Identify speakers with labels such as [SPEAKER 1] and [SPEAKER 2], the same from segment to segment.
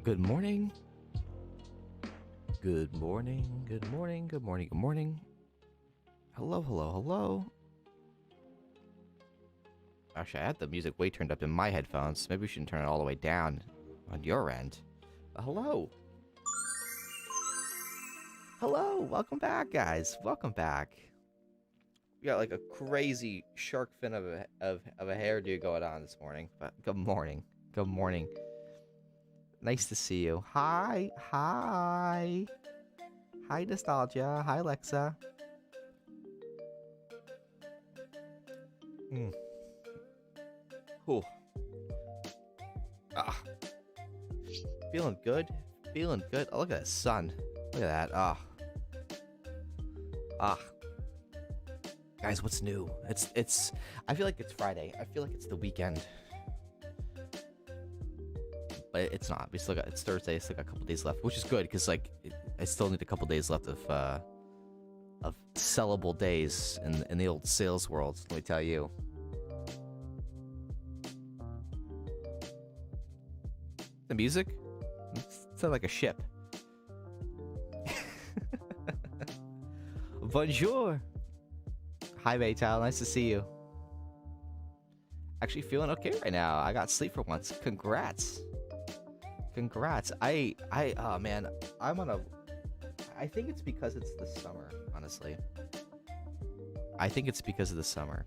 [SPEAKER 1] Good morning. Good morning. Good morning. Good morning. Good morning. Hello, hello, hello. Actually, I had the music way turned up in my headphones. Maybe we shouldn't turn it all the way down on your end. Hello. Hello. Welcome back, guys. Welcome back. We got like a crazy shark fin of a hairdo going on this morning. But good morning. Good morning. Nice to see you. Hi. Hi. Hi, Nostalgia. Hi, Alexa. Whew. Ah. Feeling good. Feeling good. Oh, look at that sun. Look at that. Ah. Ah. Guys, what's new? It's I feel like it's Friday. I feel like it's the weekend. But it's not. It's Thursday. It's like a couple days left, which is good because like I still need a couple days left of sellable days in the old sales world. Let me tell you. The music? It's like a ship. Bonjour. Hi, Maytal. Nice to see you. Actually feeling okay right now. I got sleep for once. Congrats. Congrats. Oh man, I think it's because it's the summer, honestly. I think it's because of the summer.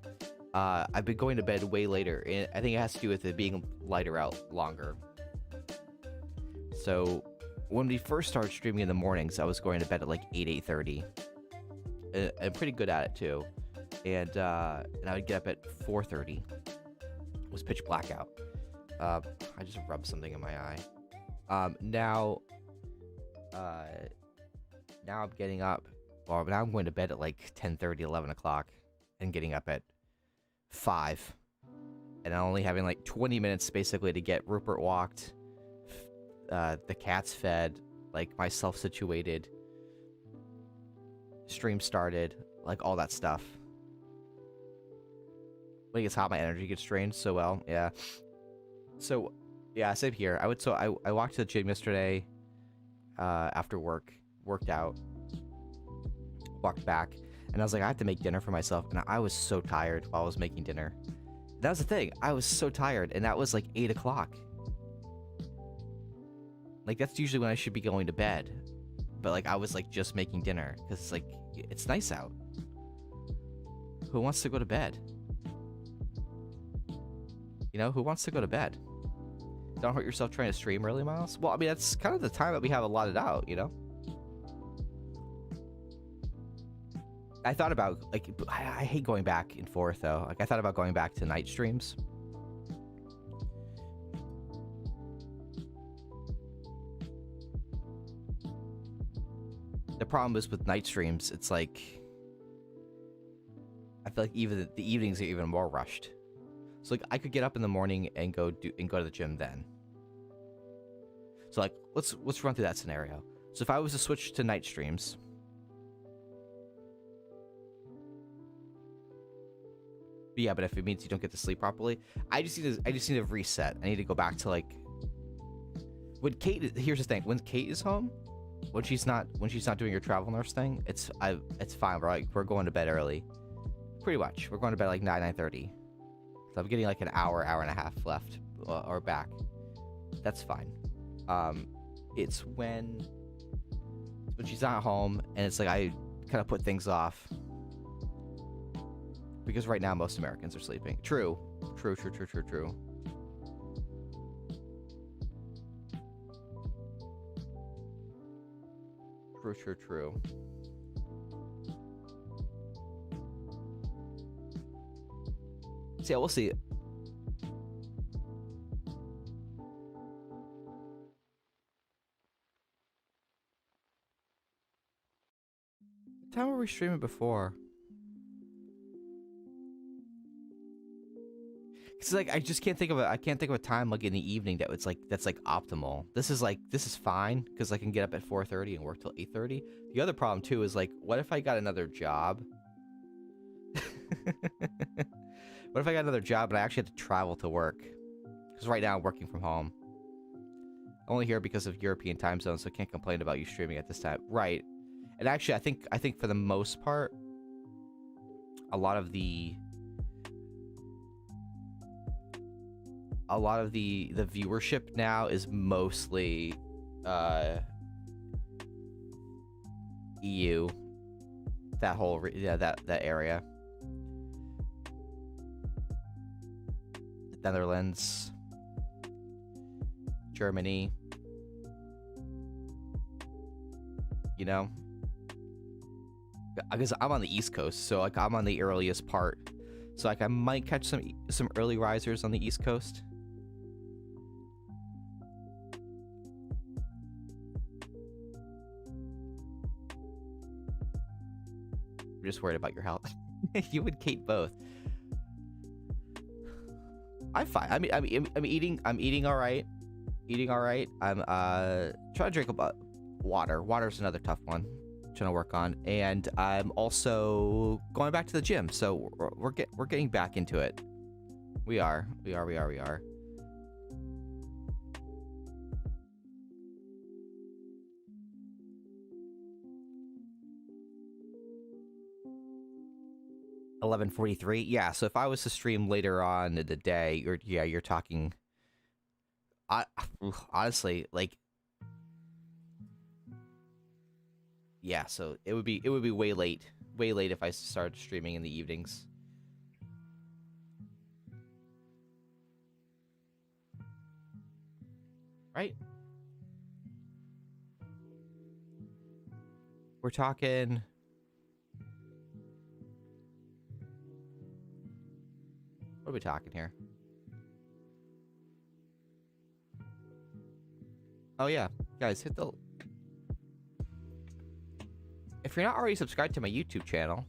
[SPEAKER 1] I've been going to bed way later, and I think it has to do with it being lighter out longer. So, when we first started streaming in the mornings, I was going to bed at like 8:30. I'm pretty good at it too. And I would get up at 4:30. It was pitch black out. I just rubbed something in my eye. Now I'm getting up, or now I'm going to bed at like 10:30, 11 o'clock, and getting up at 5. And I'm only having like 20 minutes basically to get Rupert walked, the cats fed, like myself situated, stream started, like all that stuff. When it gets hot, my energy gets drained so well. Yeah. So, yeah, same here. I walked to the gym yesterday after work, worked out, walked back, and I was like, I have to make dinner for myself. And I was so tired while I was making dinner. That was the thing. I was so tired, and that was like 8 o'clock. Like, that's usually when I should be going to bed. But, like, I was, like, just making dinner. Because, like, it's nice out. Who wants to go to bed? You know, who wants to go to bed? Don't hurt yourself trying to stream early, Miles. Well, I mean, that's kind of the time that we have allotted out, you know? I thought about, like, I hate going back and forth, though. Like, I thought about going back to night streams. The problem is with night streams, it's like, I feel like even the evenings are even more rushed. So like I could get up in the morning and go to the gym then. So like let's run through that scenario. So if I was to switch to night streams, but if it means you don't get to sleep properly, I just need to reset. I need to go back to like here's the thing, when Kate is home, when she's not doing her travel nurse thing, it's fine. We're going to bed early. Pretty much. We're going to bed like 9:30. So I'm getting like an hour and a half left or back. That's fine. It's when she's not home and it's like I kind of put things off. Because right now most Americans are sleeping. True. True. So yeah, we'll see. What time were we streaming before? Cause like I just can't think of a time like in the evening that's like optimal. This is fine because I can get up at 4:30 and work till 8:30. The other problem too is like, what if I got another job? What if I got another job and I actually had to travel to work? Because right now I'm working from home. Only here because of European time zones, so can't complain about you streaming at this time. Right. And actually, I think for the most part, a lot of the viewership now is mostly EU, that whole that area. Netherlands, Germany, you know, because I'm on the East Coast, so like I'm on the earliest part, so like I might catch some early risers on the East Coast. I'm just worried about your health. You would Kate both. I'm fine. I'm eating all right. Eating all right. I'm trying to drink about water. Water's another tough one. Trying to work on, and I'm also going back to the gym. So we're getting back into it. We are. 11:43. Yeah. So if I was to stream later on in the day, you're talking. Honestly, like. Yeah, so it would be way late if I started streaming in the evenings. Right? We're talking what are we talking here? Oh yeah, guys, hit the if you're not already subscribed to my YouTube channel,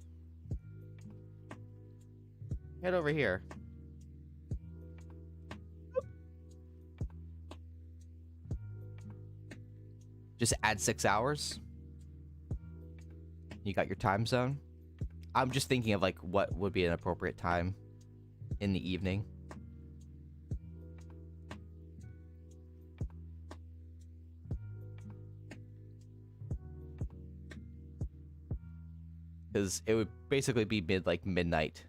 [SPEAKER 1] head over here. Just add 6 hours. You got your time zone. I'm just thinking of like what would be an appropriate time in the evening. Because it would basically be midnight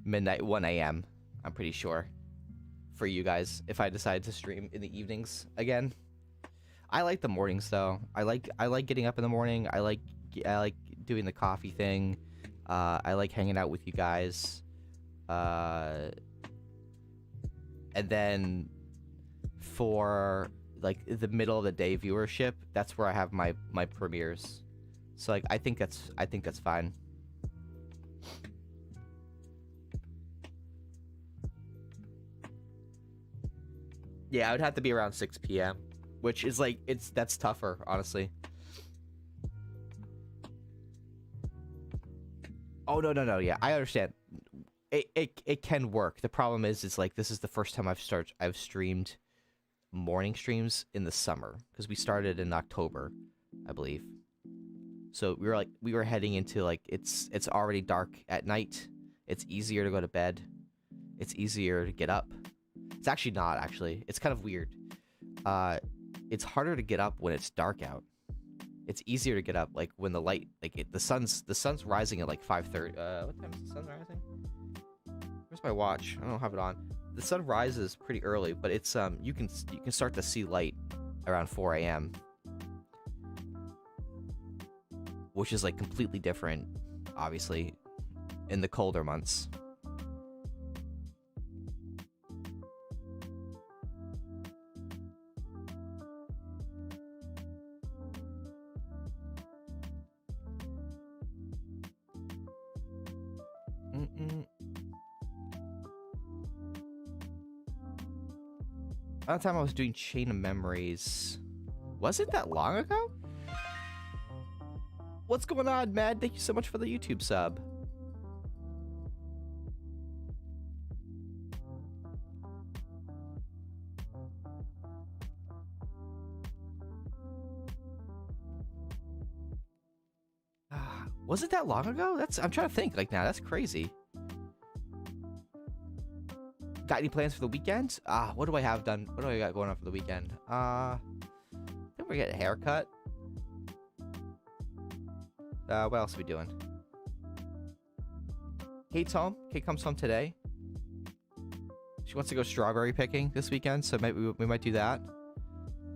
[SPEAKER 1] 1 a.m. I'm pretty sure for you guys if I decide to stream in the evenings again. I like the mornings though. I like getting up in the morning. I like doing the coffee thing. I like hanging out with you guys. And then for like the middle of the day viewership, that's where I have my premieres. So like I think that's fine. Yeah, I would have to be around 6 p.m., which is like that's tougher, honestly. Oh no, yeah, I understand. It can work. The problem is like this is the first time I've streamed morning streams in the summer because we started in October, I believe. So we were heading into like it's already dark at night. It's easier to go to bed. It's easier to get up. It's actually not actually. It's kind of weird. It's harder to get up when it's dark out. It's easier to get up like when the light the sun's rising at like 5:30. What time is the sun rising? Where's my watch? I don't have it on. The sun rises pretty early, but it's you can start to see light around 4 a.m. which is like completely different, obviously, in the colder months. Another time I was doing Chain of Memories. Was it that long ago? What's going on, Mad? Thank you so much for the YouTube sub. Was it that long ago? I'm trying to think like now. That's crazy. Got any plans for the weekend? What do I have done? What do I got going on for the weekend? I think we're getting a haircut. What else are we doing? Kate's home. Kate comes home today. She wants to go strawberry picking this weekend, so maybe we might do that.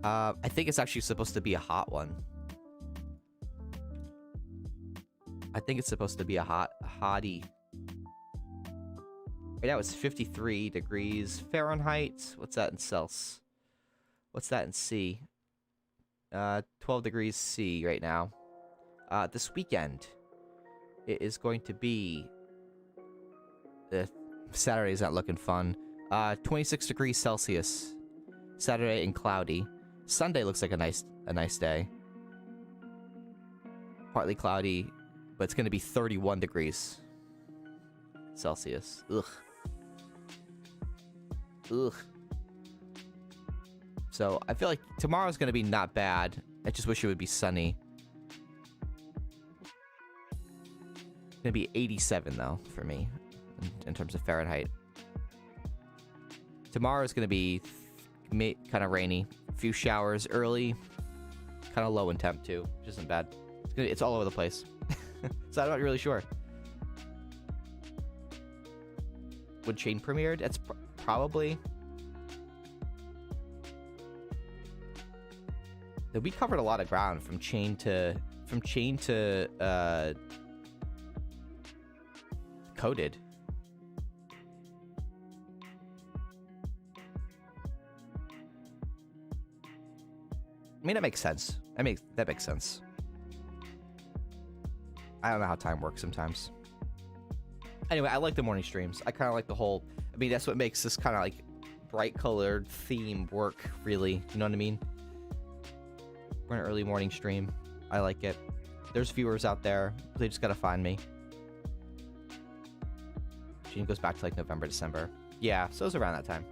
[SPEAKER 1] I think it's actually supposed to be a hot one. I think it's supposed to be a hottie. Right now it's 53 degrees Fahrenheit. What's that in Celsius? What's that in C? 12 degrees C right now. This weekend, it is going to be... Saturday's not looking fun. 26 degrees Celsius. Saturday and cloudy. Sunday looks like a nice day. Partly cloudy, but it's going to be 31 degrees Celsius. Ugh. Ugh. So I feel like tomorrow's going to be not bad. I just wish it would be sunny. It's going to be 87 though for me in terms of Fahrenheit. Tomorrow is going to be kind of rainy. A few showers early. Kind of low in temp too, which isn't bad. It's all over the place. So I'm not really sure. When Chain premiered? It's probably... We covered a lot of ground from Chain to Coded. I mean, that makes sense. That makes sense. I don't know how time works sometimes. Anyway, I like the morning streams. I kind of like the whole... I mean, that's what makes this kind of like bright-colored theme work, really. You know what I mean? We're an early morning stream. I like it. There's viewers out there. They just gotta find me. She goes back to like November, December. Yeah, so it's around that time.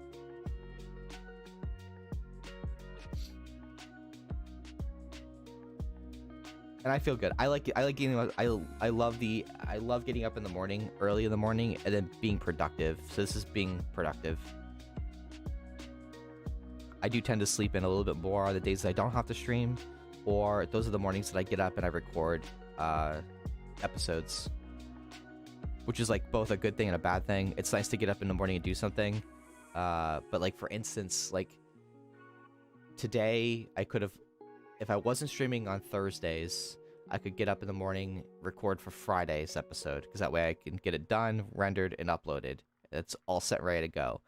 [SPEAKER 1] And I feel good. I like getting. I love getting up in the morning, early in the morning, and then being productive. So this is being productive. I do tend to sleep in a little bit more on the days that I don't have to stream, or those are the mornings that I get up and I record episodes, which is like both a good thing and a bad thing. It's nice to get up in the morning and do something, but like for instance, like today I could have. If I wasn't streaming on Thursdays, I could get up in the morning, record for Friday's episode, because that way I can get it done, rendered, and uploaded. It's all set, ready to go.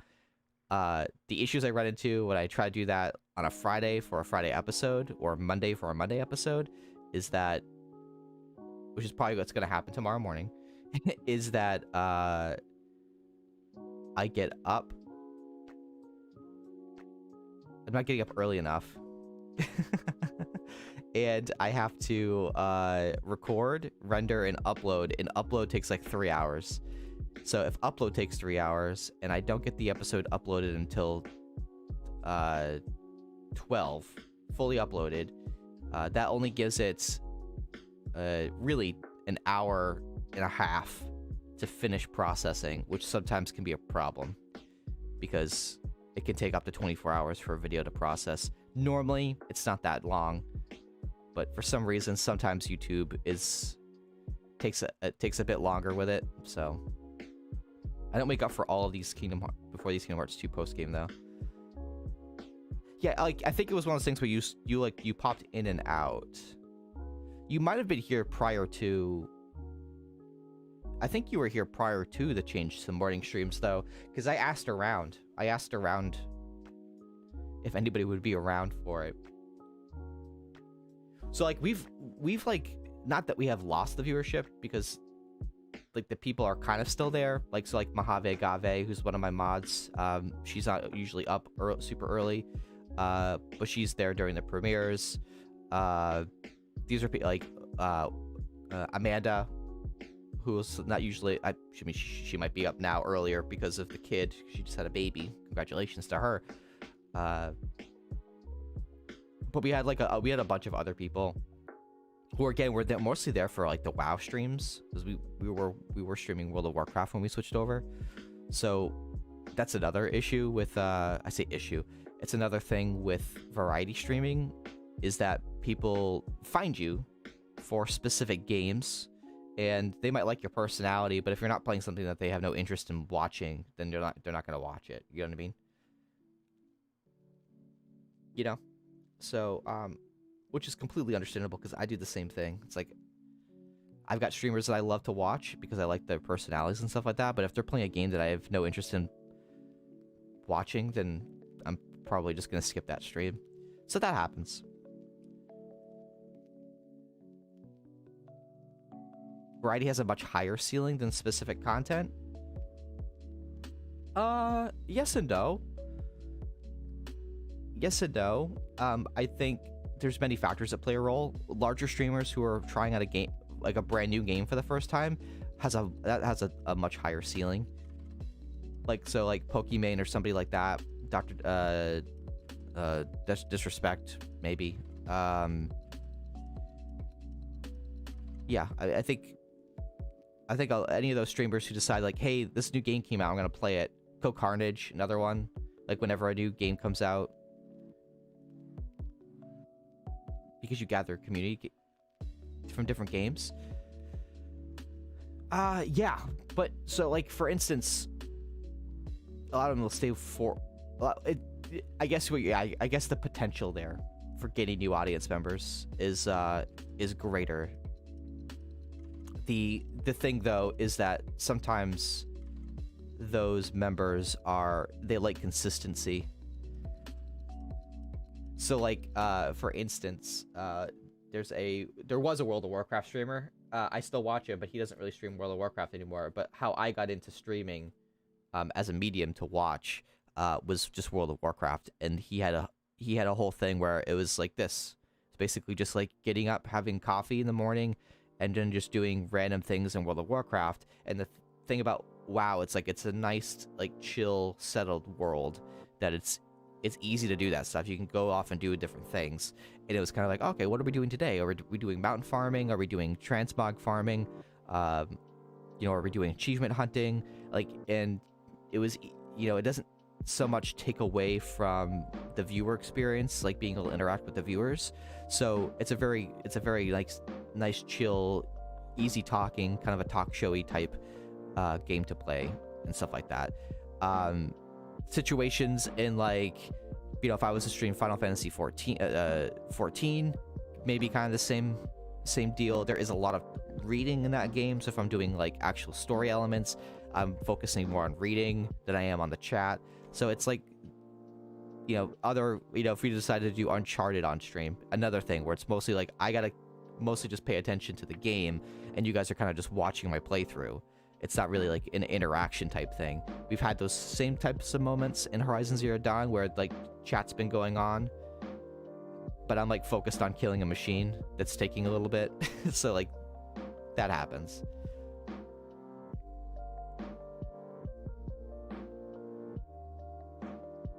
[SPEAKER 1] The issues I run into when I try to do that on a Friday for a Friday episode, or Monday for a Monday episode, is that, which is probably what's going to happen tomorrow morning, is that I get up. I'm not getting up early enough. And I have to record, render, and upload. And upload takes like 3 hours. So if upload takes 3 hours, and I don't get the episode uploaded until 12, fully uploaded, that only gives it really an hour and a half to finish processing, which sometimes can be a problem because it can take up to 24 hours for a video to process. Normally, it's not that long, but for some reason, sometimes YouTube takes a bit longer with it. So I don't make up for all of these Kingdom Hearts 2 post game though. Yeah, like I think it was one of those things where you popped in and out. You might have been here prior to. I think you were here prior to the change to morning streams though, because I asked around. If anybody would be around for it. So like we've like, not that we have lost the viewership, because like the people are kind of still there. Like so like Mojave Gave, who's one of my mods, she's not usually up super early, but she's there during the premieres. These are like Amanda, who's not usually. I mean, she might be up now earlier because of the kid. She just had a baby. Congratulations to her. But we had like a bunch of other people who again were mostly there for like the WoW streams, because we were streaming World of Warcraft when we switched over. So that's another issue with I say issue. It's another thing with variety streaming, is that people find you for specific games, and they might like your personality, but if you're not playing something that they have no interest in watching, then they're not gonna watch it. You know what I mean? You know? So, which is completely understandable, because I do the same thing. It's like, I've got streamers that I love to watch because I like their personalities and stuff like that, but if they're playing a game that I have no interest in watching, then I'm probably just gonna skip that stream. So that happens. Variety has a much higher ceiling than specific content. Yes and no. Yes and no. I think there's many factors that play a role. Larger streamers who are trying out a game, like a brand new game for the first time, has a much higher ceiling. Like, so like Pokimane or somebody like that, Dr. Disrespect, maybe. Yeah, I think any of those streamers who decide like, hey, this new game came out, I'm gonna play it. Co Carnage, another one. Like whenever a new game comes out, because you gather community from different games. Yeah, but so like for instance, a lot of them will stay for. I guess I guess the potential there for getting new audience members is greater. The thing though is that sometimes those members they like consistency. So like for instance, there was a World of Warcraft streamer. I still watch him, but he doesn't really stream World of Warcraft anymore. But how I got into streaming as a medium to watch was just World of Warcraft, and he had a whole thing where it was like this. It's basically just like getting up, having coffee in the morning, and then just doing random things in World of Warcraft. And the thing about WoW, it's like it's a nice, like, chill, settled world that it's easy to do that stuff. You can go off and do different things. And it was kind of like, okay, what are we doing today? Are we doing mountain farming? Are we doing transmog farming? Are we doing achievement hunting? Like, and it was, it doesn't so much take away from the viewer experience, like being able to interact with the viewers. So it's a very like nice, chill, easy talking, kind of a talk showy type game to play and stuff like that. Situations in like, if I was to stream Final Fantasy 14, maybe kind of the same deal. There is a lot of reading in that game, so if I'm doing like actual story elements, I'm focusing more on reading than I am on the chat. So it's like, if we decided to do Uncharted on stream, another thing where it's mostly like I gotta mostly just pay attention to the game, and you guys are kind of just watching my playthrough. It's not really like an interaction type thing. We've had those same types of moments in Horizon Zero Dawn where like chat's been going on, but I'm like focused on killing a machine that's taking a little bit. So like that happens.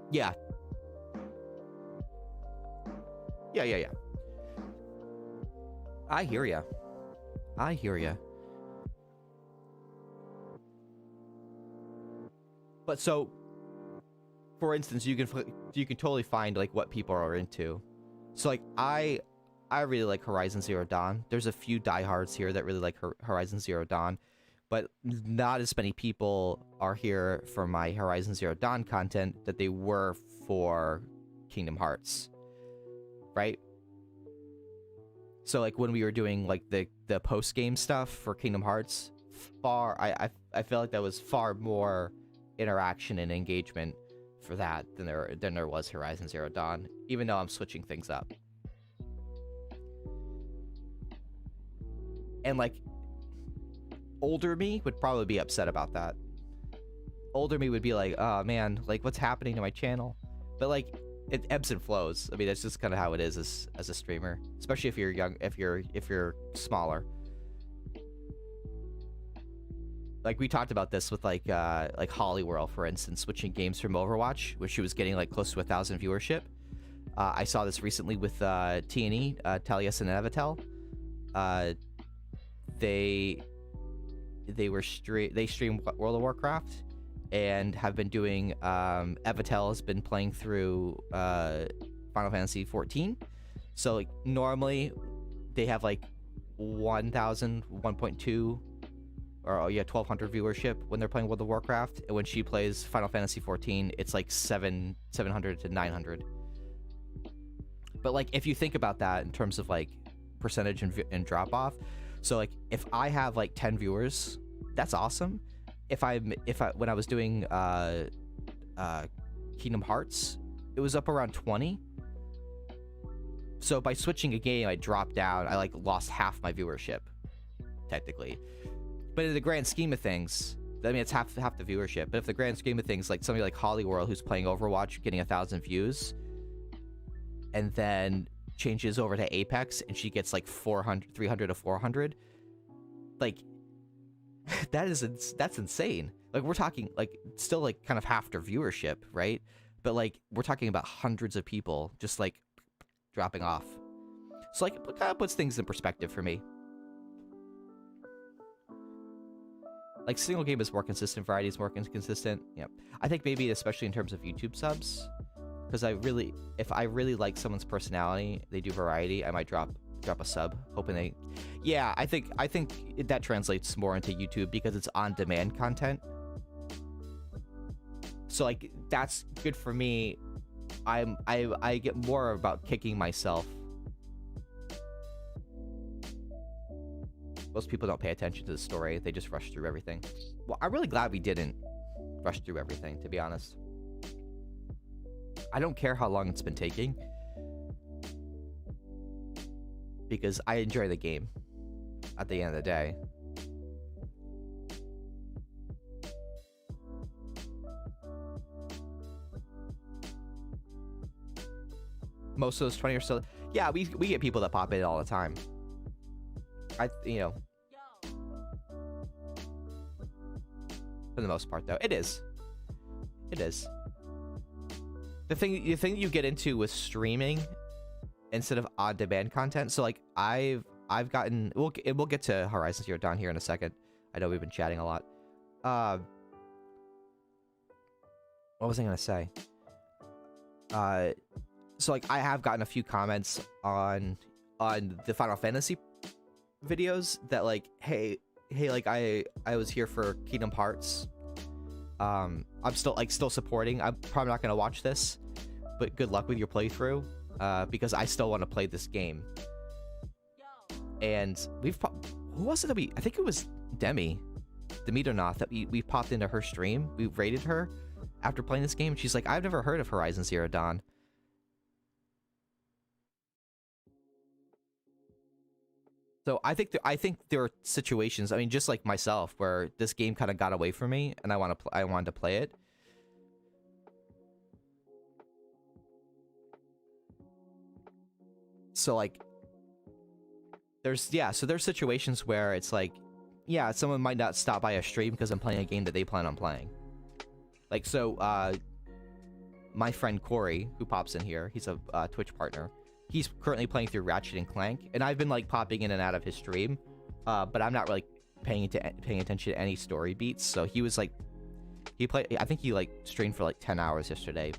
[SPEAKER 1] Yeah. Yeah. I hear ya. But so, for instance, you can totally find like what people are into. So like I really like Horizon Zero Dawn. There's a few diehards here that really like Horizon Zero Dawn, but not as many people are here for my Horizon Zero Dawn content that they were for Kingdom Hearts, right? So like when we were doing like the post game stuff for Kingdom Hearts, I feel like that was far more interaction and engagement for that than there was Horizon Zero Dawn, even though I'm switching things up. And like older me would probably be upset about that. Older me would be like, oh man, like what's happening to my channel? But like it ebbs and flows. I mean, that's just kind of how it is as a streamer, especially if you're young, if you're smaller. Like we talked about this with like Hollyworld, for instance, switching games from Overwatch, which she was getting like close to 1,000 viewership. I saw this recently with T&E, Talius and Avatel. They streamed World of Warcraft, and have been doing Evatel has been playing through Final Fantasy 14. So like normally they have like 1,000, 1.2, or 1,200 viewership when they're playing World of Warcraft, and when she plays Final Fantasy 14, it's like 700 to 900. But like if you think about that in terms of like percentage and drop off, so like if I have like 10 viewers, that's awesome. If I when I was doing Kingdom Hearts, it was up around 20. So by switching a game, I dropped down. I like lost half my viewership, technically. But in the grand scheme of things, I mean, it's half the viewership. But if the grand scheme of things, like somebody like Hollyworld who's playing Overwatch, getting 1,000 views, and then changes over to Apex and she gets like 300 to 400, like that's insane. Like we're talking like still like kind of half their viewership, right? But like we're talking about hundreds of people just like dropping off. So like it kind of puts things in perspective for me. Like single game is more consistent, variety is more consistent. Yep. I think maybe especially in terms of YouTube subs, because if I really like someone's personality, they do variety, I might drop a sub, hoping they. Yeah, I think that translates more into YouTube because it's on-demand content. So like that's good for me. I get more about kicking myself. Most people don't pay attention to the story. They just rush through everything. Well, I'm really glad we didn't rush through everything, to be honest. I don't care how long it's been taking, because I enjoy the game at the end of the day. Most of those 20 or so, yeah, we get people that pop in all the time. For the most part, though, it is. The thing you get into with streaming instead of on-demand content. So like I've gotten, we'll get to Horizon Zero Dawn here in a second. I know we've been chatting a lot. What was I gonna say? So like I have gotten a few comments on the Final Fantasy videos that like, hey, like I was here for Kingdom Hearts. I'm still supporting. I'm probably not gonna watch this, but good luck with your playthrough, because I still want to play this game. And who was it that I think it was Demitonoth that we popped into her stream. We rated her after playing this game. She's like, I've never heard of Horizon Zero Dawn. So I think there are situations, I mean, just like myself, where this game kind of got away from me, and I wanted to play it. So like, there's situations where it's like, yeah, someone might not stop by a stream because I'm playing a game that they plan on playing. Like, so my friend Corey, who pops in here, he's a Twitch partner. He's currently playing through Ratchet and Clank, and I've been like popping in and out of his stream, but I'm not really paying attention to any story beats. So he was like, I think he like streamed for like 10 hours yesterday,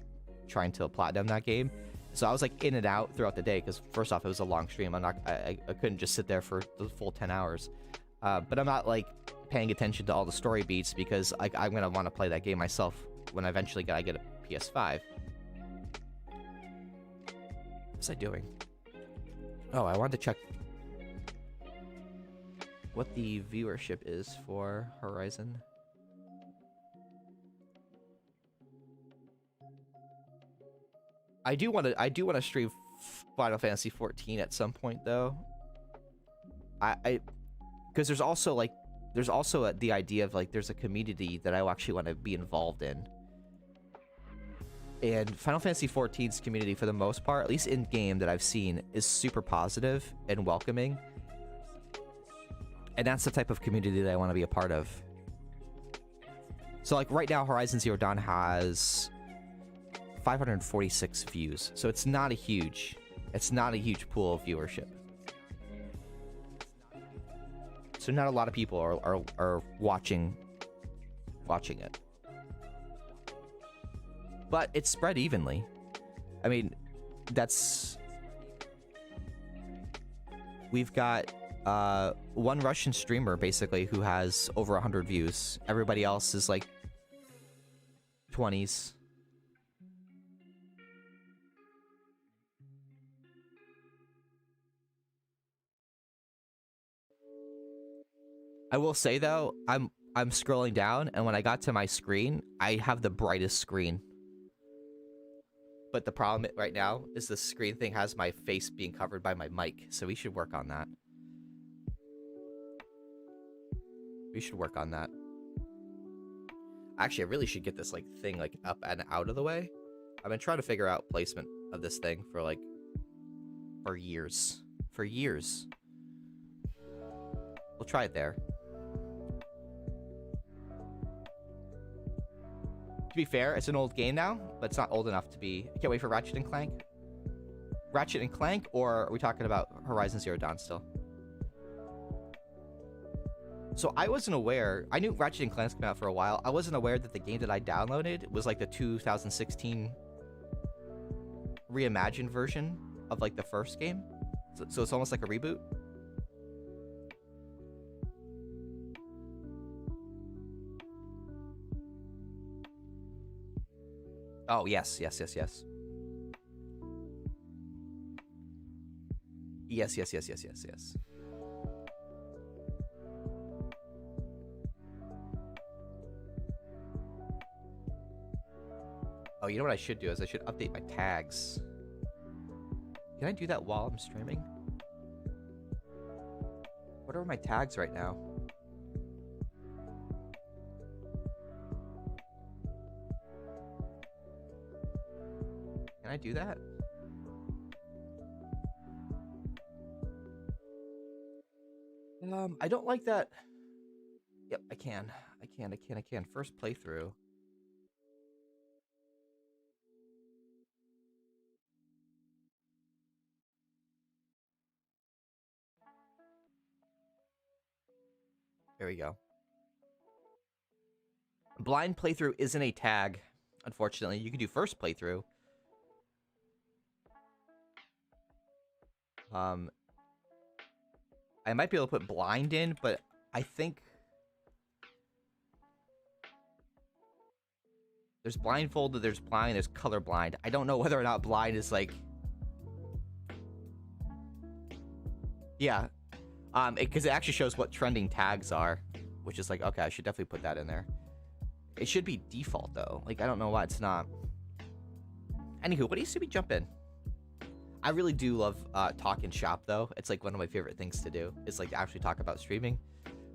[SPEAKER 1] trying to platinum that game. So I was like in and out throughout the day, because first off, it was a long stream. I couldn't just sit there for the full 10 hours. But I'm not like paying attention to all the story beats, because I'm gonna want to play that game myself when eventually I get a PS5. What's I doing? Oh, I wanted to check what the viewership is for Horizon. I do want to stream Final Fantasy 14 at some point, though. Because there's also the idea of like there's a community that I actually want to be involved in. And Final Fantasy XIV's community, for the most part, at least in game that I've seen, is super positive and welcoming. And that's the type of community that I want to be a part of. So like right now, Horizon Zero Dawn has 546 views. So it's not a huge pool of viewership. So not a lot of people are watching it. but it's spread evenly. I mean, we've got one Russian streamer basically who has over 100 views. Everybody else is like 20s. I will say though, I'm scrolling down, and when I got to my screen, I have the brightest screen. But the problem right now is the screen thing has my face being covered by my mic, so we should work on that. We should work on that. Actually, I really should get this like thing like up and out of the way. I've been trying to figure out placement of this thing for years. For years. We'll try it there. To be fair, it's an old game now, but it's not old enough to be... I can't wait for Ratchet and Clank. Ratchet and Clank, or are we talking about Horizon Zero Dawn still? So I wasn't aware... I knew Ratchet and Clank's been out for a while. I wasn't aware that the game that I downloaded was like the 2016 reimagined version of like the first game. So it's almost like a reboot. Oh, yes. Yes. Oh, you know what I should do is I should update my tags. Can I do that while I'm streaming? What are my tags right now? Can I do that? I don't like that. Yep, I can. I can. First playthrough. There we go. Blind playthrough isn't a tag, unfortunately. You can do first playthrough. I might be able to put blind in, but I think there's blindfolded, there's blind, there's colorblind. I don't know whether or not blind is like... Yeah. Because it actually shows what trending tags are, which is like, okay, I should definitely put that in there. It should be default, though. Like, I don't know why it's not. Anywho, what do you see me jump in? I really do love talking shop, though. It's like one of my favorite things to do, is like to actually talk about streaming.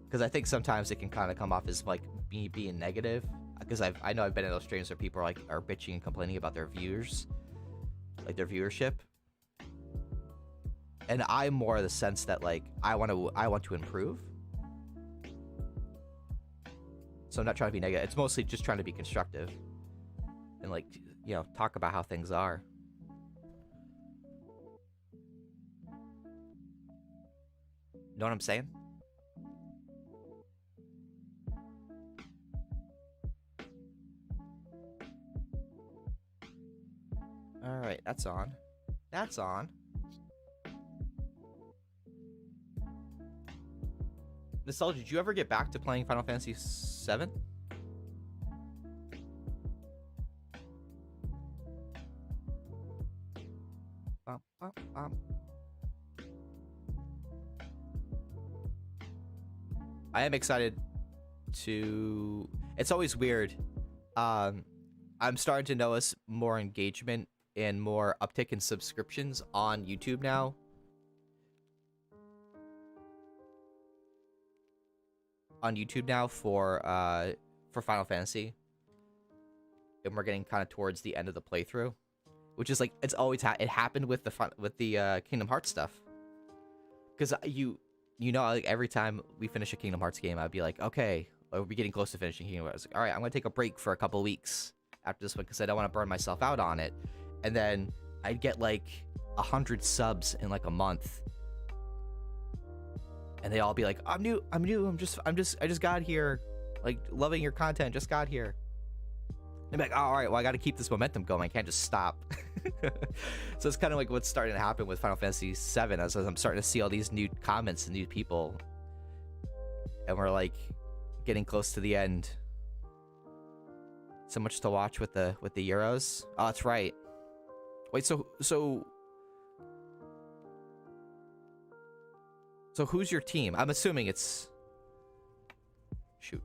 [SPEAKER 1] Because I think sometimes it can kind of come off as like me being negative. Because I know I've been in those streams where people are bitching and complaining about their viewers, like their viewership. And I'm more of the sense that like I want to improve. So I'm not trying to be negative. It's mostly just trying to be constructive and like, you know, talk about how things are. Know what I'm saying? All right, that's on. That's on. Nostalgia, did you ever get back to playing Final Fantasy VII? I am excited to... It's always weird. I'm starting to notice more engagement and more uptick in subscriptions on YouTube now. For Final Fantasy, and we're getting kind of towards the end of the playthrough, which is like it's always it happened with the Kingdom Hearts stuff, because you know, like every time we finish a Kingdom Hearts game, I'd be like, okay, we'll be getting close to finishing Kingdom Hearts. All right, I'm gonna take a break for a couple weeks after this one because I don't want to burn myself out on it, and then I'd get like 100 subs in like a month. And they all be like, I'm new, I just got here, like loving your content, just got here. I'm like, oh, all right, well, I got to keep this momentum going. I can't just stop. So it's kind of like what's starting to happen with Final Fantasy VII, as I'm starting to see all these new comments and new people, and we're like getting close to the end. So much to watch with the Euros. Oh, that's right. Wait, so who's your team? I'm assuming it's... Shoot.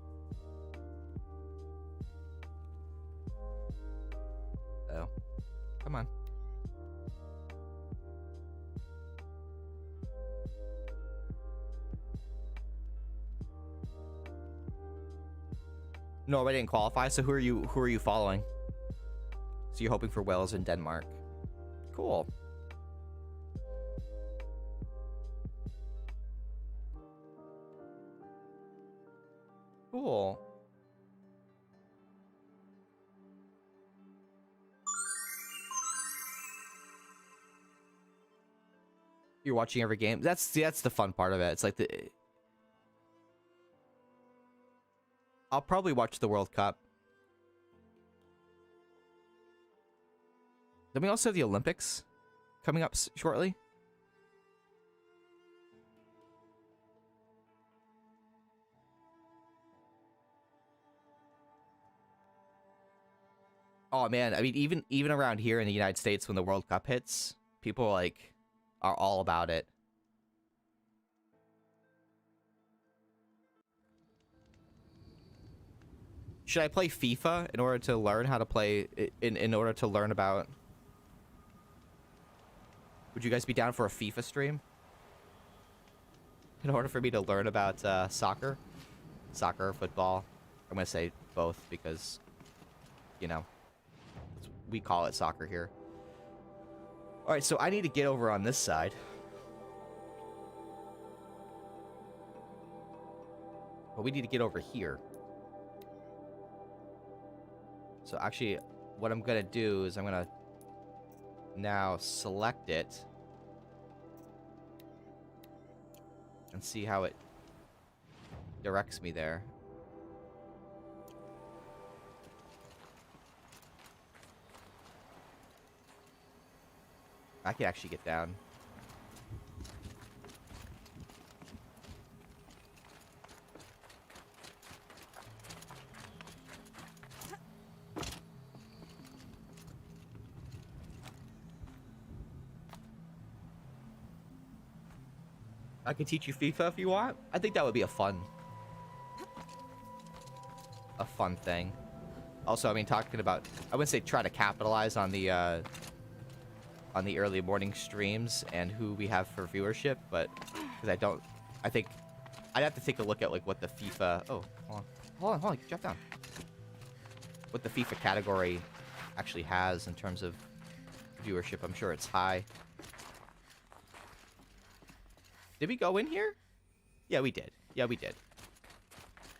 [SPEAKER 1] Oh. Come on. No, I didn't qualify. So who are you following? So you're hoping for Wales and Denmark. Cool. Cool. You're watching every game. That's the fun part of it. It's like I'll probably watch the World Cup. Then we also have the Olympics coming up shortly. Oh man, I mean, even around here in the United States, when the World Cup hits, people like are all about it. Should I play FIFA in order to learn how to play in order to learn about? Would you guys be down for a FIFA stream? In order for me to learn about soccer, football. I'm gonna say both because, you know, we call it soccer here. All right, so I need to get over on this side. But we need to get over here. So actually, what I'm gonna do is I'm gonna now select it and see how it directs me there. I can actually get down. I could teach you FIFA if you want. I think that would be a fun thing. Also, I mean, talking about, I wouldn't say try to capitalize on the early morning streams and who we have for viewership, but because I think I'd have to take a look at like what the FIFA. Oh, hold on, drop down. What the FIFA category actually has in terms of viewership. I'm sure it's high. Did we go in here? Yeah, we did. Yeah, we did.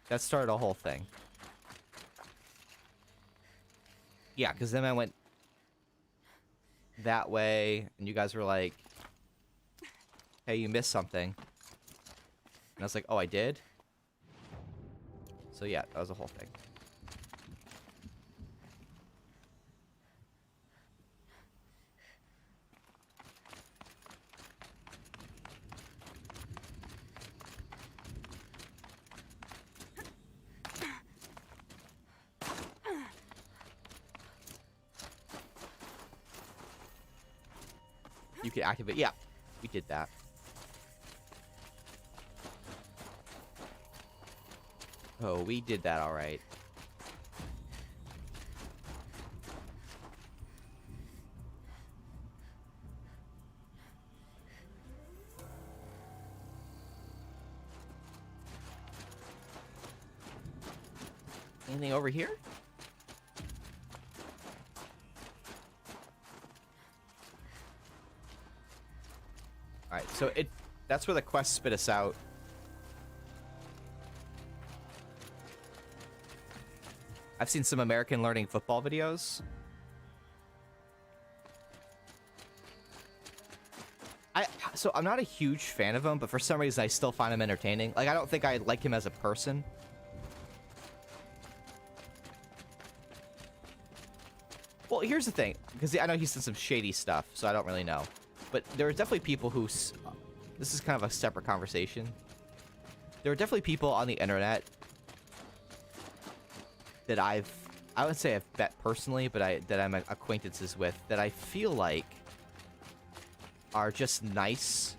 [SPEAKER 1] That started a whole thing. Yeah, because then I went that way, and you guys were like, hey, you missed something. And I was like, oh, I did? So yeah, that was a whole thing. You can activate. Yeah, we did that. Oh, we did that all right. Anything over here? Alright, so that's where the quest spit us out. I've seen some American learning football videos. So I'm not a huge fan of him, but for some reason I still find him entertaining. Like, I don't think I like him as a person. Well, here's the thing, because I know he's done some shady stuff, so I don't really know. But there are definitely people who... This is kind of a separate conversation. There are definitely people on the internet that I wouldn't say I've met personally, but that I'm acquaintances with, that I feel like are just nice.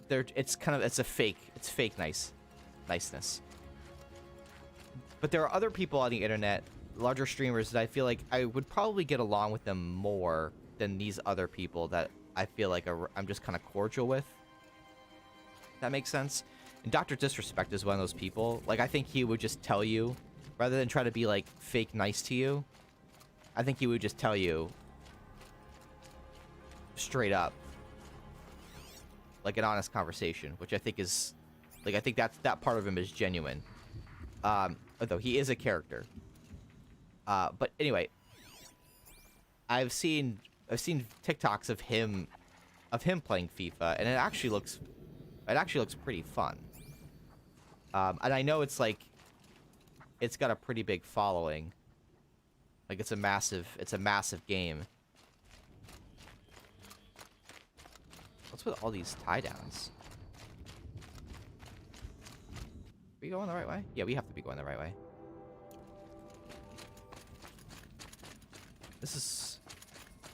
[SPEAKER 1] It's fake niceness. But there are other people on the internet, larger streamers, that I feel like I would probably get along with them more than these other people that I feel like I'm just kind of cordial with. That makes sense? And Dr. Disrespect is one of those people. Like, I think he would just tell you, rather than try to be, like, fake nice to you, I think he would just tell you straight up. Like an honest conversation, which I think is... Like, I think that part of him is genuine. Although he is a character. But anyway, I've seen TikToks of him playing FIFA, and it actually looks pretty fun. And I know it's got a pretty big following. Like, it's a massive game. What's with all these tie downs? Are we going the right way? Yeah, we have to be going the right way.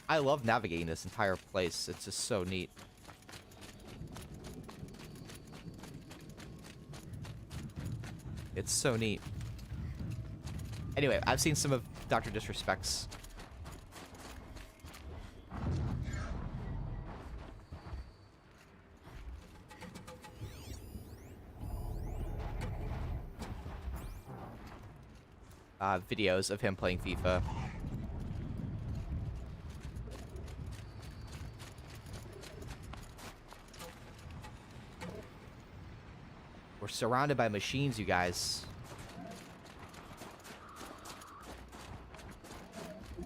[SPEAKER 1] I love navigating this entire place. It's just so neat. It's so neat. Anyway, I've seen some of Dr. Disrespect's videos of him playing FIFA. We're surrounded by machines, you guys.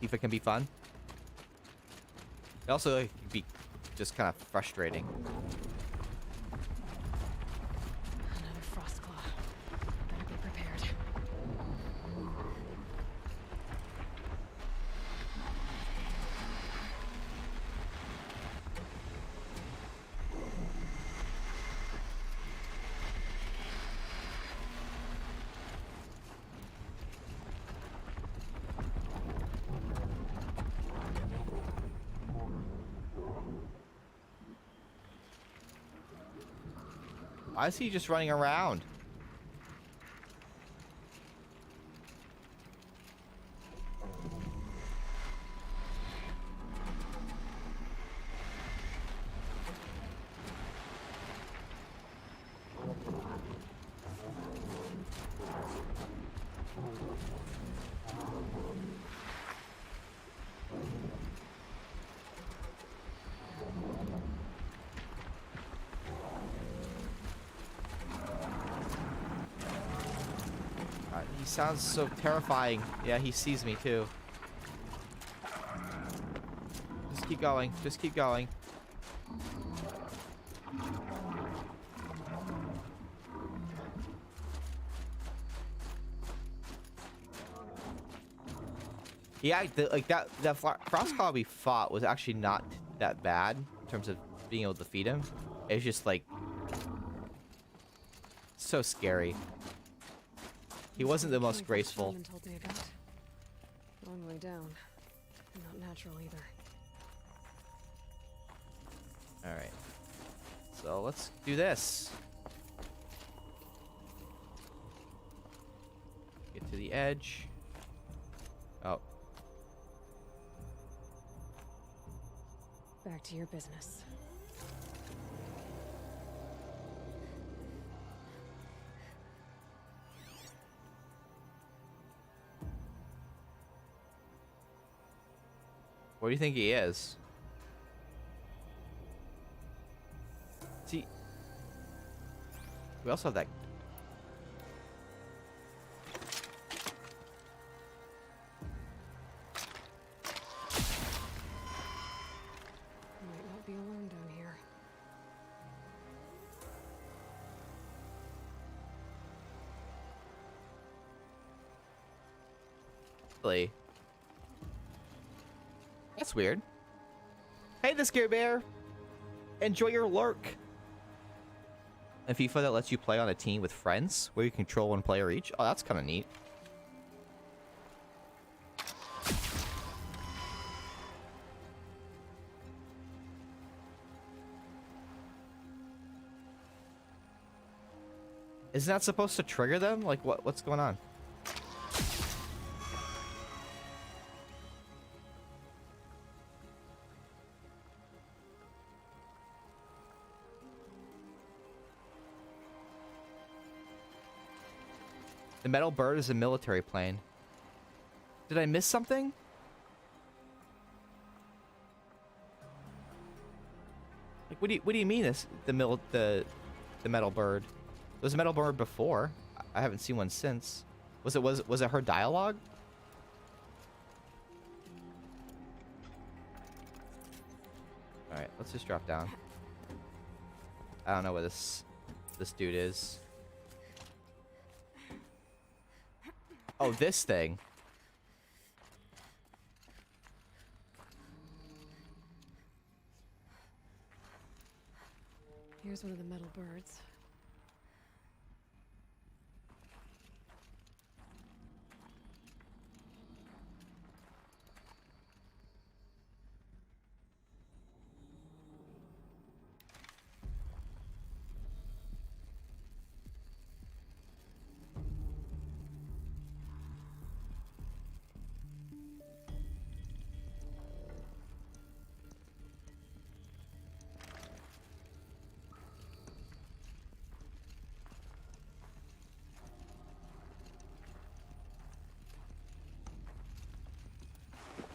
[SPEAKER 1] FIFA can be fun. It also can be just kind of frustrating.
[SPEAKER 2] Another frost claw. Better be prepared.
[SPEAKER 1] Why is he just running around? He sounds so terrifying. Yeah, he sees me too. Just keep going. Just keep going. Yeah, that Frostclaw we fought was actually not that bad in terms of being able to defeat him. It's just like so scary. He wasn't the most graceful.
[SPEAKER 2] Told me about. Long way down. Not natural either.
[SPEAKER 1] Alright. So let's do this. Get to the edge. Oh.
[SPEAKER 2] Back to your business.
[SPEAKER 1] What do you think he is? See, we also have that.
[SPEAKER 2] Might not be alone down here.
[SPEAKER 1] Really? That's weird. Hey, the Scare Bear! Enjoy your lurk! A FIFA that lets you play on a team with friends, where you control one player each. Oh, that's kind of neat. Isn't that supposed to trigger them? Like, what's going on? The metal bird is a military plane. Did I miss something? Like, what do you mean this the metal bird? There was a metal bird before. I haven't seen one since. Was it her dialogue? All right, let's just drop down. I don't know where this dude is. Oh, this thing.
[SPEAKER 2] Here's one of the metal birds.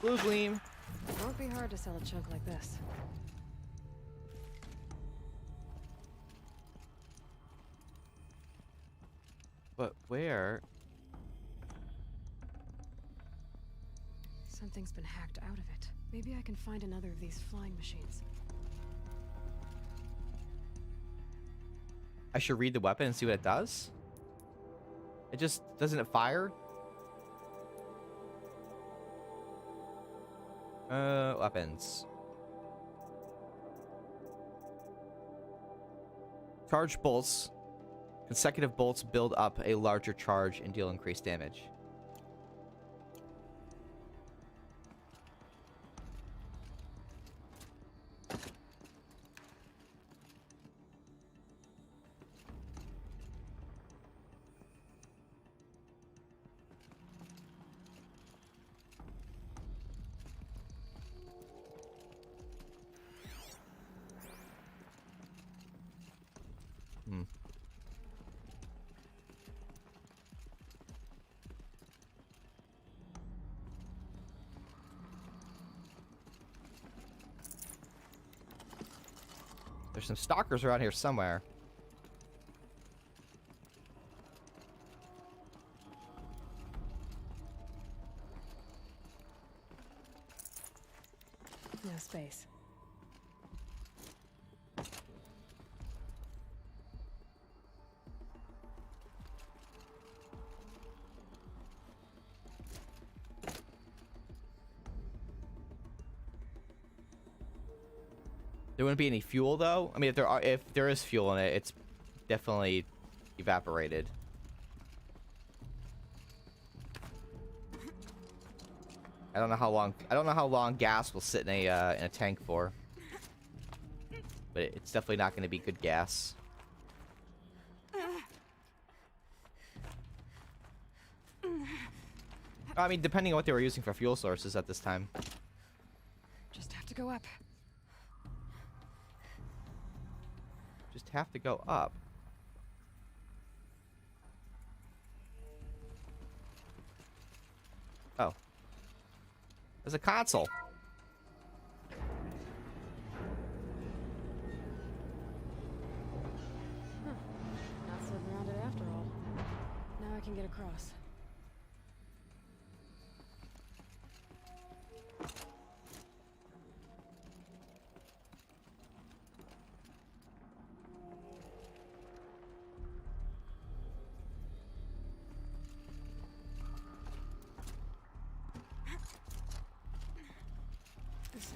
[SPEAKER 1] Blue gleam.
[SPEAKER 2] It won't be hard to sell a chunk like this.
[SPEAKER 1] But where?
[SPEAKER 2] Something's been hacked out of it. Maybe I can find another of these flying machines.
[SPEAKER 1] I should read the weapon and see what it does. It just doesn't it fire? Weapons. Charge bolts. Consecutive bolts build up a larger charge and deal increased damage. There's some stalkers around here somewhere.
[SPEAKER 2] No space.
[SPEAKER 1] There wouldn't be any fuel though. I mean, if there is fuel in it, it's definitely evaporated. I don't know how long gas will sit in a tank for. But it's definitely not going to be good gas. I mean, depending on what they were using for fuel sources at this time.
[SPEAKER 2] Just have to go up.
[SPEAKER 1] Just have to go up. Oh. There's a console.
[SPEAKER 2] Huh. Not so grounded after all. Now I can get across.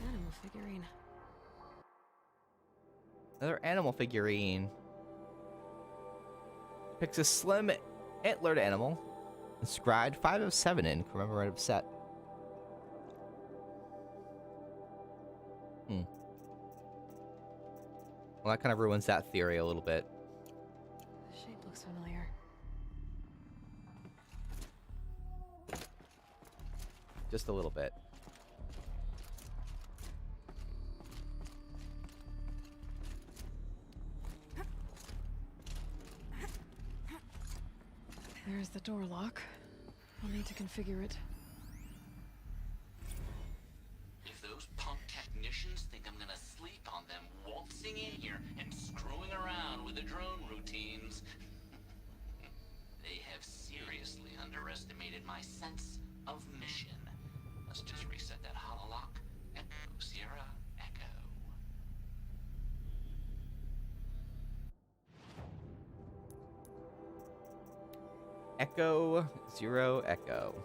[SPEAKER 2] Animal figurine.
[SPEAKER 1] Another animal figurine. Picks a slim, antlered animal. Inscribed 5 of 7 in commemorative set. Well, that kind of ruins that theory a little bit.
[SPEAKER 2] The shape looks familiar.
[SPEAKER 1] Just a little bit.
[SPEAKER 2] There's the door lock. I'll need to configure it.
[SPEAKER 3] If those punk technicians think I'm gonna sleep on them waltzing in here and screwing around with the drone routines, they have seriously underestimated my sense of mission. Let's just reset that hololock. Echo, Sierra, Echo.
[SPEAKER 1] Echo, 0, Echo.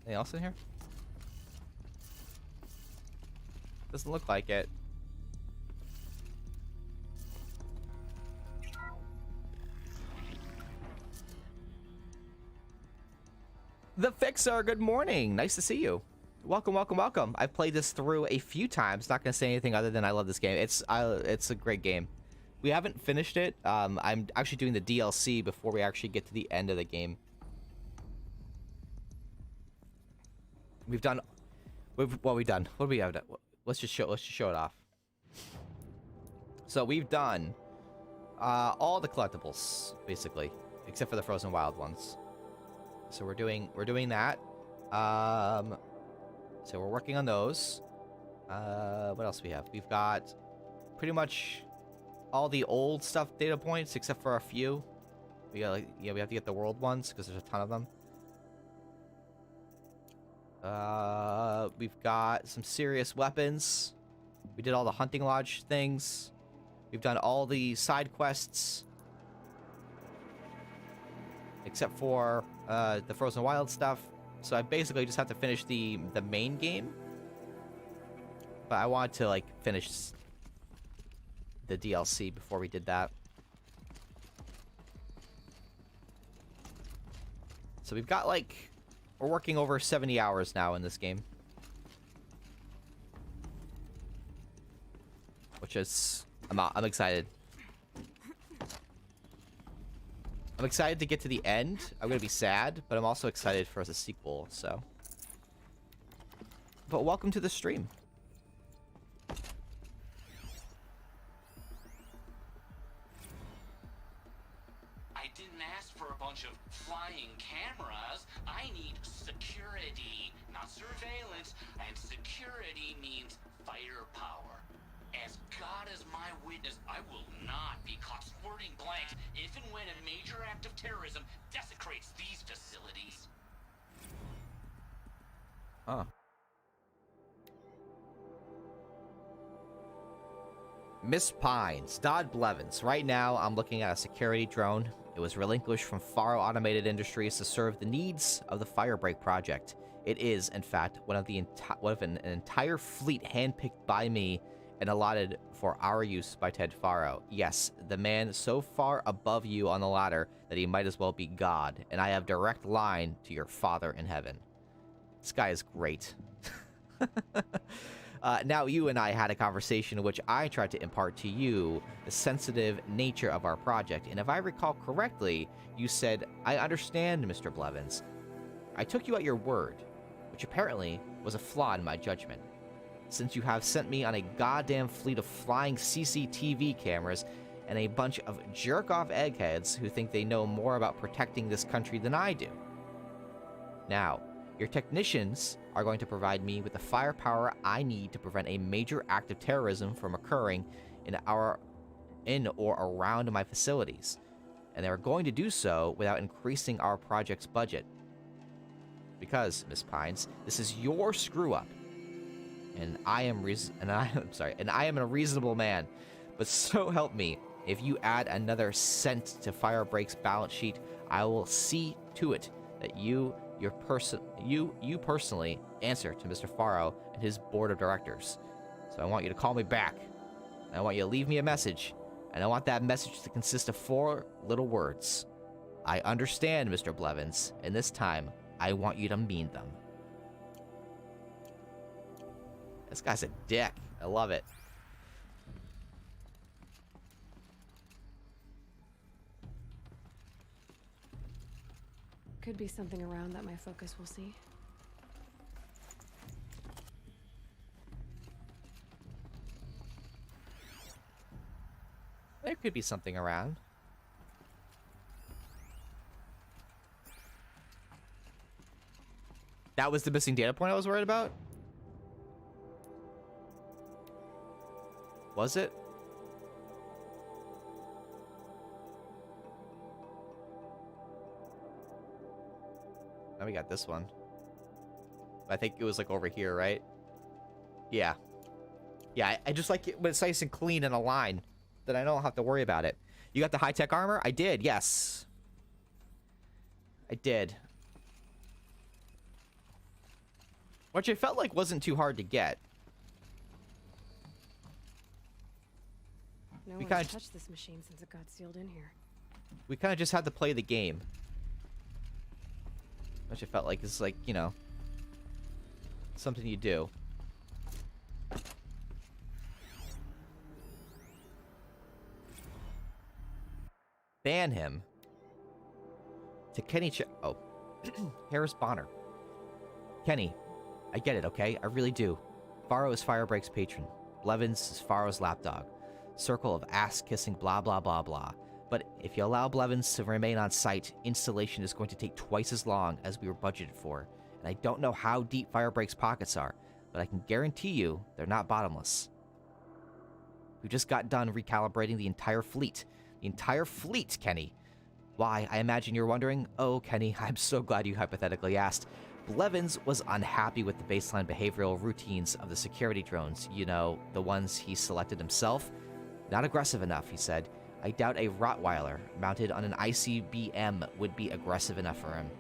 [SPEAKER 1] Anything else in here? Doesn't look like it. The Fixer, good morning. Nice to see you. Welcome, welcome, welcome. I've played this through a few times. Not gonna say anything other than I love this game. It's a great game. We haven't finished it. I'm actually doing the DLC before we actually get to the end of the game. We've done. What we done? What do we have done? Let's just show it off. So we've done all the collectibles basically, except for the Frozen Wild ones. So we're doing that. So we're working on those. What else we have? We've got pretty much all the old stuff data points except for a few. We got we have to get the world ones because there's a ton of them. We've got some serious weapons. We did all the hunting lodge things. We've done all the side quests. Except for the Frozen Wild stuff. So I basically just have to finish the main game. But I wanted to like finish the DLC before we did that. So we've got like we're working over 70 hours now in this game. Which is I'm excited. I'm excited to get to the end. I'm gonna be sad, but I'm also excited for the sequel, so. But welcome to the stream.
[SPEAKER 3] I didn't ask for a bunch of flying cameras. I need security, not surveillance. And security means firepower. As God is my witness, I will not be caught squirting blanks if and when a major act of terrorism desecrates these facilities.
[SPEAKER 1] Huh. Miss Pines, Dodd Blevins. Right now, I'm looking at a security drone. It was relinquished from Faro Automated Industries to serve the needs of the Firebreak project. It is, in fact, one of an entire fleet handpicked by me and allotted for our use by Ted Faro. Yes, the man so far above you on the ladder that he might as well be God, and I have direct line to your Father in heaven. This guy is great. Now, you and I had a conversation in which I tried to impart to you the sensitive nature of our project, and if I recall correctly, you said, "I understand, Mr. Blevins." I took you at your word, which apparently was a flaw in my judgment. Since you have sent me on a goddamn fleet of flying CCTV cameras and a bunch of jerk-off eggheads who think they know more about protecting this country than I do. Now, your technicians are going to provide me with the firepower I need to prevent a major act of terrorism from occurring in or around my facilities, and they're going to do so without increasing our project's budget. Because, Miss Pines, this is your screw-up, and I am a reasonable man. But so help me, if you add another cent to Firebreak's balance sheet, I will see to it that you personally answer to Mr. Faro and his board of directors. So I want you to call me back. And I want you to leave me a message. And I want that message to consist of 4 little words. I understand, Mr. Blevins, and this time, I want you to mean them. This guy's a dick. I love it.
[SPEAKER 2] Could be something around that my focus will see.
[SPEAKER 1] There could be something around. That was the missing data point I was worried about? Was it? Now we got this one. I think it was like over here, right? Yeah. Yeah, I just like it when it's nice and clean in a line. Then I don't have to worry about it. You got the high-tech armor? I did, yes. I did. Which I felt like wasn't too hard to get.
[SPEAKER 2] No
[SPEAKER 1] We
[SPEAKER 2] one's
[SPEAKER 1] kinda
[SPEAKER 2] touched this machine since it got sealed in here.
[SPEAKER 1] We kind of just had to play the game. Which I felt like is like, you know, something you do. Ban him. To Kenny oh. Harris Bonner. Kenny, I get it, okay? I really do. Faro is Firebreak's patron. Blevins is Faro's lapdog. Circle of ass-kissing blah blah blah blah. But if you allow Blevins to remain on site, installation is going to take twice as long as we were budgeted for. And I don't know how deep Firebreak's pockets are, but I can guarantee you they're not bottomless. We just got done recalibrating the entire fleet. The entire fleet, Kenny. Why, I imagine you're wondering. Oh, Kenny, I'm so glad you hypothetically asked. Blevins was unhappy with the baseline behavioral routines of the security drones. You know, the ones he selected himself. Not aggressive enough, he said. I doubt a Rottweiler mounted on an ICBM would be aggressive enough for him.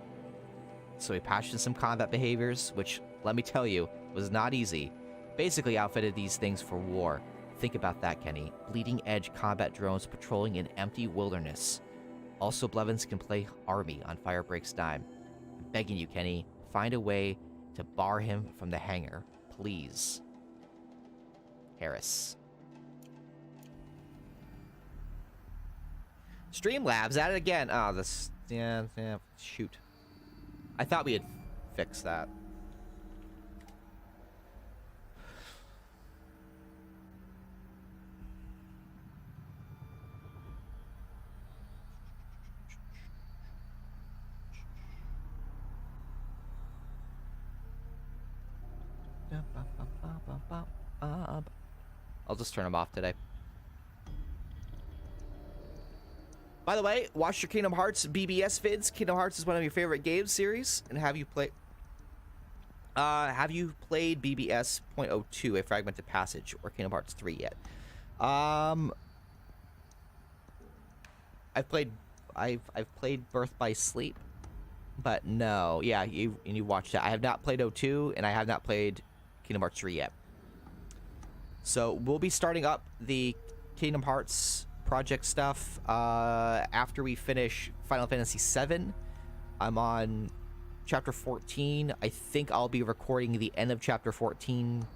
[SPEAKER 1] So he patched in some combat behaviors, which, let me tell you, was not easy. Basically outfitted these things for war. Think about that, Kenny. Bleeding-edge combat drones patrolling an empty wilderness. Also, Blevins can play Army on Firebreak's dime. I'm begging you, Kenny, find a way to bar him from the hangar. Please. Harris. Streamlabs at it again. Oh, this... Yeah, shoot. I thought we had fixed that. I'll just turn them off today. By the way, watch your Kingdom Hearts BBS vids. Kingdom Hearts is one of your favorite games series. And have you played BBS .02, A Fragmented Passage, or Kingdom Hearts 3 yet? I've played Birth by Sleep, but no. Yeah, you watched that. I have not played 02, and I have not played Kingdom Hearts 3 yet. So we'll be starting up the Kingdom Hearts project stuff after we finish Final Fantasy VII. I'm on chapter 14. I think I'll be recording the end of chapter 14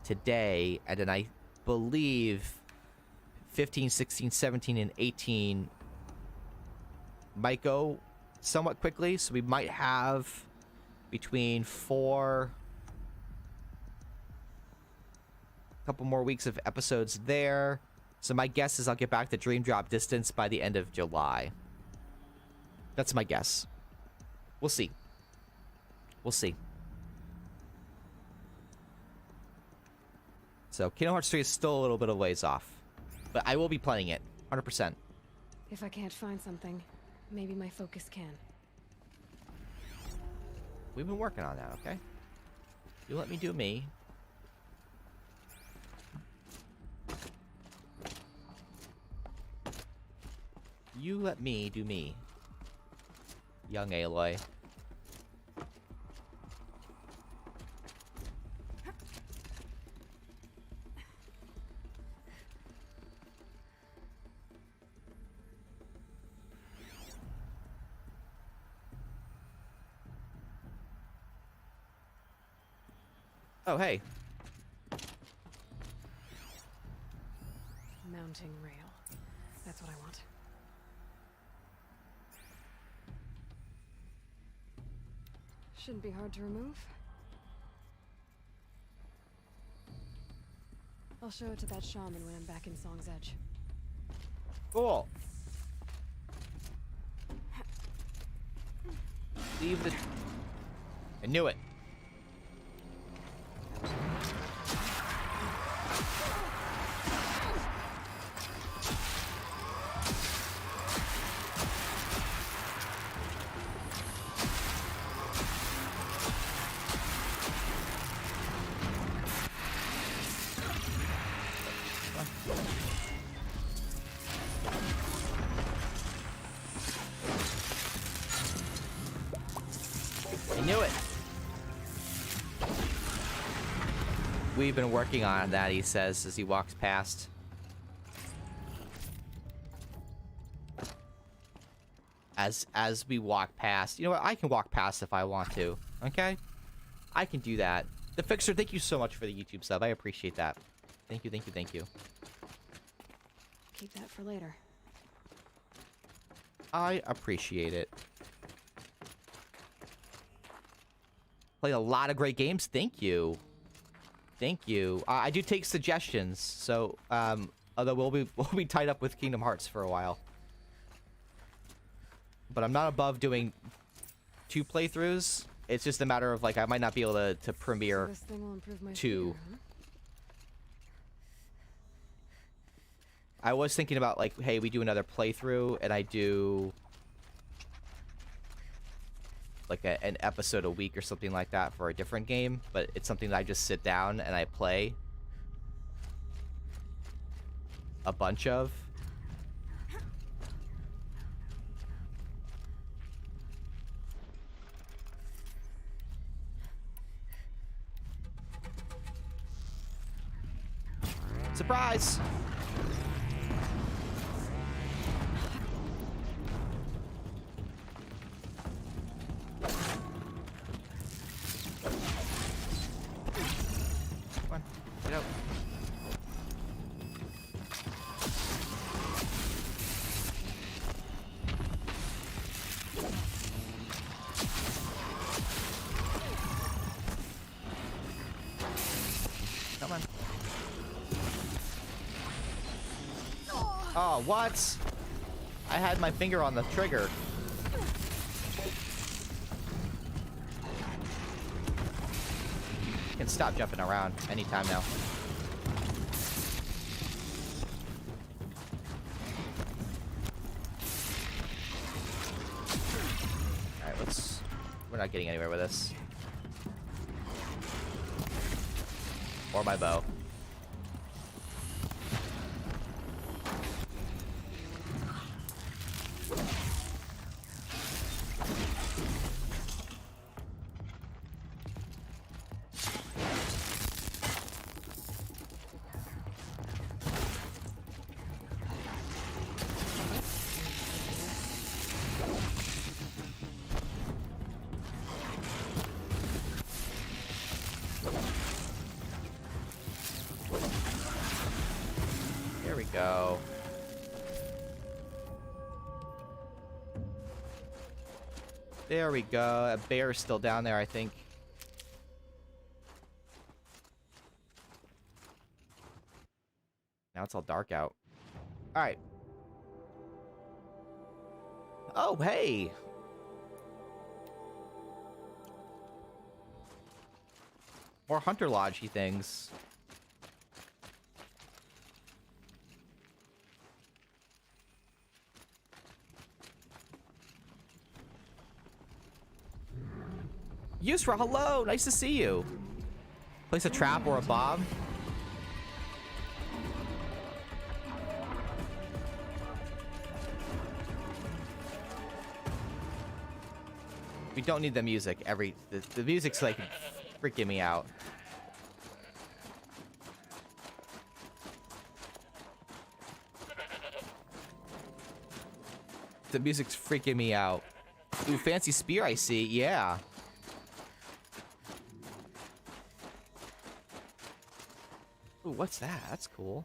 [SPEAKER 1] today, and then I believe 15, 16, 17, and 18 might go somewhat quickly, so we might have between couple more weeks of episodes there. So my guess is I'll get back to Dream Drop distance by the end of July. That's my guess. We'll see. We'll see. So Kingdom Hearts 3 is still a little bit of ways off. But I will be playing it. 100%.
[SPEAKER 2] If I can't find something, maybe my focus can.
[SPEAKER 1] We've been working on that, okay? You let me do me. You let me do me. Young Aloy. Oh, hey.
[SPEAKER 2] Mounting rail. That's what I want. Shouldn't be hard to remove. I'll show it to that shaman when I'm back in Song's Edge.
[SPEAKER 1] Cool. Leave the... I knew it. I knew it. We've been working on that, he says as he walks past. As we walk past. You know what? I can walk past if I want to. Okay? I can do that. The Fixer, thank you so much for the YouTube sub. I appreciate that. Thank you, thank you, thank you.
[SPEAKER 2] Keep that for later.
[SPEAKER 1] I appreciate it. Played a lot of great games. Thank you. Thank you. I do take suggestions, so although we'll be tied up with Kingdom Hearts for a while. But I'm not above doing 2 playthroughs. It's just a matter of like I might not be able to premiere
[SPEAKER 2] So this thing will improve my
[SPEAKER 1] 2.
[SPEAKER 2] fear, huh?
[SPEAKER 1] I was thinking about like, hey, we do another playthrough and I do like an episode a week or something like that for a different game, but it's something that I just sit down and I play a bunch of. Surprise! Come on, get out. Come on. Oh, what? I had my finger on the trigger. You can stop jumping around anytime now. Alright, let's... We're not getting anywhere with this. Or my bow. There we go. There we go. A bear's still down there, I think. Now it's all dark out. All right. Oh, hey. More Hunter Lodgey things. Yusra, hello. Nice to see you. Place a trap or a bomb. We don't need the music. The music's like freaking me out. The music's freaking me out. Ooh, fancy spear I see. Yeah. Ooh, what's that? That's cool.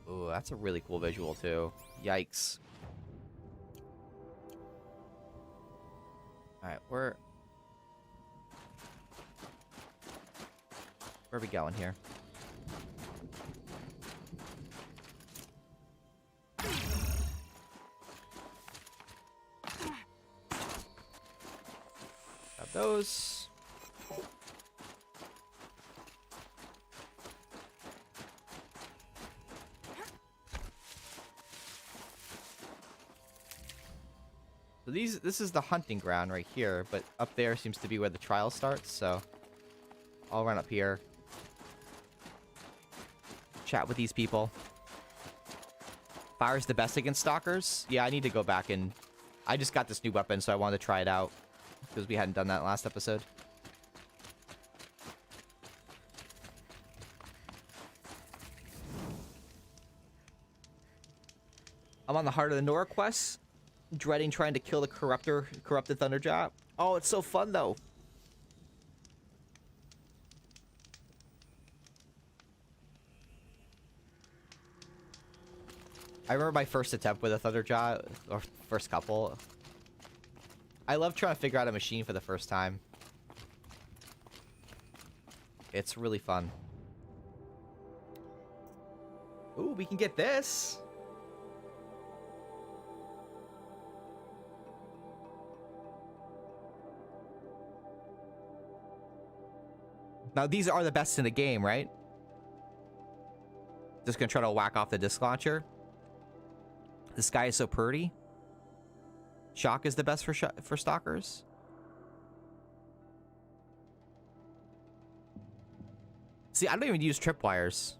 [SPEAKER 1] Ooh, that's a really cool visual too. Yikes. Alright, where are we going here? Got those. So this is the hunting ground right here, but up there seems to be where the trial starts, so I'll run up here. Chat with these people. Fire's the best against stalkers? Yeah, I need to go back and... I just got this new weapon, so I wanted to try it out. Because we hadn't done that last episode. I'm on the Heart of the Nora quest. Dreading trying to kill the corrupted Thunderjaw. Oh, it's so fun, though. I remember my first attempt with a Thunderjaw, or first couple. I love trying to figure out a machine for the first time. It's really fun. Ooh, we can get this. Now, these are the best in the game, right? Just gonna try to whack off the disc launcher. The sky is so pretty. Shock is the best for stalkers. See, I don't even use tripwires.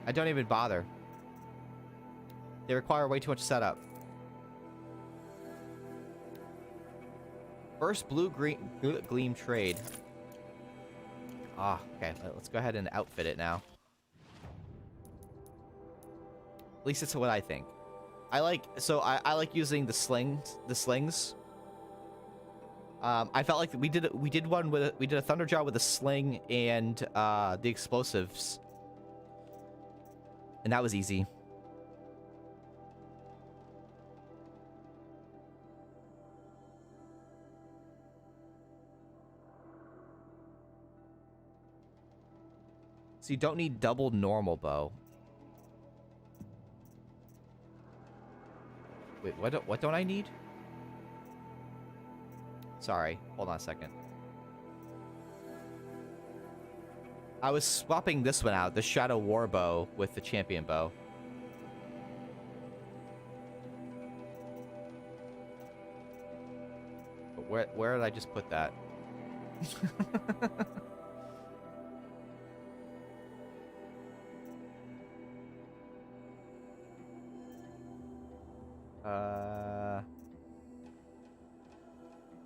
[SPEAKER 1] I don't even bother. They require way too much setup. First blue green gleam trade. Ah, okay. Let's go ahead and outfit it now. At least it's what I think. I like using the slings. I felt like we did a Thunderjaw with a sling and the explosives, and that was easy. So you don't need double normal bow. Wait, what don't I need? Sorry, hold on a second. I was swapping this one out, the Shadow War bow, with the champion bow. But where did I just put that?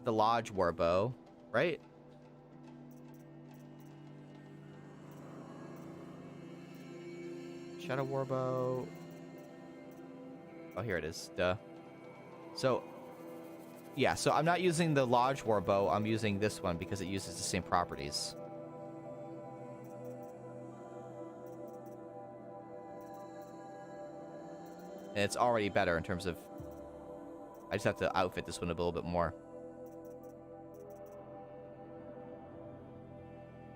[SPEAKER 1] The Lodge Warbow, right? Shadow Warbow. Oh, here it is. Duh. So, yeah, so I'm not using the Lodge Warbow. I'm using this one because it uses the same properties. And it's already better in terms of I just have to outfit this one a little bit more.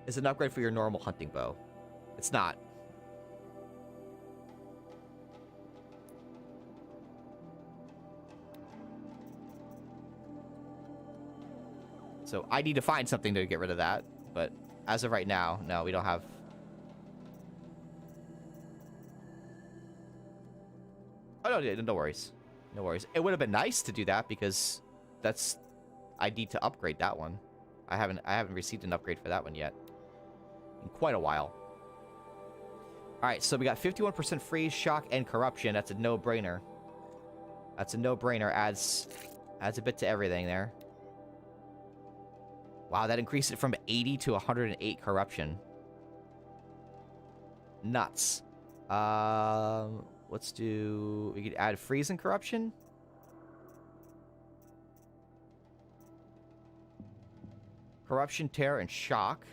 [SPEAKER 1] It's an upgrade for your normal hunting bow. It's not. So I need to find something to get rid of that. But as of right now, no, we don't have... Oh, no, no worries. No worries. It would have been nice to do that because that's... I need to upgrade that one. I haven't received an upgrade for that one yet. In quite a while. Alright, so we got 51% freeze, shock, and corruption. That's a no-brainer. That's a no-brainer. Adds a bit to everything there. Wow, that increased it from 80 to 108 corruption. Nuts. Let's do... We could add freeze and corruption. Corruption, tear, and shock.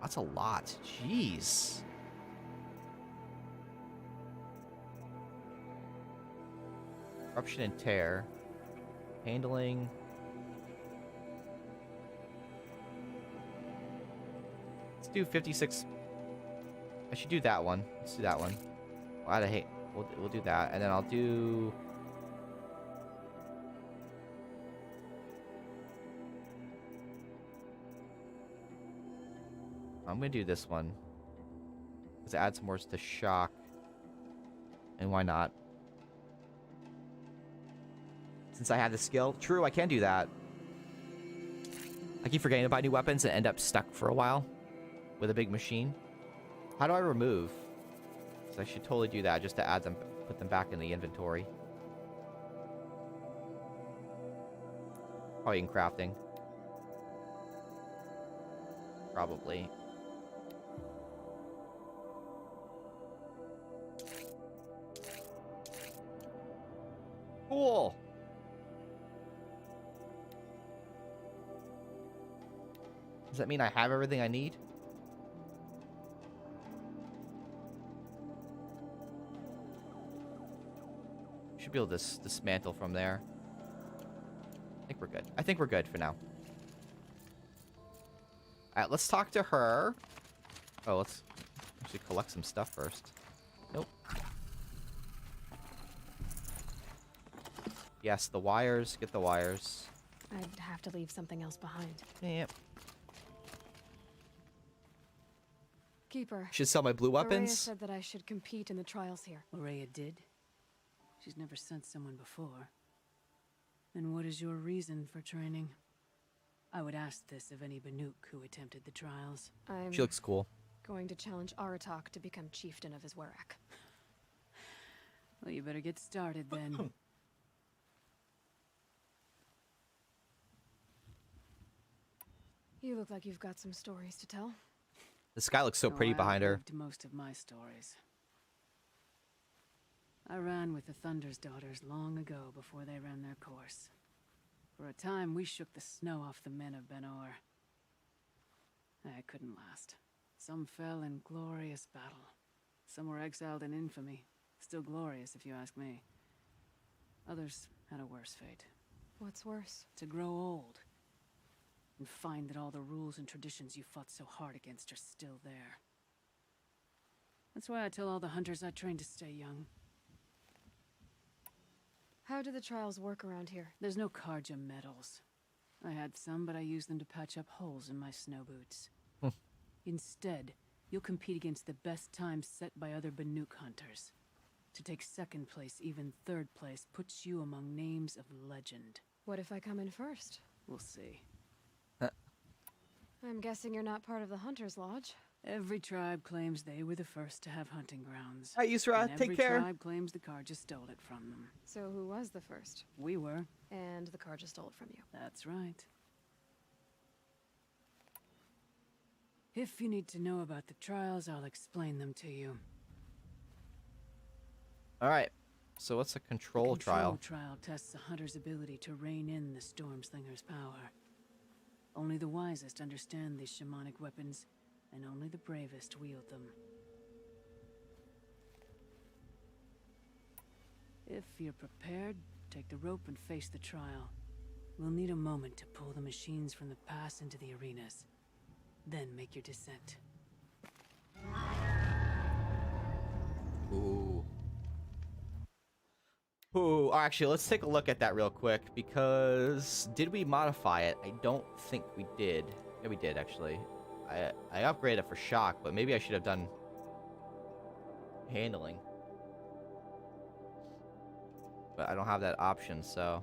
[SPEAKER 1] That's a lot. Jeez. Corruption and tear. Handling. Let's do 56. I should do that one. Let's do that one. Well, I hate. We'll do that, and then I'll do. I'm gonna do this one because it adds more to shock, and why not? Since I have the skill, true, I can do that. I keep forgetting to buy new weapons and end up stuck for a while with a big machine. How do I remove? So I should totally do that just to add them, put them back in the inventory. Probably in crafting. Probably. Cool. Does that mean I have everything I need? Should be able to dismantle from there. I think we're good. I think we're good for now. Alright, let's talk to her. Oh, let's actually collect some stuff first. Nope. Yes, the wires. Get the wires.
[SPEAKER 2] I'd have to leave something else behind.
[SPEAKER 1] Yep.
[SPEAKER 2] Keeper.
[SPEAKER 1] Should sell my blue
[SPEAKER 2] Araya
[SPEAKER 1] weapons.
[SPEAKER 2] said that I should compete in the trials here.
[SPEAKER 4] Araya did? She's never sent someone before. And what is your reason for training? I would ask this of any Banuk who attempted the trials.
[SPEAKER 2] I'm
[SPEAKER 1] She looks cool.
[SPEAKER 2] going to challenge Aratak to become chieftain of his Werak.
[SPEAKER 4] Well, you better get started then.
[SPEAKER 2] You look like you've got some stories to tell.
[SPEAKER 1] The sky looks so
[SPEAKER 4] Oh,
[SPEAKER 1] pretty
[SPEAKER 4] I
[SPEAKER 1] behind her.
[SPEAKER 4] outlived most of my stories. I ran with the Thunder's daughters long ago before they ran their course. For a time, we shook the snow off the men of Ben-Or. I couldn't last. Some fell in glorious battle. Some were exiled in infamy. Still glorious, if you ask me. Others had a worse fate.
[SPEAKER 2] What's worse?
[SPEAKER 4] To grow old. And find that all the rules and traditions you fought so hard against are still there. That's why I tell all the hunters I train to stay young.
[SPEAKER 2] How do the trials work around here?
[SPEAKER 4] There's no Karja medals. I had some, but I used them to patch up holes in my snow boots. Instead, you'll compete against the best times set by other Banuk hunters. To take second place, even third place, puts you among names of legend.
[SPEAKER 2] What if I come in first?
[SPEAKER 4] We'll see.
[SPEAKER 2] I'm guessing you're not part of the Hunter's Lodge.
[SPEAKER 4] Every tribe claims they were the first to have hunting grounds.
[SPEAKER 1] Alright, Yusra,
[SPEAKER 4] And
[SPEAKER 1] take care.
[SPEAKER 4] every tribe claims the Karja stole it from them.
[SPEAKER 2] So who was the first?
[SPEAKER 4] We were.
[SPEAKER 2] And the Karja stole it from you.
[SPEAKER 4] That's right. If you need to know about the trials, I'll explain them to you.
[SPEAKER 1] Alright. So what's a control
[SPEAKER 4] The
[SPEAKER 1] trial?
[SPEAKER 4] trial tests a hunter's ability to rein in the Stormslinger's power. Only the wisest understand these shamanic weapons, and only the bravest wield them. If you're prepared, take the rope and face the trial. We'll need a moment to pull the machines from the pass into the arenas. Then make your descent.
[SPEAKER 1] Ooh. Ooh, actually, let's take a look at that real quick, because did we modify it? I don't think we did. Yeah, we did, actually. I upgraded it for shock, but maybe I should have done handling. But I don't have that option, so...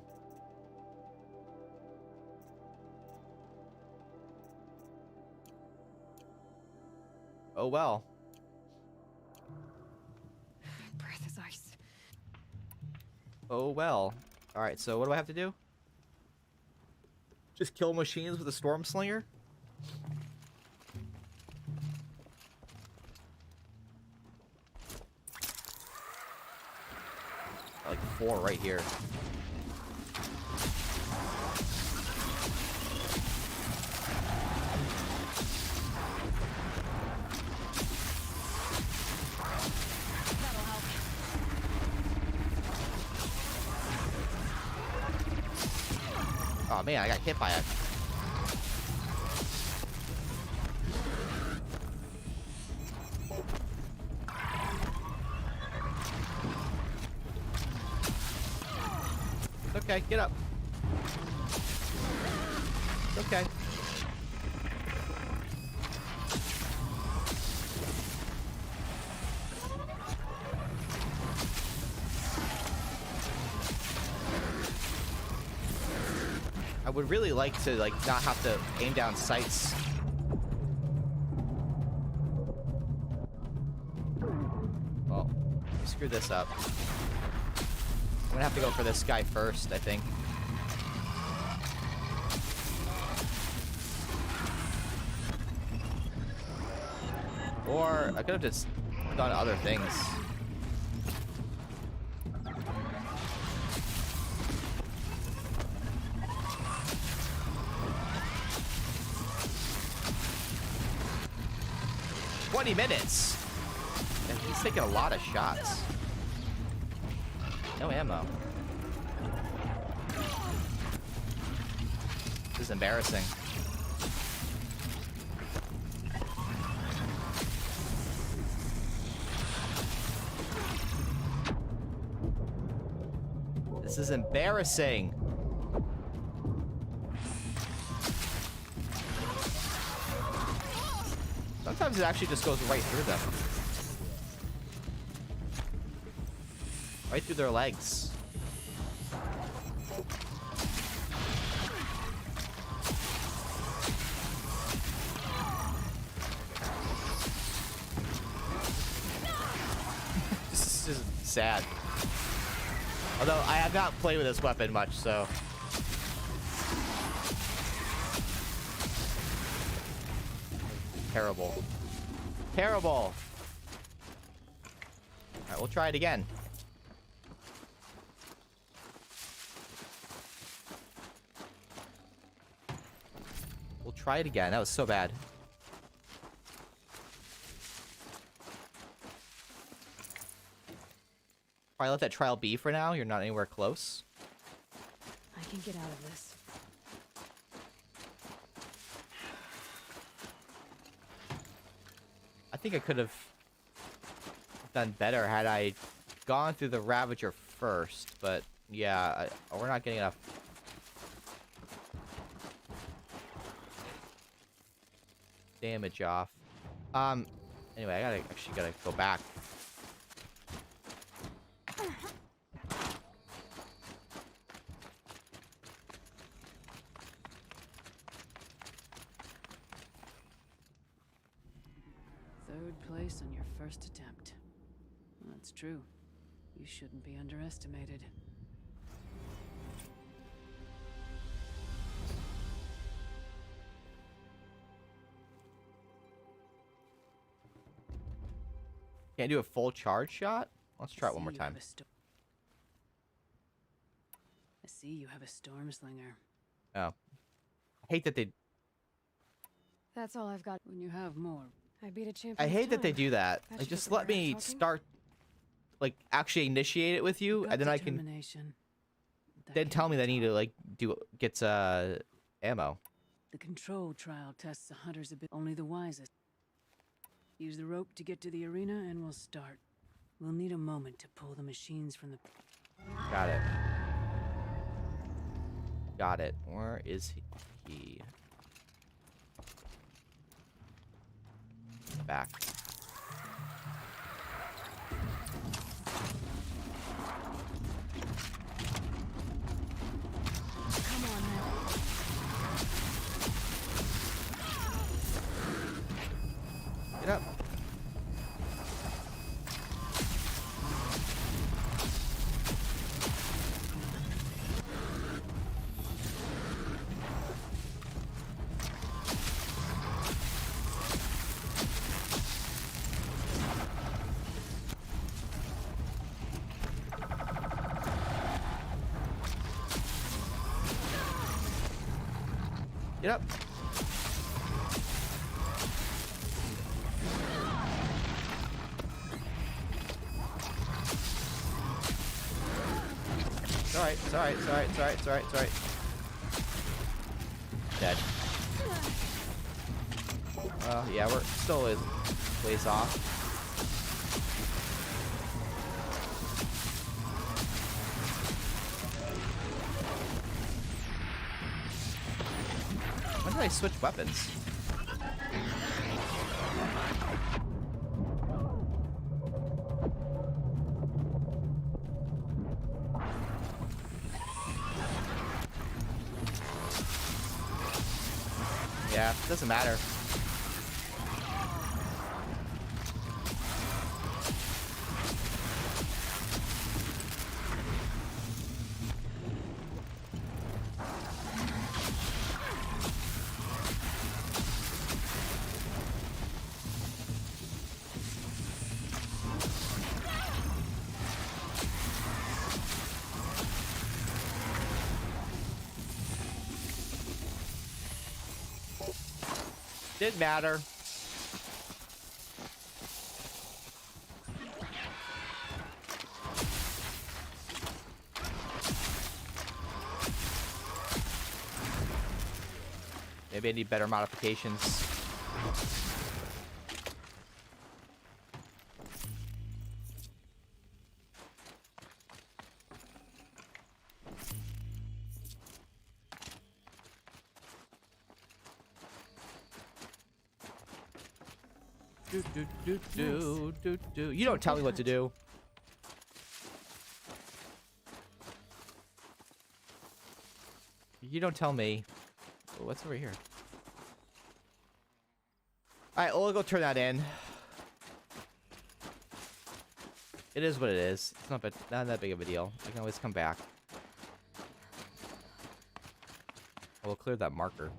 [SPEAKER 1] Oh well.
[SPEAKER 2] Breath is ice.
[SPEAKER 1] Oh well. Alright, so what do I have to do? Just kill machines with a storm slinger? Like 4 right here. Oh man, I got hit by it. Okay, get up. Okay. I would really like to not have to aim down sights. Well, screw this up. I'm gonna have to go for this guy first, I think. Or I could have just done other things. $20. And he's taking a lot of shots. No ammo. This is embarrassing. This is embarrassing. Sometimes it actually just goes right through them. Right through their legs. This is just sad. Although I have not played with this weapon much, so... Terrible. Terrible! Alright, we'll try it again. We'll try it again. That was so bad. Probably let that trial be for now. You're not anywhere close.
[SPEAKER 2] I can get out of this.
[SPEAKER 1] I think I could have done better had I gone through the Ravager first, but yeah, we're not getting enough. Damage off. Anyway, I actually gotta go back.
[SPEAKER 4] Third place on your first attempt. That's true. You shouldn't be underestimated.
[SPEAKER 1] Can't do a full charge shot? Let's try it one more time.
[SPEAKER 4] I see you have a storm slinger.
[SPEAKER 1] Oh. I hate that they...
[SPEAKER 2] That's all I've got.
[SPEAKER 4] When you have more,
[SPEAKER 2] I beat a champion.
[SPEAKER 1] I hate that they do that.
[SPEAKER 2] Bet
[SPEAKER 1] Like,
[SPEAKER 2] you
[SPEAKER 1] just
[SPEAKER 2] get
[SPEAKER 1] let me
[SPEAKER 2] talking?
[SPEAKER 1] start... like actually initiate it with you, and then I can then tell me that I need to like get ammo.
[SPEAKER 4] The control trial tests a hunter's ability. Only the wisest. Use the rope to get to the arena, and we'll start. We'll need a moment to pull the machines from the.
[SPEAKER 1] Got it. Got it. Where is he? Back.
[SPEAKER 2] Come on now.
[SPEAKER 1] Get up. Get up. It's alright, it's alright, it's alright, it's alright, it's alright, it's alright. Dead. Well, yeah, we're still a ways off. When did I switch weapons? Yeah, doesn't matter. Didn't matter. Maybe I need better modifications. Do. You don't tell me what to do. You don't tell me. Oh, what's over here? Alright, we'll go turn that in. It is what it is. It's not that big of a deal. I can always come back. I will clear that marker.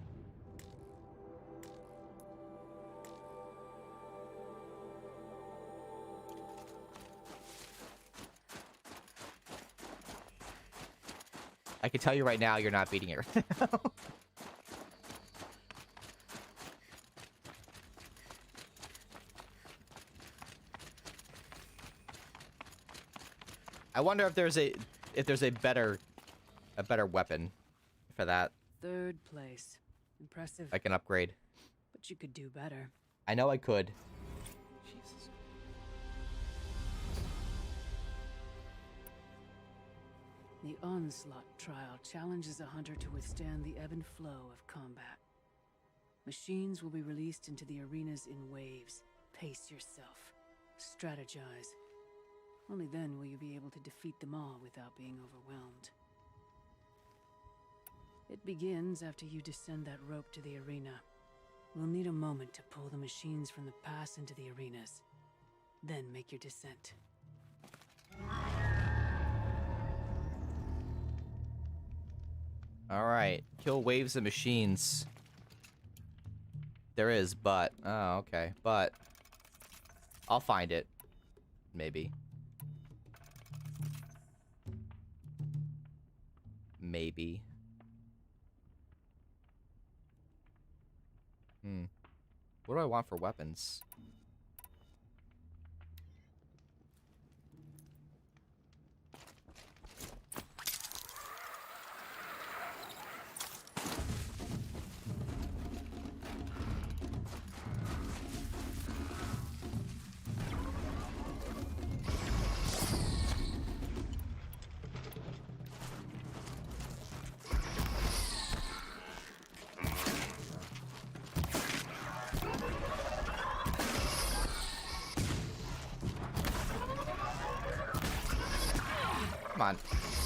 [SPEAKER 1] I can tell you right now, you're not beating it right now. I wonder if there's a better weapon for that.
[SPEAKER 4] Third place. Impressive.
[SPEAKER 1] I can upgrade.
[SPEAKER 4] But you could do better.
[SPEAKER 1] I know I could. Jesus.
[SPEAKER 4] The Onslaught trial challenges a hunter to withstand the ebb and flow of combat. Machines will be released into the arenas in waves. Pace yourself. Strategize. Only then will you be able to defeat them all without being overwhelmed. It begins after you descend that rope to the arena. We'll need a moment to pull the machines from the pass into the arenas. Then make your descent.
[SPEAKER 1] Alright. Kill waves of machines. There is, but... Oh, okay. But... I'll find it. Maybe. Maybe. What do I want for weapons? on.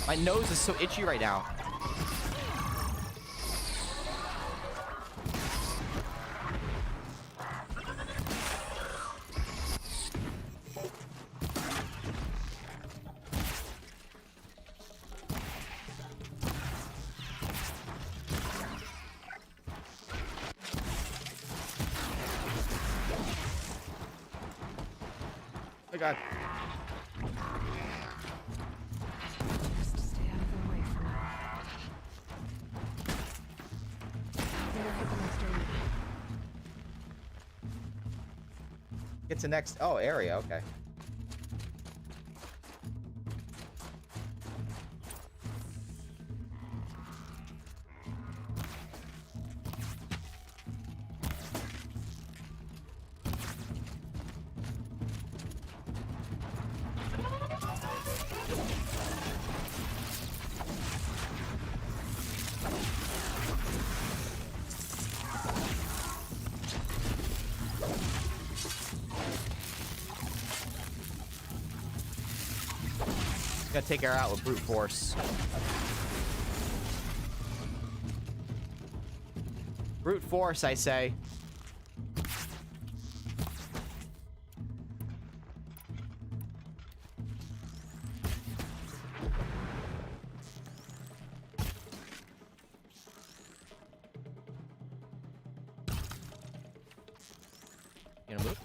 [SPEAKER 1] My nose is so itchy right now. Oh my god.
[SPEAKER 2] Just stay out of their way for now. Then we'll hit the next area.
[SPEAKER 1] Get to next. Oh, area. Okay. Gotta take her out with brute force. Brute force, I say. You gonna move?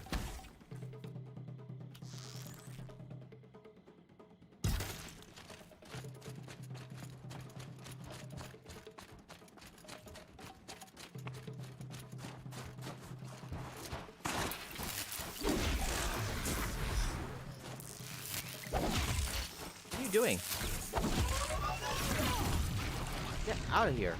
[SPEAKER 1] What are you doing? Get out of here.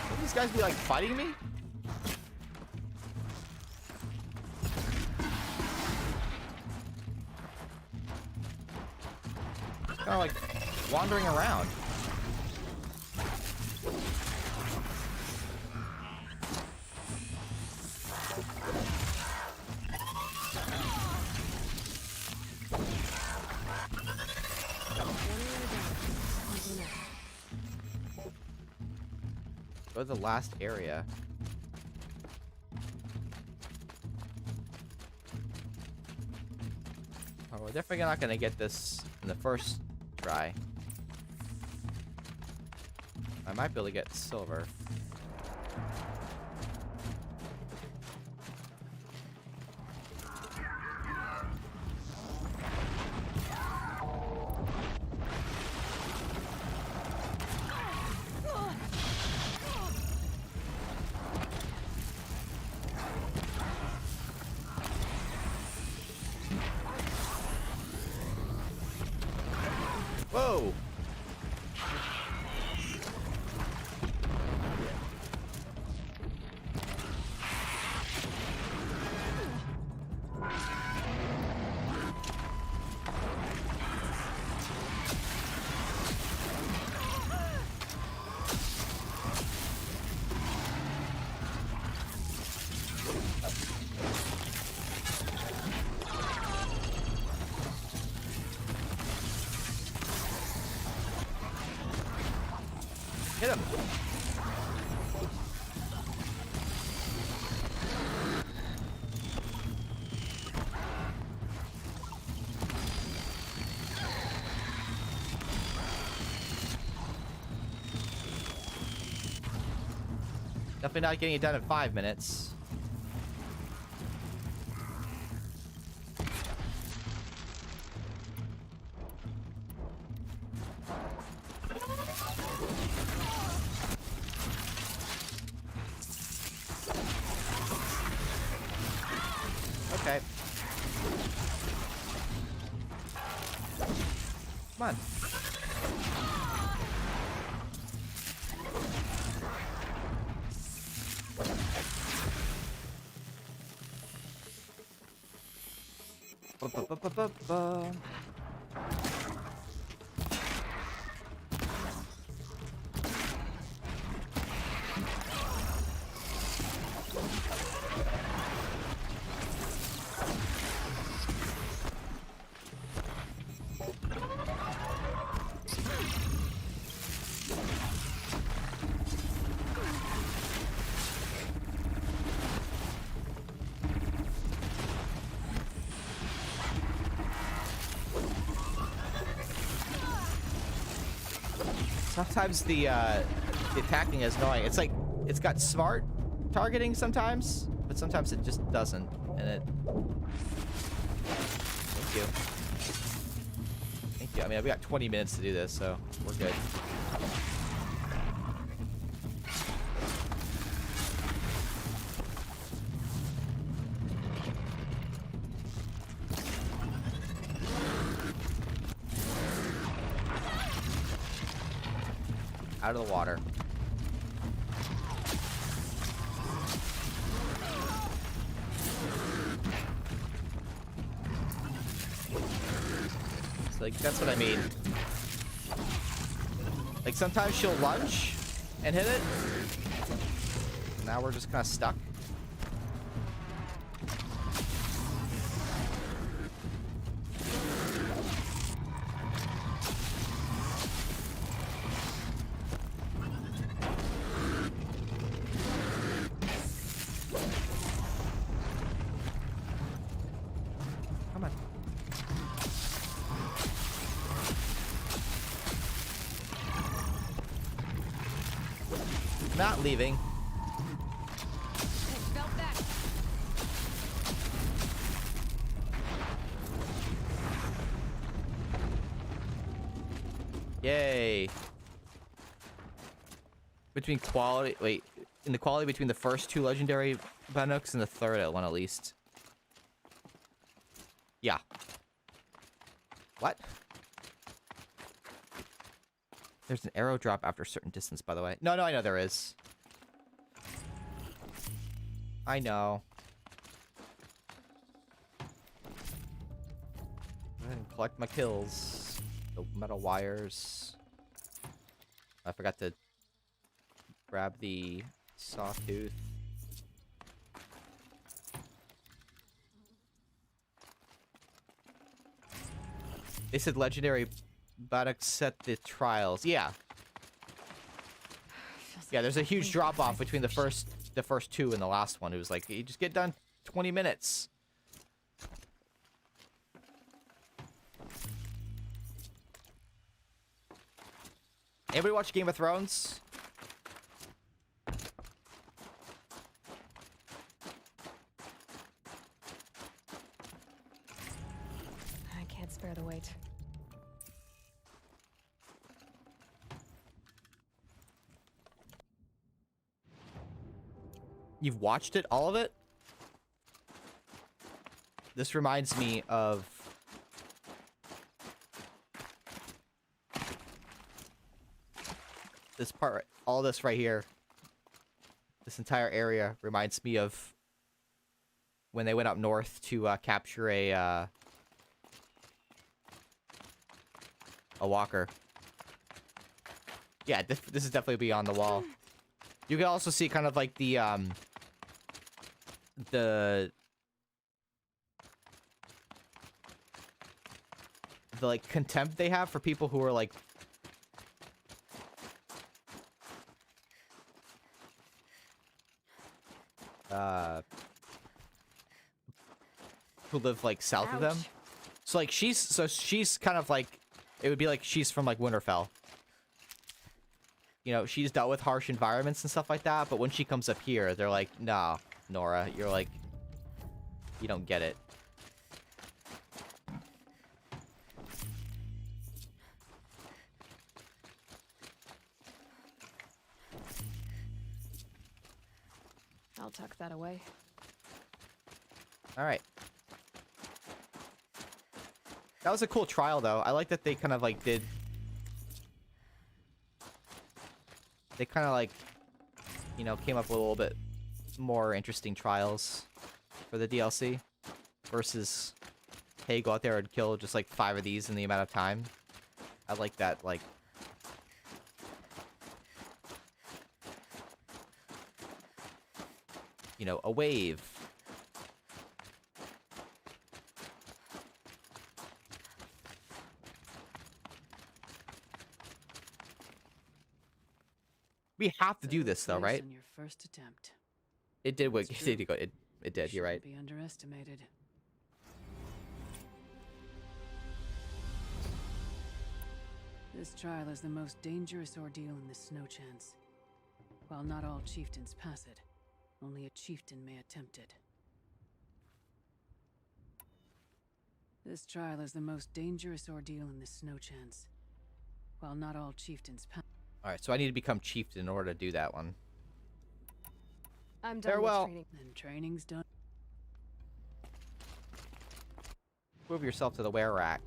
[SPEAKER 1] Would these guys be like fighting me? Kind of like wandering around. Go to the last area. Oh, we're definitely not gonna get this in the first try. I might be able to get silver. Whoa! Hit him! Definitely not getting it done in 5 minutes. Okay. Come on. Ba-ba-ba-ba. Sometimes the attacking is annoying. It's like it's got smart targeting sometimes, but sometimes it just doesn't. And it. Thank you. Thank you. I mean, we got 20 minutes to do this, so we're good. Out of the water. So, like, that's what I mean. Like, sometimes she'll lunge and hit it. Now we're just kind of stuck. Not leaving. Yay. Between quality, wait, in the quality between the first two legendary Banooks and the third one at least. Yeah. What? There's an arrow drop after a certain distance, by the way. No, I know there is. I know. Go ahead and collect my kills. The metal wires. I forgot to grab the sawtooth. They said legendary Bannock set the trials. Yeah. Yeah, there's a huge drop off between the first two and the last one. It was like, you just get done 20 minutes. Anybody watch Game of Thrones?
[SPEAKER 2] I can't spare the weight.
[SPEAKER 1] You've watched it, all of it? This reminds me of this part, all this right here. This entire area reminds me of when they went up north to capture a walker. Yeah, this is definitely beyond the wall. You can also see kind of like the like contempt they have for people who are like who live like south of them. So like she's kind of like, it would be like she's from like Winterfell. You know, she's dealt with harsh environments and stuff like that, but when she comes up here, they're like, nah, Nora, you're like, you don't get it.
[SPEAKER 2] I'll tuck that away.
[SPEAKER 1] All right. That was a cool trial, though. I like that they kind of like did. They kind of like, you know, came up with a little bit more interesting trials for the DLC versus hey, go out there and kill just like 5 of these in the amount of time. I like that, like... You know, a wave. We have to do this though, right?
[SPEAKER 4] On your first attempt.
[SPEAKER 1] It did work.
[SPEAKER 4] That's
[SPEAKER 1] It
[SPEAKER 4] true.
[SPEAKER 1] did. It did. You're right.
[SPEAKER 4] Shouldn't be underestimated. This trial is the most dangerous ordeal in the Snow Chance. While not all chieftains pass it, only a chieftain may attempt it. This trial is the most dangerous ordeal in the Snow Chance. While not all chieftains pass.
[SPEAKER 1] All right, so I need to become chieftain in order to do that one.
[SPEAKER 2] I'm done
[SPEAKER 1] Farewell.
[SPEAKER 2] with training.
[SPEAKER 4] Then training's done.
[SPEAKER 1] Move yourself to the were rack.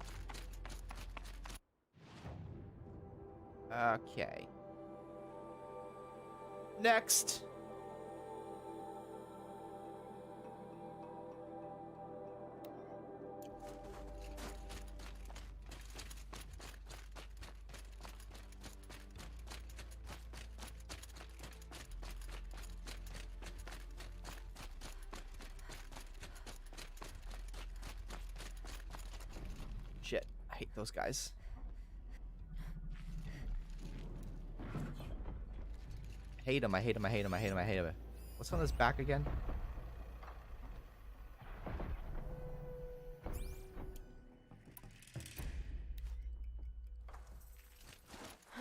[SPEAKER 1] Okay. Next. Shit, I hate those guys. I hate him, I hate him, I hate him, I hate him, I hate him. What's on his back again?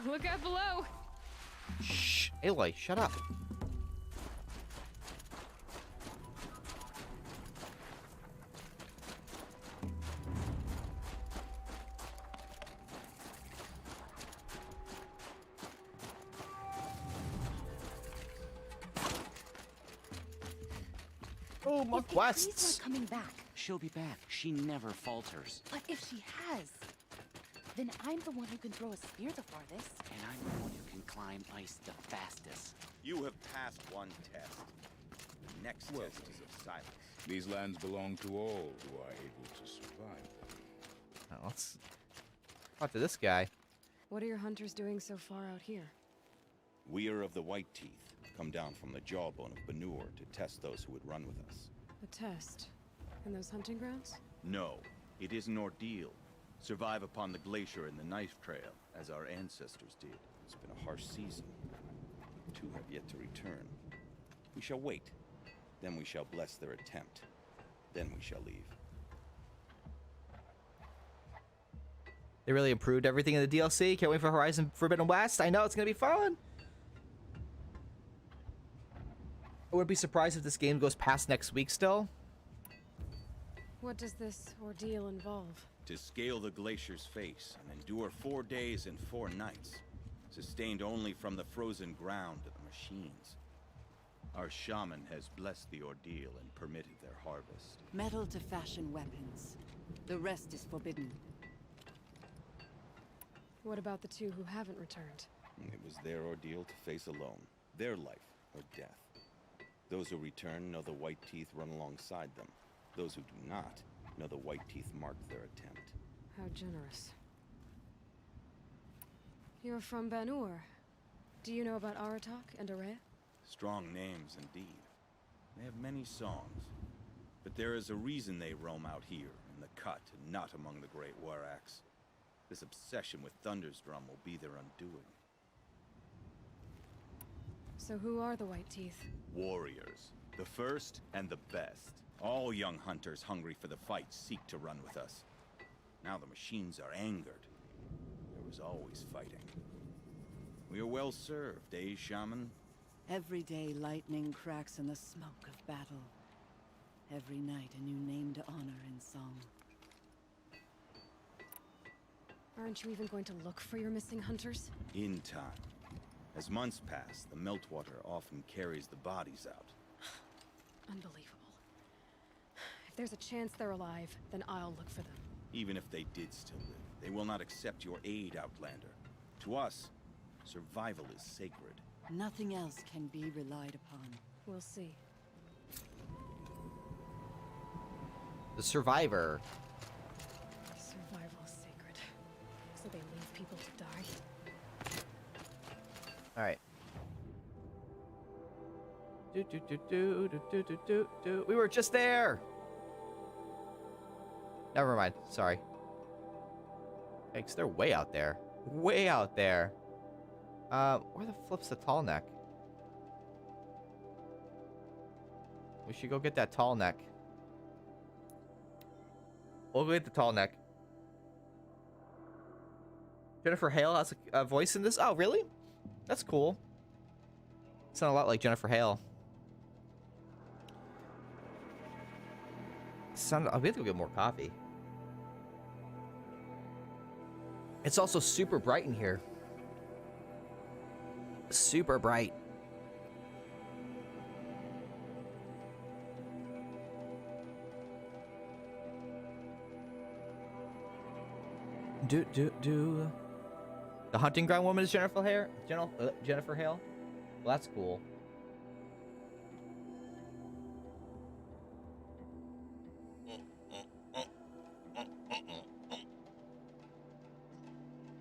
[SPEAKER 2] Look out below!
[SPEAKER 1] Shh, Aloy, shut up. Oh, more
[SPEAKER 5] If She's
[SPEAKER 1] quests.
[SPEAKER 5] not coming back.
[SPEAKER 3] She'll be back. She never falters.
[SPEAKER 5] But if she has, then I'm the one who can throw a spear the farthest.
[SPEAKER 3] And I'm the one who can climb ice the fastest.
[SPEAKER 6] You have passed one test. The next test is of silence.
[SPEAKER 7] These lands belong to all who are able to survive them.
[SPEAKER 1] Oh, let's talk to this guy.
[SPEAKER 2] What are your hunters doing so far out here?
[SPEAKER 6] We are of the White Teeth, come down from the jawbone of Benur to test those who would run with us.
[SPEAKER 2] A test? In those hunting grounds?
[SPEAKER 6] No, it is an ordeal. Survive upon the glacier and the knife trail, as our ancestors did. It's been a harsh season. 2 have yet to return. We shall wait. Then we shall bless their attempt. Then we shall leave.
[SPEAKER 1] They really improved everything in the DLC. Can't wait for Horizon Forbidden West. I know it's gonna be fun. I wouldn't be surprised if this game goes past next week still.
[SPEAKER 2] What does this ordeal involve?
[SPEAKER 6] To scale the glacier's face and endure 4 days and 4 nights, sustained only from the frozen ground of the machines. Our shaman has blessed the ordeal and permitted their harvest.
[SPEAKER 8] Metal to fashion weapons. The rest is forbidden.
[SPEAKER 2] What about the 2 who haven't returned?
[SPEAKER 6] It was their ordeal to face alone, their life or death. Those who return know the White Teeth run alongside them. Those who do not know the White Teeth mark their attempt.
[SPEAKER 2] How generous. You're from Banur. Do you know about Aratak and Araya?
[SPEAKER 6] Strong names indeed. They have many songs. But there is a reason they roam out here, in the cut, and not among the great Waraks. This obsession with Thunder's Drum will be their undoing.
[SPEAKER 2] So who are the White Teeth?
[SPEAKER 6] Warriors. The first and the best. All young hunters hungry for the fight seek to run with us. Now the machines are angered. There was always fighting. We are well served, eh, Shaman?
[SPEAKER 8] Every day lightning cracks in the smoke of battle. Every night a new name to honor in song.
[SPEAKER 2] Aren't you even going to look for your missing hunters?
[SPEAKER 6] In time. As months pass, the meltwater often carries the bodies out.
[SPEAKER 2] Unbelievable. If there's a chance they're alive, then I'll look for them.
[SPEAKER 6] Even if they did still live, they will not accept your aid, Outlander. To us, survival is sacred.
[SPEAKER 8] Nothing else can be relied upon.
[SPEAKER 2] We'll see.
[SPEAKER 1] The Survivor.
[SPEAKER 2] So they leave people to die.
[SPEAKER 1] All right. Do do do do do do do do do. We were just there. Never mind. Sorry. Thanks. They're way out there. Way out there. Where the flip's the tall neck? We should go get that tall neck. We'll go get the tall neck. Jennifer Hale has a voice in this? Oh, really? That's cool. Sound a lot like Jennifer Hale. Oh, we have to go get more coffee. It's also super bright in here. Super bright. Do. The hunting ground woman is Jennifer Hale? Jennifer Hale? Well, that's cool.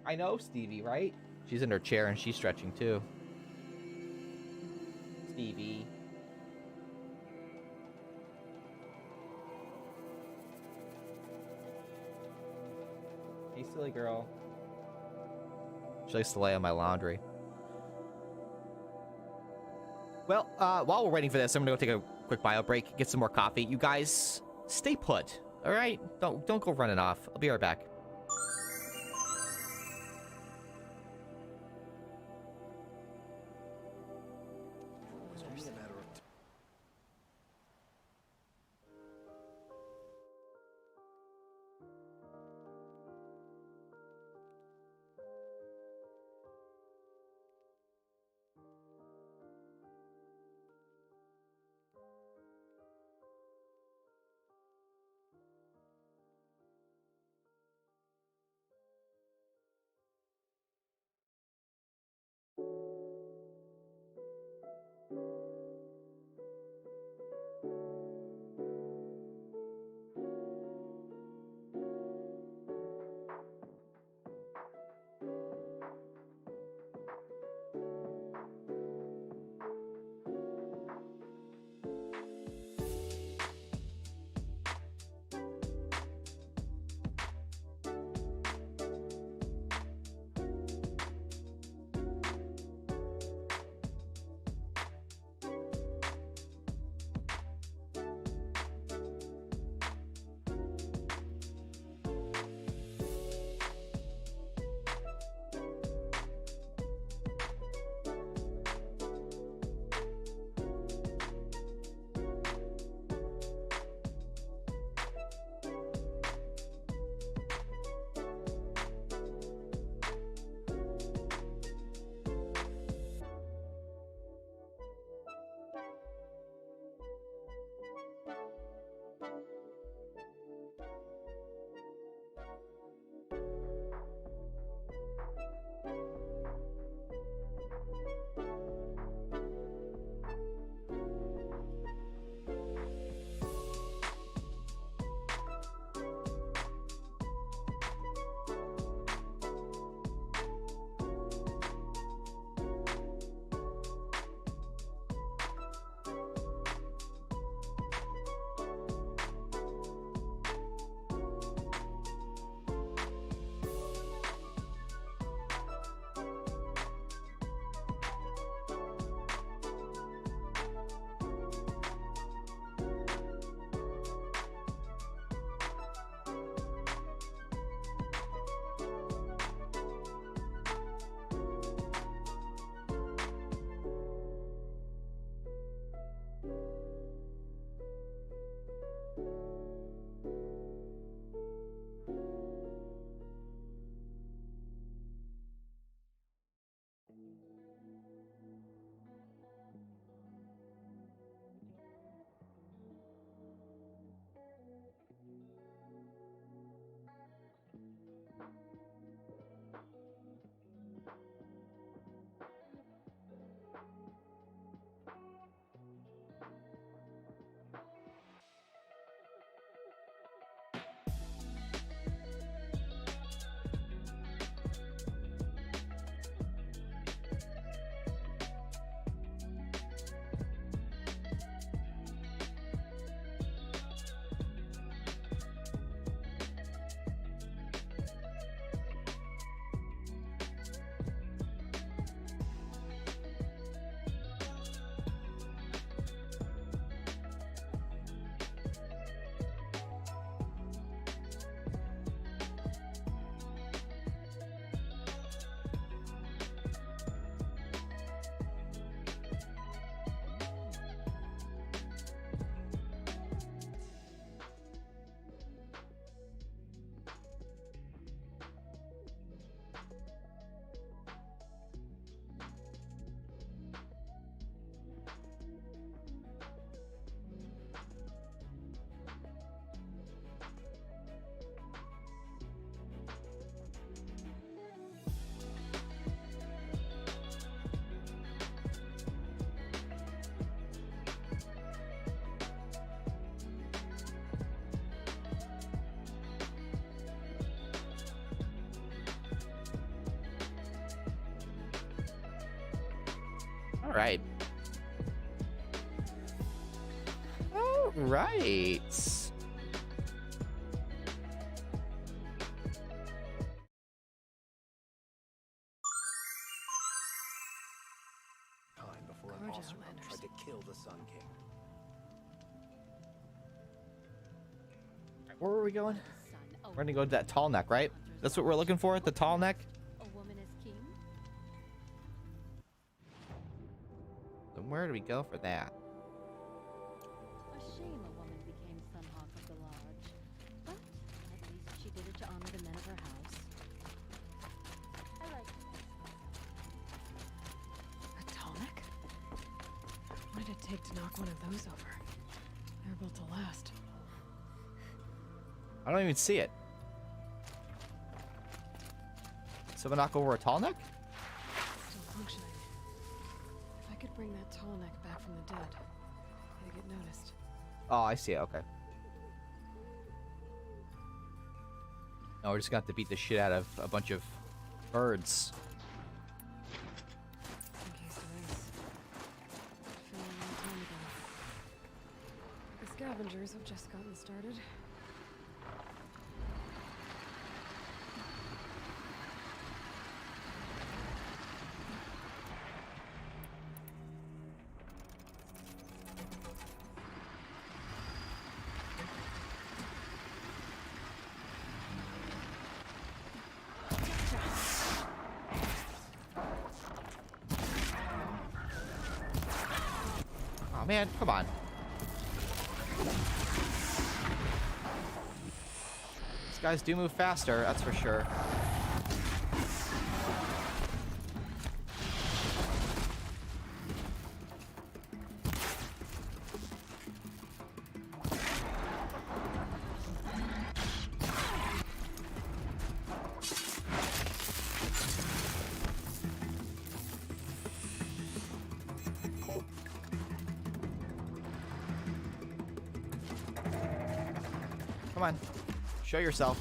[SPEAKER 1] I know Stevie, right? She's in her chair and she's stretching too. Stevie. Hey, silly girl. She likes to lay on my laundry. Well, while we're waiting for this, I'm gonna go take a quick bio break, get some more coffee. You guys, stay put. All right? Don't go running off. I'll be right back. Right. All right.
[SPEAKER 9] Time before an
[SPEAKER 2] Gorge
[SPEAKER 9] Oseram
[SPEAKER 2] Outlanders.
[SPEAKER 9] tried to kill the Sun King.
[SPEAKER 1] Where were we going?
[SPEAKER 5] Son,
[SPEAKER 1] We're gonna go to that tall neck, right? That's what we're looking for at the tall neck.
[SPEAKER 5] a woman as king?
[SPEAKER 1] Then where do we go for that?
[SPEAKER 5] A shame a woman became Sunhawk of the Lodge. But at least she did it to honor the men of her house. I like
[SPEAKER 2] A Tallneck? What did it take to knock one of those over? They're built to last.
[SPEAKER 1] I don't even see it. Someone knock over a tall neck?
[SPEAKER 2] Still functioning. If I could bring that Tallneck back from the dead, I'd get noticed.
[SPEAKER 1] Oh, I see it. Okay. Oh, we're just gonna have to beat the shit out of a bunch of birds.
[SPEAKER 2] In case there is. It fell a long time ago. The scavengers have just gotten started.
[SPEAKER 1] Oh man, come on. These guys do move faster, that's for sure. Come on. Show yourself.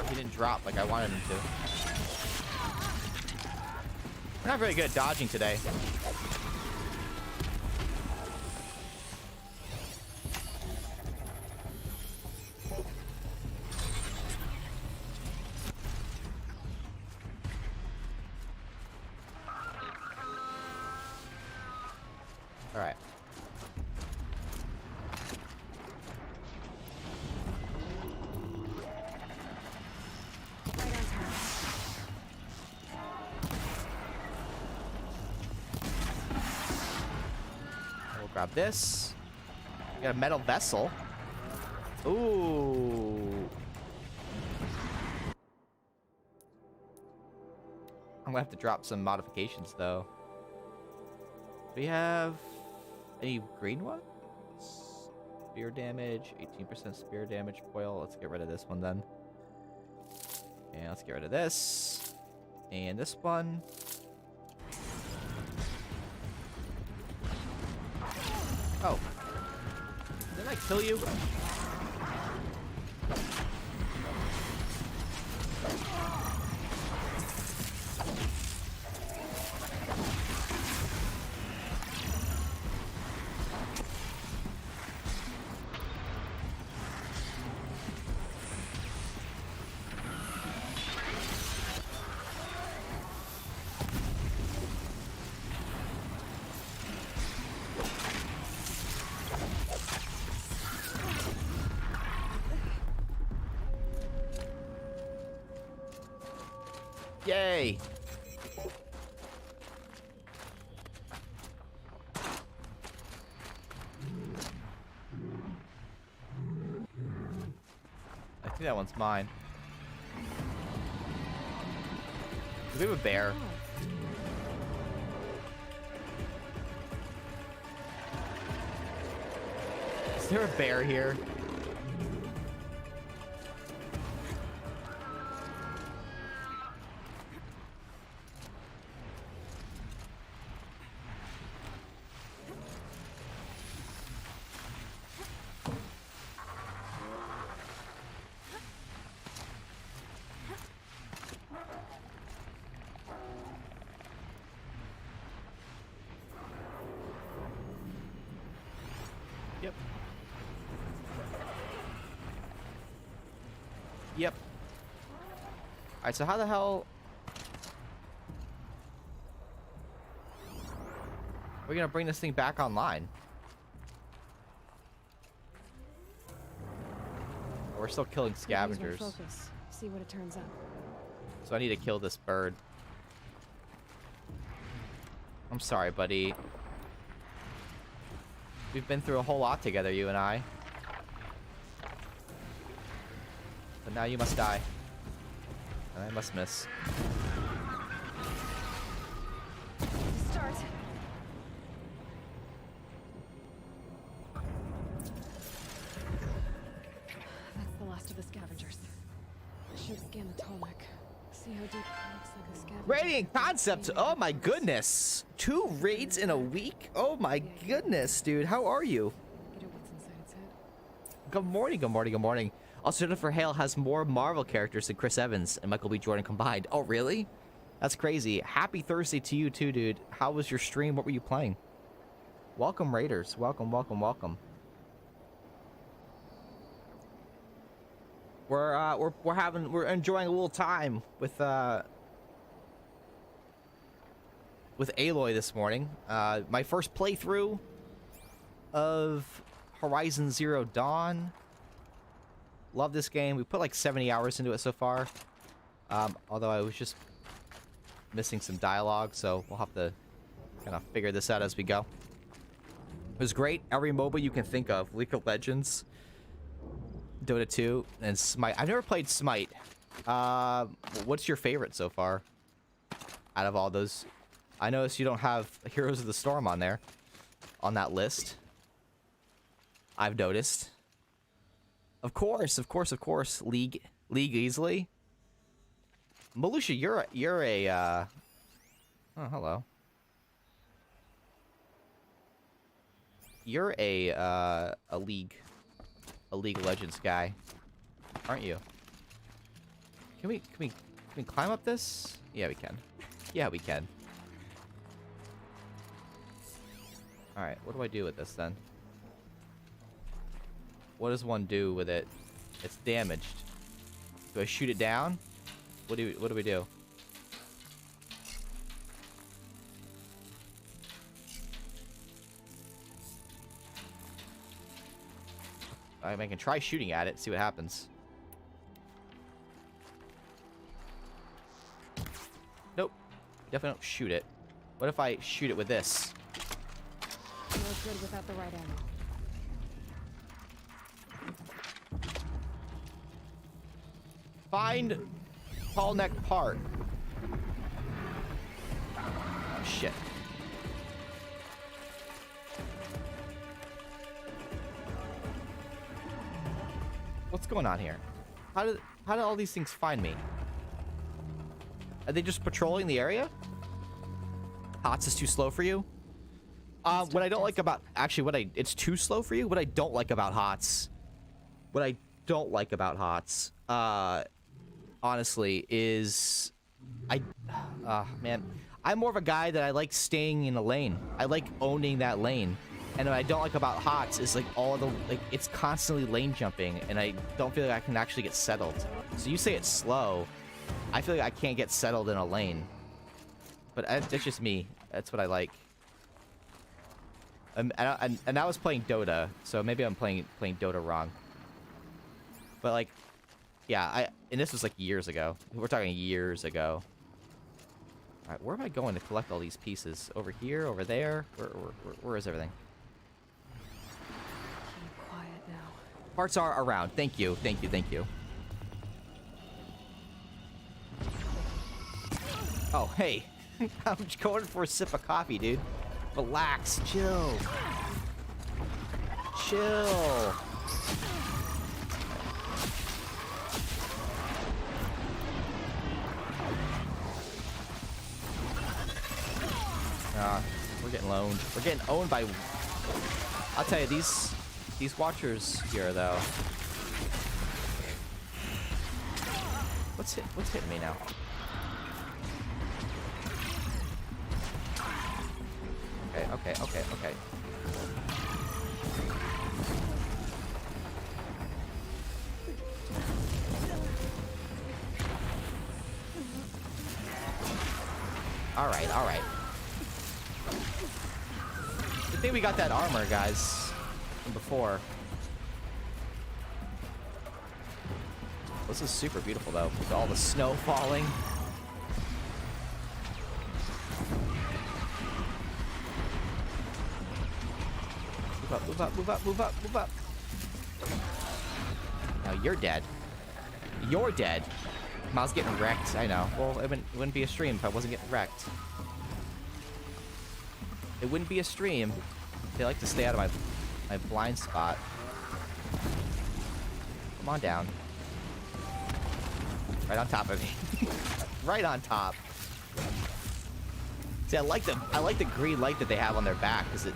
[SPEAKER 1] He didn't drop like I wanted him to. We're not very good at dodging today. All right. Grab this. We got a metal vessel. Ooh. I'm gonna have to drop some modifications though. Do we have any green ones? Spear damage, 18% spear damage coil. Let's get rid of this one then. And let's get rid of this. And this one. Oh. Didn't I kill you? Yay! I think that one's mine. Do we have a bear? Is there a bear here? Yep. Yep. Alright, so how the hell... are we gonna bring this thing back online? Oh, we're still killing scavengers.
[SPEAKER 2] Focus. See what it turns up.
[SPEAKER 1] So I need to kill this bird. I'm sorry, buddy. We've been through a whole lot together, you and I. But now you must die. And I must miss.
[SPEAKER 2] Start. That's the last of the scavengers. Should scan the tarmac. See how deep it looks like the scavengers.
[SPEAKER 1] Radiant concept. Oh my goodness. 2 raids in a week. Oh my goodness, dude. How are you?
[SPEAKER 2] Get at what's inside its head.
[SPEAKER 1] Good morning, good morning, good morning. Also, Jennifer Hale has more Marvel characters than Chris Evans and Michael B. Jordan combined. Oh, really? That's crazy. Happy Thursday to you too, dude. How was your stream? What were you playing? Welcome, Raiders. Welcome, welcome, welcome. We're enjoying a little time with Aloy this morning. My first playthrough of Horizon Zero Dawn. Love this game. We put like 70 hours into it so far. Although I was just missing some dialogue, so we'll have to kind of figure this out as we go. It was great. Every MOBA you can think of. League of Legends, Dota 2, and Smite. I've never played Smite. What's your favorite so far out of all those? I noticed you don't have Heroes of the Storm on there, on that list. I've noticed. Of course, of course, of course. League easily. Malusha, you're a oh, hello. You're a League of Legends guy, aren't you? Can we climb up this? Yeah, we can. Yeah, we can. All right, what do I do with this then? What does one do with it? It's damaged. Do I shoot it down? What do we do? I can try shooting at it, see what happens. Nope. Definitely don't shoot it. What if I shoot it with this?
[SPEAKER 2] You look good without the right ammo.
[SPEAKER 1] Find tall neck part. Oh, shit. What's going on here? How did all these things find me? Are they just patrolling the area? HOTS is too slow for you? What I don't like about... Actually, it's too slow for you? What I don't like about HOTS... honestly, is... man. I'm more of a guy that I like staying in a lane. I like owning that lane. And what I don't like about HOTS is, like, it's constantly lane jumping, and I don't feel like I can actually get settled. So you say it's slow. I feel like I can't get settled in a lane. But that's just me. That's what I like. And I was playing Dota, so maybe I'm playing Dota wrong. But, like, yeah, and this was, like, years ago. We're talking years ago. Alright, where am I going to collect all these pieces? Over here? Over there? Where is everything?
[SPEAKER 2] Keep quiet now.
[SPEAKER 1] Parts are around. Thank you, thank you, thank you. Oh, hey. I'm going for a sip of coffee, dude. Relax, chill. Chill. We're getting loaned. We're getting owned by... I'll tell you, these watchers here, though. What's hitting me now? Okay. All right. Good thing we got that armor, guys, from before. This is super beautiful, though, with all the snow falling. Move up. Now you're dead. You're dead. I was getting wrecked. I know. Well, it wouldn't be a stream if I wasn't getting wrecked. It wouldn't be a stream. They like to stay out of my blind spot. Come on down. Right on top of me. Right on top. See, I like the green light that they have on their back because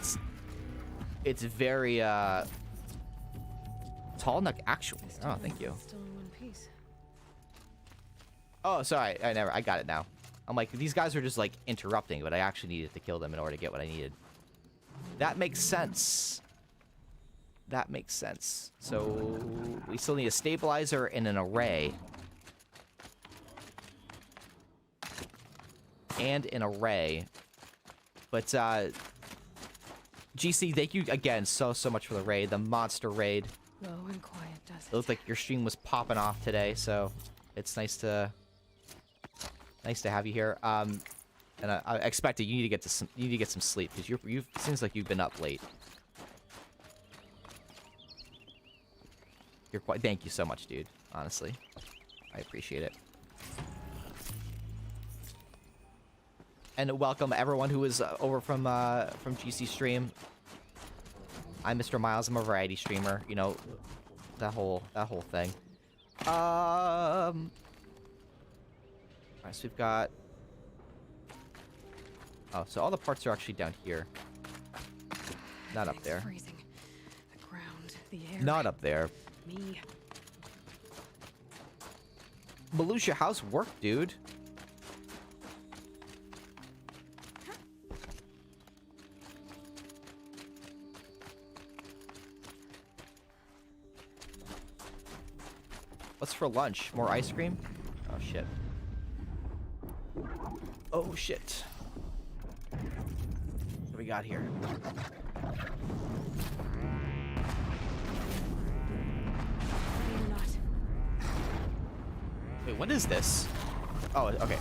[SPEAKER 1] it's very tall neck actually. Oh, thank you.
[SPEAKER 2] Still in one piece.
[SPEAKER 1] Oh, sorry. I got it now. I'm like, these guys are just like interrupting, but I actually needed to kill them in order to get what I needed. That makes sense. That makes sense. So we still need a stabilizer and an array. And an array. But GC, thank you again so much for the raid, the monster raid.
[SPEAKER 2] Low and quiet does
[SPEAKER 1] It looked like your stream was popping off today, so it's nice to have you here. And I expect that you need to get some sleep because you've seems like you've been up late. You're quite. Thank you so much, dude. Honestly, I appreciate it. And welcome everyone who is over from GC stream. I'm Mr. Miles. I'm a variety streamer. You know, that whole thing. Alright, so we've got. Oh, so all the parts are actually down here. Not up there.
[SPEAKER 2] Freezing. The ground, the air.
[SPEAKER 1] Not up there.
[SPEAKER 2] Me.
[SPEAKER 1] Malusha, how's work, dude? What's for lunch? More ice cream? Oh, shit. Oh, shit. What do we got here? Wait, what is this? Oh, okay.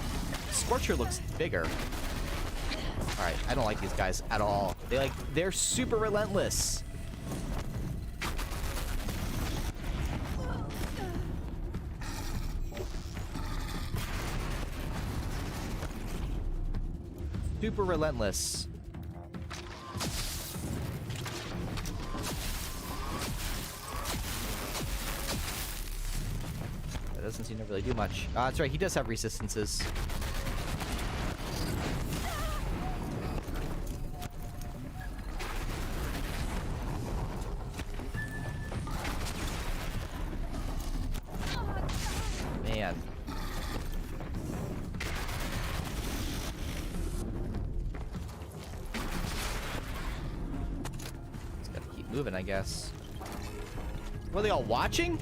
[SPEAKER 1] Scorcher looks bigger. Alright, I don't like these guys at all. They're super relentless. Super relentless. That doesn't seem to really do much. That's right, he does have resistances. Man. Just gotta keep moving, I guess. Were they all watching?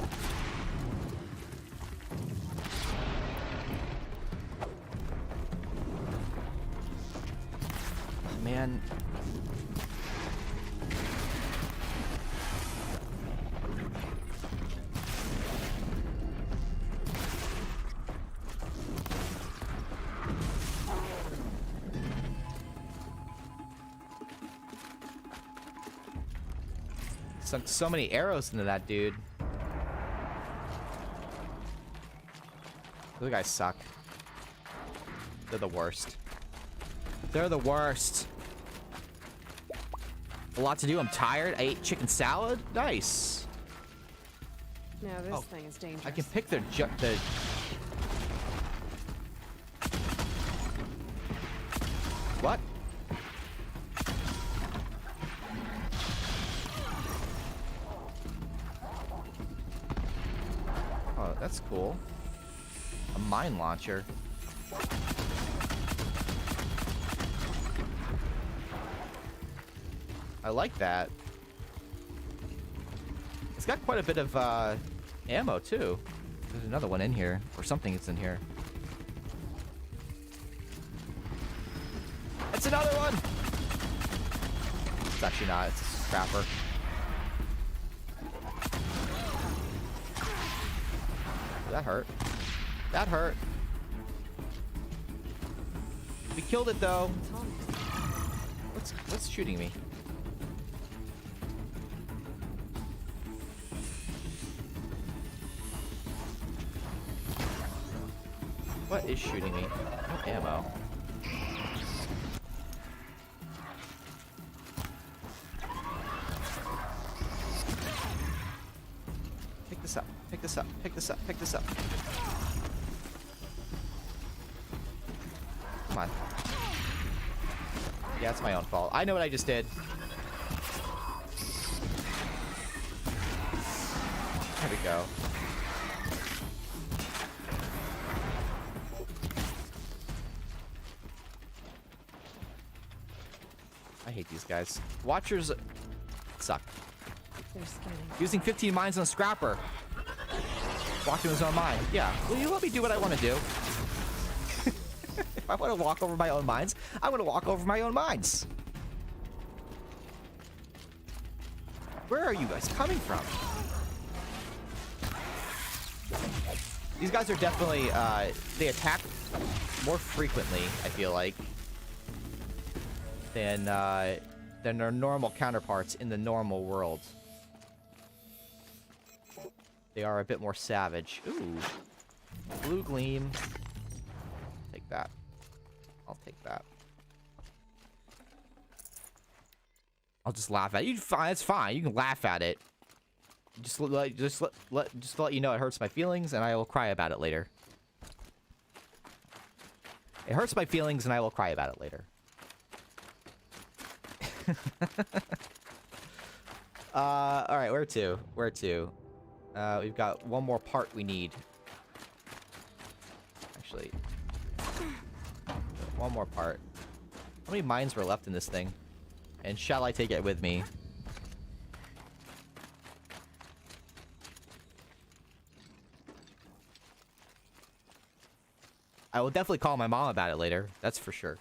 [SPEAKER 1] Man. Sunk so many arrows into that dude. Those guys suck. They're the worst. They're the worst. A lot to do. I'm tired. I ate chicken salad. Nice.
[SPEAKER 2] Now this
[SPEAKER 1] Oh,
[SPEAKER 2] thing is dangerous.
[SPEAKER 1] I can pick the What? Oh, that's cool. A mine launcher. I like that. It's got quite a bit of ammo too. There's another one in here, or something that's in here. It's another one! It's actually not, it's a scrapper. That hurt. That hurt. We killed it though. What's shooting me? What is shooting me? No ammo. Pick this up. Pick this up. Pick this up. Pick this up. Come on. Yeah, it's my own fault. I know what I just did. There we go. I hate these guys. Watchers suck.
[SPEAKER 2] They're scanning.
[SPEAKER 1] Using 15 mines on a scrapper. Walking his own mine. Yeah. Will you let me do what I want to do? If I want to walk over my own mines, I'm going to walk over my own mines. Where are you guys coming from? These guys are definitely, they attack more frequently, I feel like, than their normal counterparts in the normal world. They are a bit more savage. Ooh. Blue gleam. Take that. I'll take that. I'll just laugh at it. It's fine. You can laugh at it. Just to let you know it hurts my feelings, and I will cry about it later. It hurts my feelings, and I will cry about it later. All right, where to? Where to? We've got one more part we need. Actually, one more part. How many mines were left in this thing? And shall I take it with me? I will definitely call my mom about it later. That's for sure.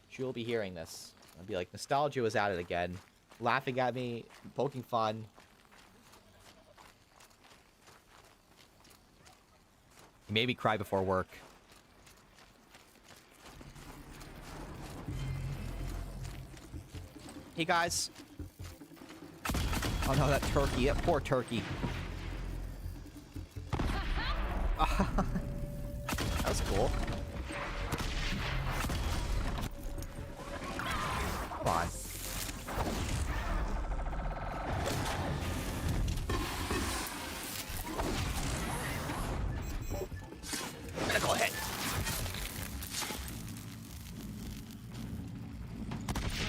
[SPEAKER 1] She will be hearing this. I'll be like, nostalgia was at it again. Laughing at me, poking fun. Maybe cry before work. Hey guys. Oh no, that turkey. That poor turkey. That was cool. Come on. Go ahead.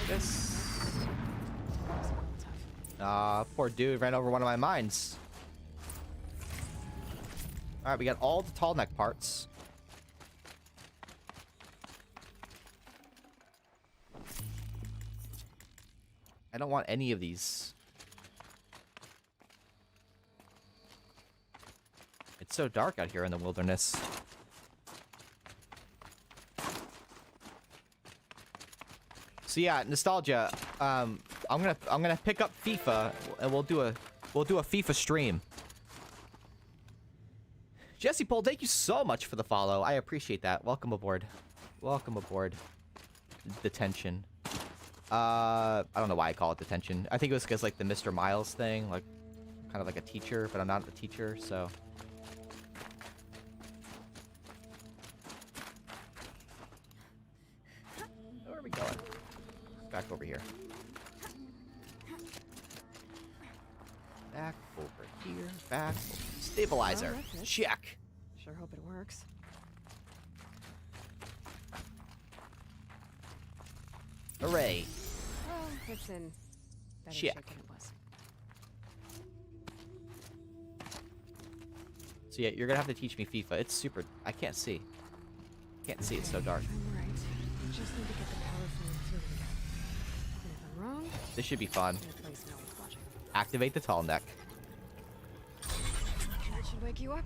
[SPEAKER 1] This. Poor dude ran over one of my mines. Alright, we got all the tall neck parts. I don't want any of these. It's so dark out here in the wilderness. So yeah, nostalgia. I'm gonna pick up FIFA and we'll do a FIFA stream. Jesse Paul, thank you so much for the follow. I appreciate that. Welcome aboard. Welcome aboard. Detention. I don't know why I call it detention. I think it was because like the Mr. Miles thing, like kind of like a teacher, but I'm not a teacher, so. Where are we going? Back over here. Back over here. Back. Stabilizer.
[SPEAKER 2] that fits.
[SPEAKER 1] Check.
[SPEAKER 2] Sure hope it works.
[SPEAKER 1] Hooray.
[SPEAKER 2] Well, it's in better
[SPEAKER 1] Check.
[SPEAKER 2] shape than it was.
[SPEAKER 1] So yeah, you're gonna have to teach me FIFA. It's super. I can't see. Can't see. It's so dark.
[SPEAKER 2] I'm right. I just need to get the power flowing through it again. And if I'm wrong,
[SPEAKER 1] This should be fun.
[SPEAKER 2] then at least no one's watching.
[SPEAKER 1] Activate the tall neck.
[SPEAKER 2] That should wake you up.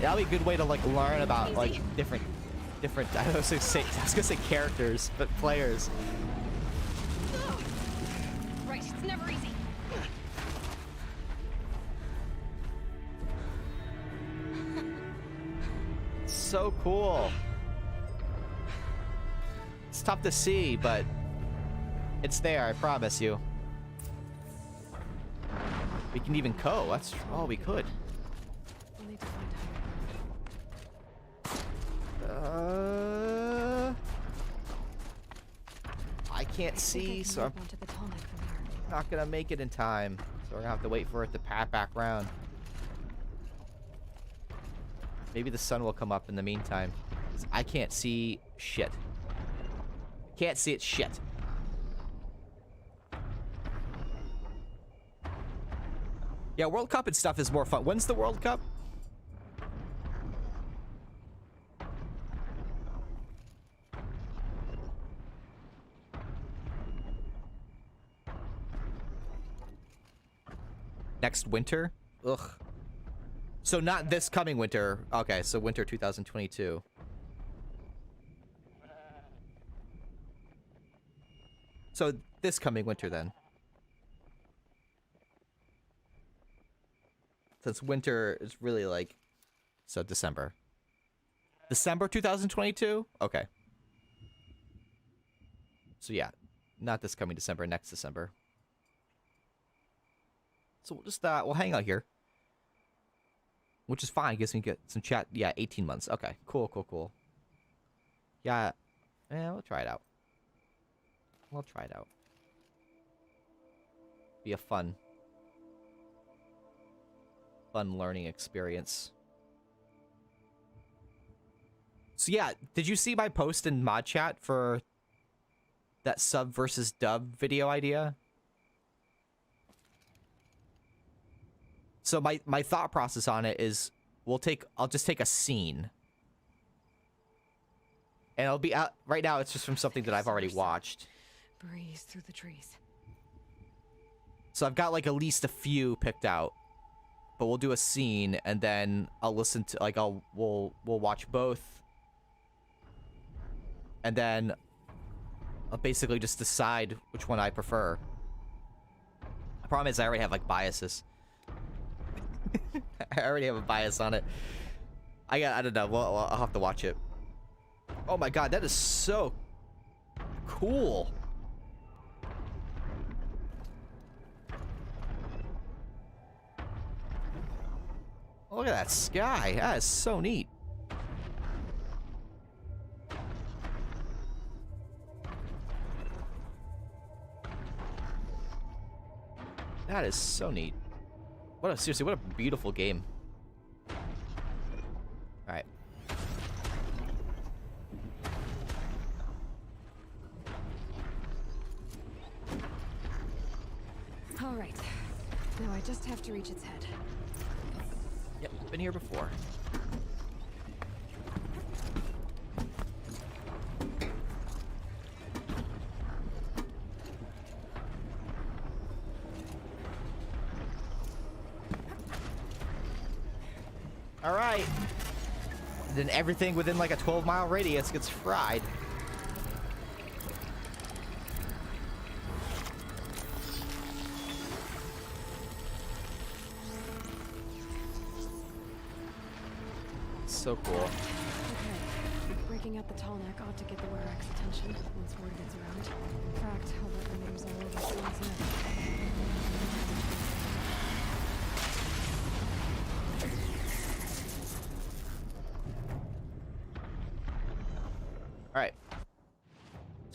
[SPEAKER 1] That'll be a good way to like learn about like different. I was gonna say characters, but players.
[SPEAKER 2] Right, it's never easy.
[SPEAKER 1] So cool. It's tough to see, but it's there, I promise you. We can even That's oh, we could.
[SPEAKER 2] We'll need to find
[SPEAKER 1] I can't see, so I'm
[SPEAKER 2] onto the tall neck from here.
[SPEAKER 1] not gonna make it in time. So we're gonna have to wait for it to pat back round. Maybe the sun will come up in the meantime. 'Cause I can't see shit. Can't see it shit. Yeah, World Cup and stuff is more fun. When's the World Cup? Next winter? Ugh. So not this coming winter. Okay, so winter 2022. So this coming winter then. Since winter is really like, so December. December 2022? Okay. So yeah, not this coming December, next December. So we'll just, we'll hang out here. Which is fine, gives me get some chat. Yeah, 18 months. Okay, cool. Yeah, we'll try it out. Be a fun learning experience. So yeah, did you see my post in mod chat for that sub versus dub video idea? So my thought process on it is I'll just take a scene. And it'll be out right now, it's just from something that I've already watched.
[SPEAKER 2] Breeze through the trees.
[SPEAKER 1] So I've got like at least a few picked out. But we'll do a scene and then I'll listen to like we'll watch both. And then I'll basically just decide which one I prefer. The problem is I already have like biases. I already have a bias on it. I don't know. Well, I'll have to watch it. Oh my god, that is so cool. Look at that sky. That is so neat. That is so neat. Seriously, what a beautiful game. Alright.
[SPEAKER 2] Alright. Now I just have to reach its head.
[SPEAKER 1] Yep, been here before. Alright. Then everything within like a 12-mile radius gets fried. So cool.
[SPEAKER 2] Okay. Breaking out the tall neck ought to get the Werex attention once word gets around. In fact, I'll let the names all over Sony's neck.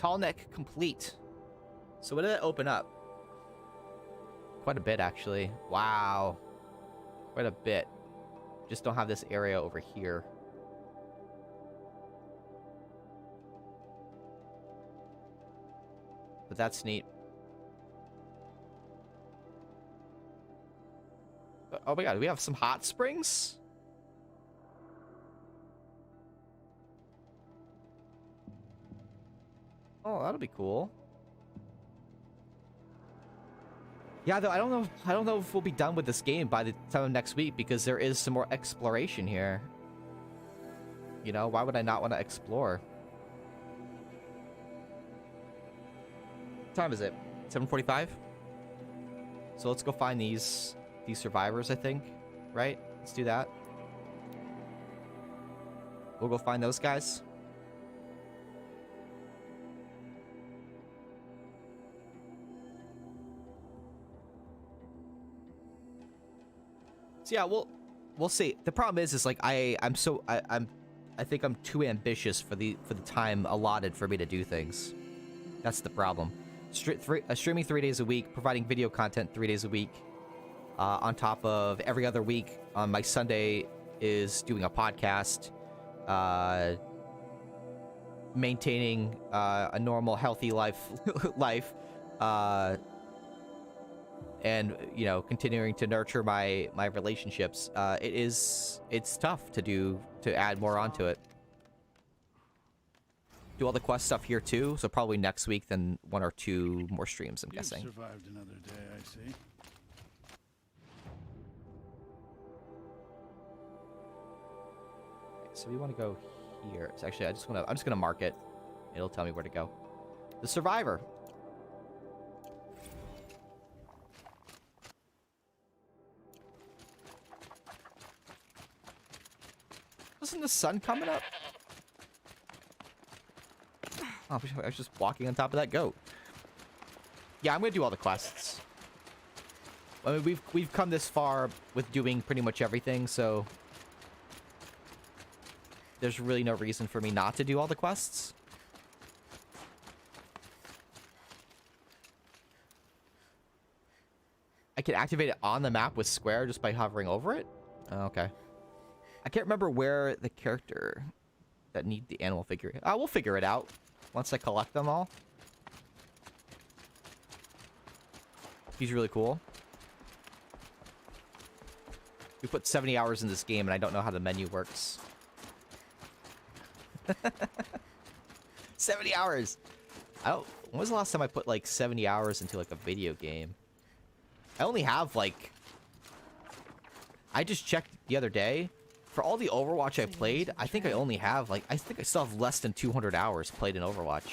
[SPEAKER 1] Tall neck complete. So what did that open up? Quite a bit, actually. Wow. Quite a bit. Just don't have this area over here. But that's neat. Oh my god, we have some hot springs? Oh, that'll be cool. Yeah, though I don't know if we'll be done with this game by the time of next week because there is some more exploration here. You know, why would I not want to explore? What time is it? 7:45? So let's go find these survivors, I think. Right? Let's do that. We'll go find those guys. So yeah, we'll see. The problem is like I think I'm too ambitious for the time allotted for me to do things. That's the problem. Streaming 3 days a week, providing video content 3 days a week, on top of every other week. On my Sunday is doing a podcast, maintaining a normal, healthy life, and you know, continuing to nurture my relationships. It's tough to add more onto it. Do all the quest stuff here too, so probably next week, then 1 or 2 more streams, I'm guessing.
[SPEAKER 9] Survived another day, I see.
[SPEAKER 1] So we want to go here. So actually, I'm just gonna mark it. It'll tell me where to go. The survivor. Wasn't the sun coming up? Oh, I was just walking on top of that goat. Yeah, I'm gonna do all the quests. I mean, we've come this far with doing pretty much everything, so there's really no reason for me not to do all the quests. I can activate it on the map with square just by hovering over it? Oh, okay. I can't remember where the character that need the animal figure. We'll figure it out once I collect them all. He's really cool. We put 70 hours in this game and I don't know how the menu works. 70 hours! When was the last time I put like 70 hours into like a video game? I only have like... I just checked the other day. For all the Overwatch I played, I think I only have like... I think I still have less than 200 hours played in Overwatch.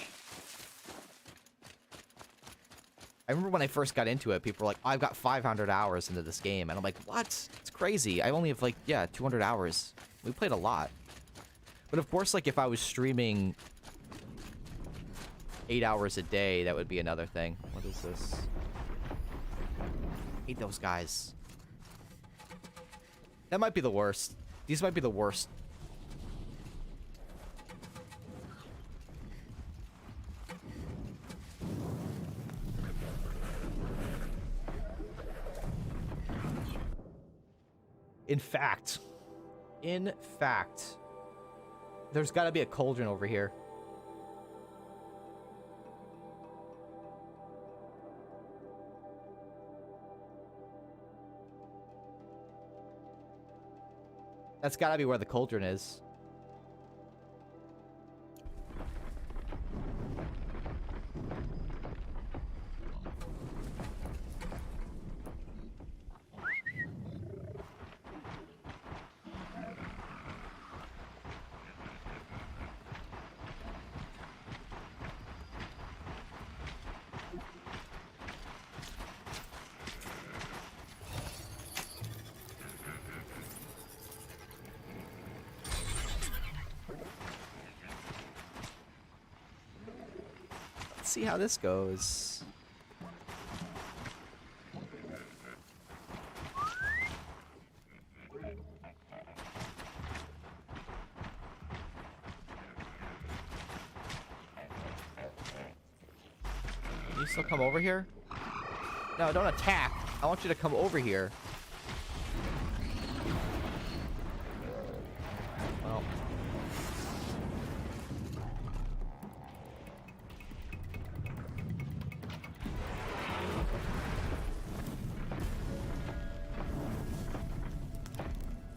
[SPEAKER 1] I remember when I first got into it, people were like, oh, I've got 500 hours into this game. And I'm like, what? It's crazy. I only have like, yeah, 200 hours. We played a lot. But of course, like if I was streaming 8 hours a day, that would be another thing. What is this? I hate those guys. That might be the worst. These might be the worst. In fact, there's got to be a cauldron over here. That's got to be where the cauldron is. See how this goes. Can you still come over here? No, don't attack. I want you to come over here. Well.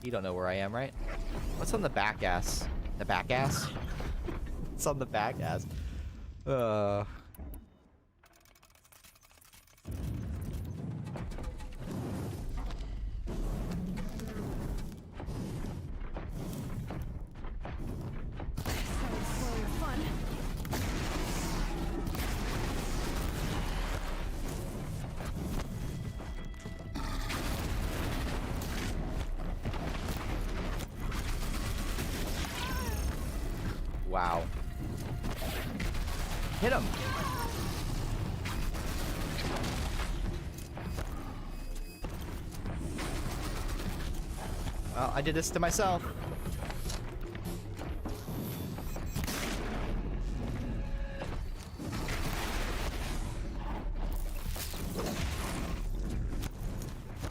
[SPEAKER 1] You don't know where I am, right? What's on the back ass? The back ass? What's on the back ass? Wow. Hit him. Well, I did this to myself.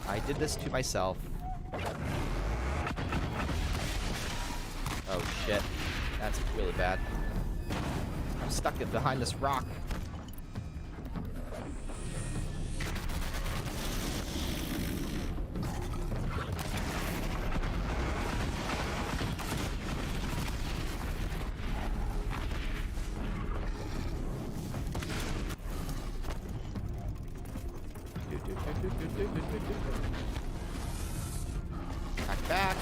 [SPEAKER 1] I did this to myself. Oh shit. That's really bad. I'm stuck behind this rock. Back.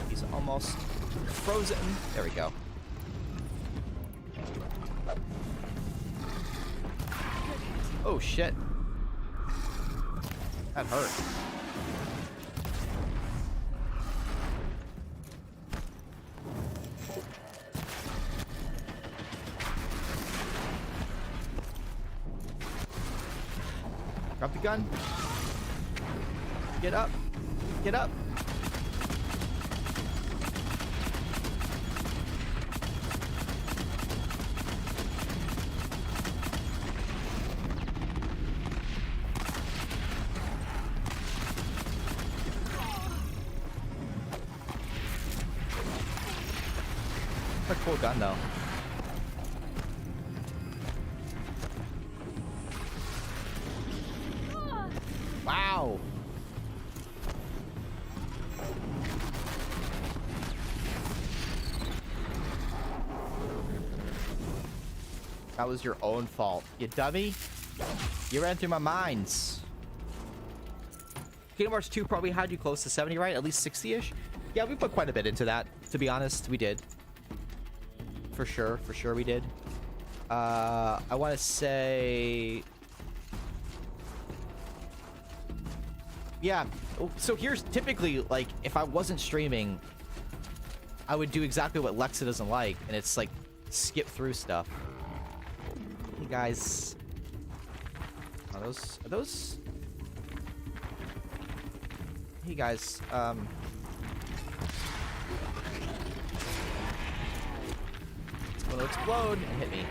[SPEAKER 1] He's almost frozen. There we go. Oh shit. That hurt. Drop the gun. Get up. Get up. That's a cool gun, though. Wow. That was your own fault, you dummy. You ran through my mines. Kingdom Hearts 2 probably had you close to 70, right? At least 60-ish? Yeah, we put quite a bit into that, to be honest. We did. For sure we did. I want to say... Yeah, so here's typically, like, if I wasn't streaming, I would do exactly what Lexa doesn't like, and it's, like, skip through stuff. Hey, guys. Are those... Hey, guys, It's gonna explode and hit me.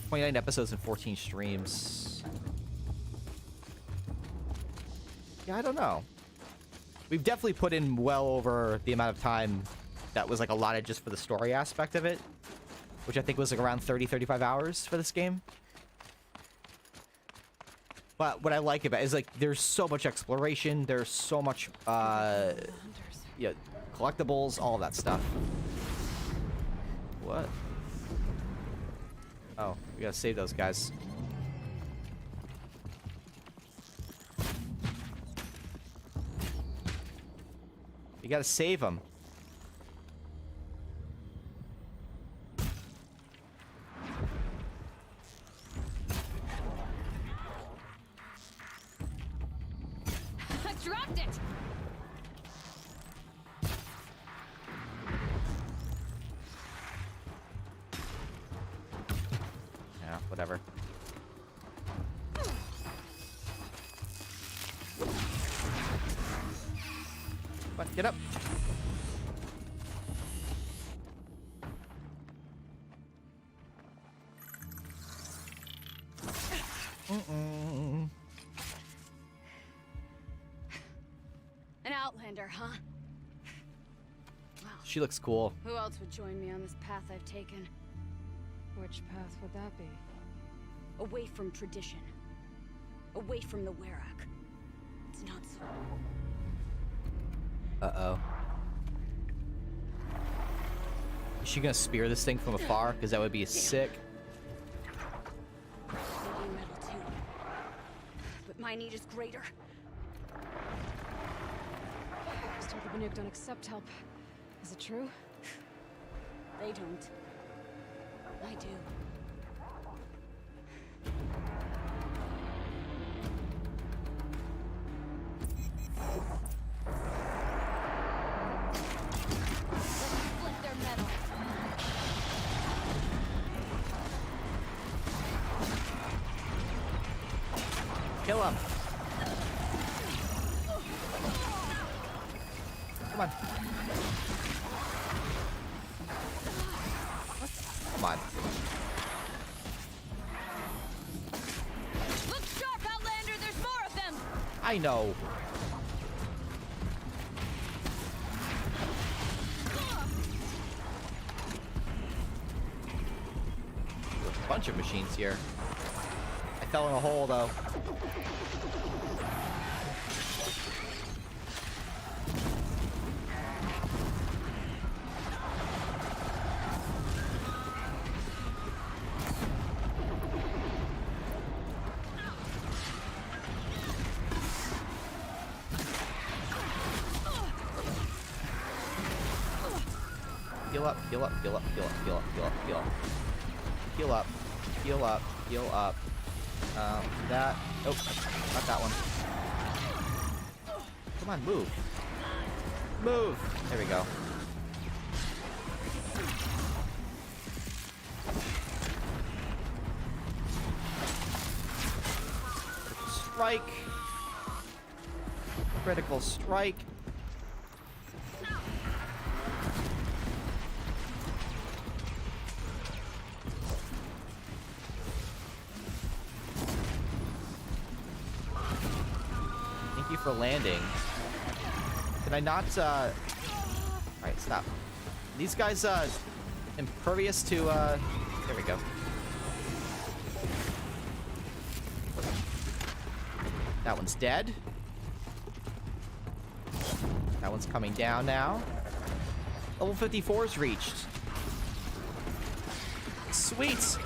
[SPEAKER 1] "29 episodes and 14 streams." Yeah, I don't know. We've definitely put in well over the amount of time that was like allotted just for the story aspect of it, which I think was like around 35 hours for this game. But what I like about it is, like, there's so much exploration, there's so much yeah, collectibles, all that stuff. What? Oh, we gotta save those guys. You gotta save them.
[SPEAKER 2] I dropped it.
[SPEAKER 1] whatever. Come on, get up.
[SPEAKER 2] An outlander, huh? Wow.
[SPEAKER 1] She looks cool.
[SPEAKER 2] Who else would join me on this path I've taken? Which path would that be?
[SPEAKER 5] Away from tradition. Away from the Werak. It's not so.
[SPEAKER 1] Uh-oh. Is she gonna spear this thing from afar? Because that would be sick.
[SPEAKER 5] They do metal too. But my need is greater.
[SPEAKER 2] I was told the Banuk don't accept help. Is it true?
[SPEAKER 5] They don't. I do. Split their metal.
[SPEAKER 1] Kill him. Come on. Come on.
[SPEAKER 5] Look sharp, Outlander! There's more of them!
[SPEAKER 1] I know. A bunch of machines here. I fell in a hole though. Heal up, heal up, heal up, heal up, heal up, heal up, heal up. Heal up, heal up, heal up. That. Oh, not that one. Come on, move. Move! There we go. Strike! Critical strike. Thank you for landing. Can I not, Alright, stop. These guys, impervious to, there we go. That one's dead. That one's coming down now. Level 54 is reached. Sweet!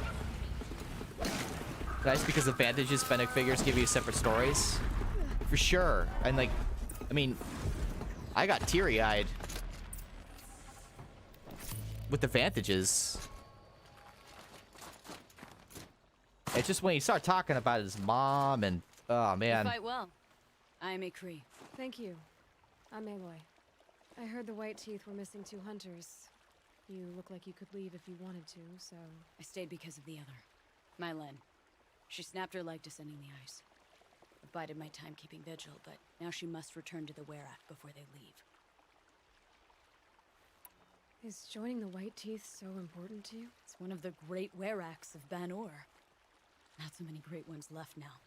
[SPEAKER 1] Nice because advantages Fennec figures give you separate stories. For sure. And like, I mean, I got teary-eyed with advantages. It's just when you start talking about his mom and, oh man.
[SPEAKER 4] You fight well. I am Kree.
[SPEAKER 2] Thank you. I'm Aloy. I heard the White Teeth were missing 2 hunters. You look like you could leave if you wanted to, so...
[SPEAKER 4] I stayed because of the other. Mylen. She snapped her leg descending the ice. I bided my time keeping vigil, but now she must return to the Werak before they leave.
[SPEAKER 2] Is joining the White Teeth so important to you?
[SPEAKER 4] It's one of the great Weraks of Ban-Or. Not so many great ones left now.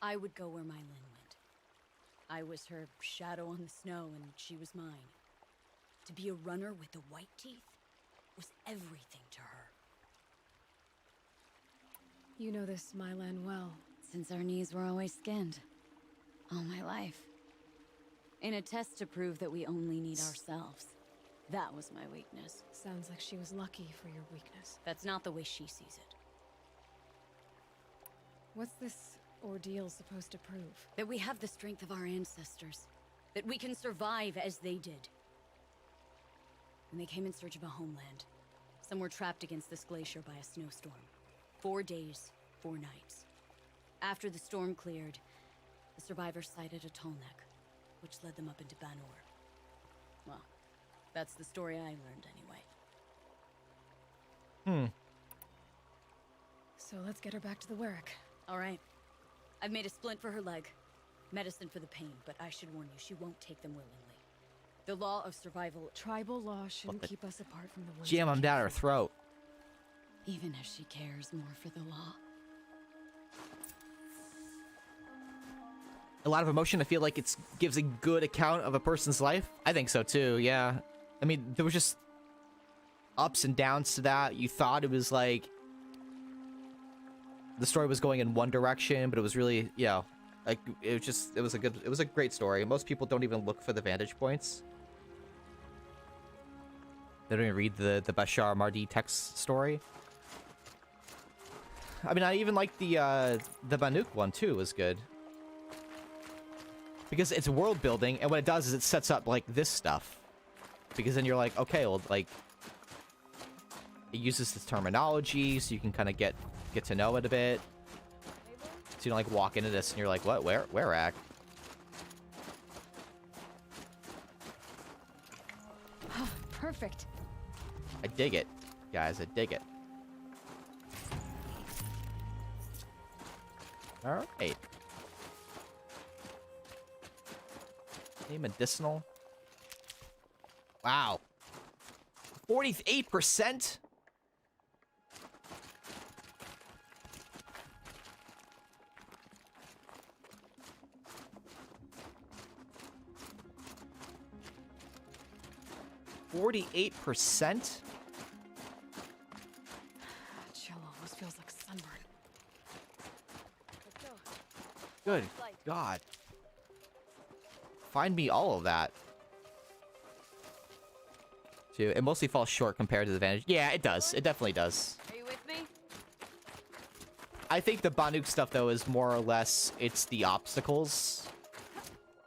[SPEAKER 4] I would go where Mylen went. I was her shadow on the snow, and she was mine. To be a runner with the White Teeth was everything to her.
[SPEAKER 2] You know this Mylan well.
[SPEAKER 4] Since our knees were always skinned. All my life. In a test to prove that we only need ourselves. That was my weakness.
[SPEAKER 2] Sounds like she was lucky for your weakness.
[SPEAKER 4] That's not the way she sees it.
[SPEAKER 2] What's this ordeal supposed to prove?
[SPEAKER 4] That we have the strength of our ancestors. That we can survive as they did. When they came in search of a homeland, some were trapped against this glacier by a snowstorm. 4 days, 4 nights. After the storm cleared, the survivors sighted a tallneck, which led them up into Ban-Or. Well, that's the story I learned anyway.
[SPEAKER 2] So let's get her back to the Werrick.
[SPEAKER 5] All right. I've made a splint for her leg. Medicine for the pain, but I should warn you, she won't take them willingly. The law of survival...
[SPEAKER 2] Tribal law shouldn't keep us apart from the ones
[SPEAKER 1] Jam
[SPEAKER 2] we
[SPEAKER 1] him
[SPEAKER 2] care
[SPEAKER 1] down her
[SPEAKER 2] for.
[SPEAKER 1] throat.
[SPEAKER 5] Even if she cares more for the law.
[SPEAKER 1] A lot of emotion. I feel like it gives a good account of a person's life. I think so too, yeah. I mean, there was just ups and downs to that. You thought it was like the story was going in one direction, but it was really, you know, like it was a great story. Most people don't even look for the vantage points. They don't even read the Bashar Mardi text story. I mean, I even like the Banuk one too was good. Because it's world building, and what it does is it sets up, like, this stuff. Because then you're like, okay, well, like... It uses this terminology, so you can kind of get to know it a bit. So you don't, like, walk into this and you're like, what? Where at?
[SPEAKER 2] Perfect.
[SPEAKER 1] I dig it. Guys, I dig it. Alright. Any medicinal? Wow. 48%? %?
[SPEAKER 2] Chill almost feels like sunburn.
[SPEAKER 5] Let's go.
[SPEAKER 1] Good God. Find me all of that. Too. It mostly falls short compared to the Vantage. Yeah, it does. It definitely does.
[SPEAKER 5] Are you with me?
[SPEAKER 1] I think the Banuk stuff, though, is more or less, it's the obstacles.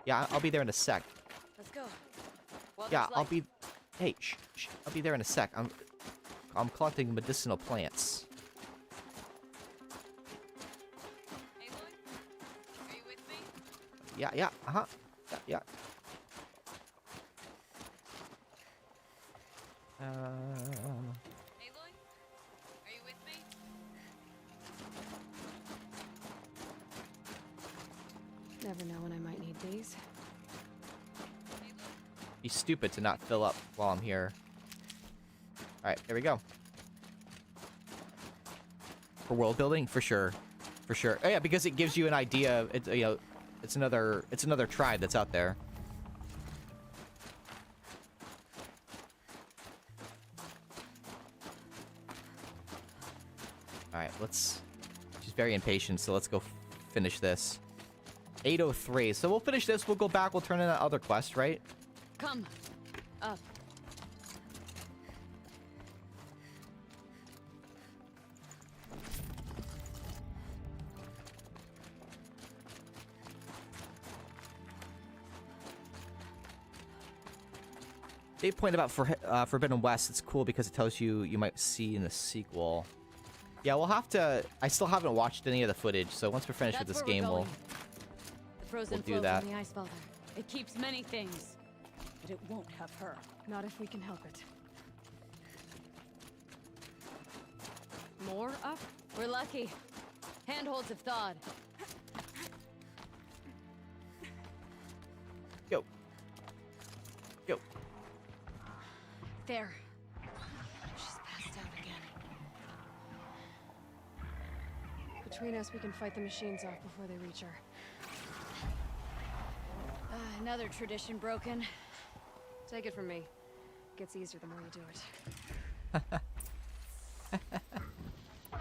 [SPEAKER 1] Yeah, I'll be there in a sec.
[SPEAKER 5] Let's go. Well,
[SPEAKER 1] Yeah,
[SPEAKER 5] there's
[SPEAKER 1] I'll
[SPEAKER 5] light.
[SPEAKER 1] be... Hey, shh. I'll be there in a sec. I'm collecting medicinal plants.
[SPEAKER 5] Aloy? Are you with me?
[SPEAKER 1] Yeah, uh-huh. Yeah.
[SPEAKER 5] Aloy? Are you with me?
[SPEAKER 2] Never know when I might need these.
[SPEAKER 1] Be stupid to not fill up while I'm here. Alright, there we go. For world building? For sure. For sure. Oh yeah, because it gives you an idea. It's, you know, it's another tribe that's out there. Alright, she's very impatient, so let's go finish this. 8:03. So we'll finish this, we'll go back, we'll turn in that other quest, right?
[SPEAKER 5] Come. Up.
[SPEAKER 1] They point about Forbidden West. It's cool because it tells you might see in the sequel. Yeah, we'll have to... I still haven't watched any of the footage, so once we're finished with this game,
[SPEAKER 5] The frozen
[SPEAKER 1] we'll do
[SPEAKER 5] flow
[SPEAKER 1] that.
[SPEAKER 5] from the ice father. It keeps many things, but it won't have her.
[SPEAKER 2] Not if we can help it. More up?
[SPEAKER 5] We're lucky. Handholds have thawed.
[SPEAKER 1] Go. Go.
[SPEAKER 2] There. She's passed out again. Between us, we can fight the machines off before they reach her.
[SPEAKER 5] Another tradition broken.
[SPEAKER 2] Take it from me. Gets easier the more you do it.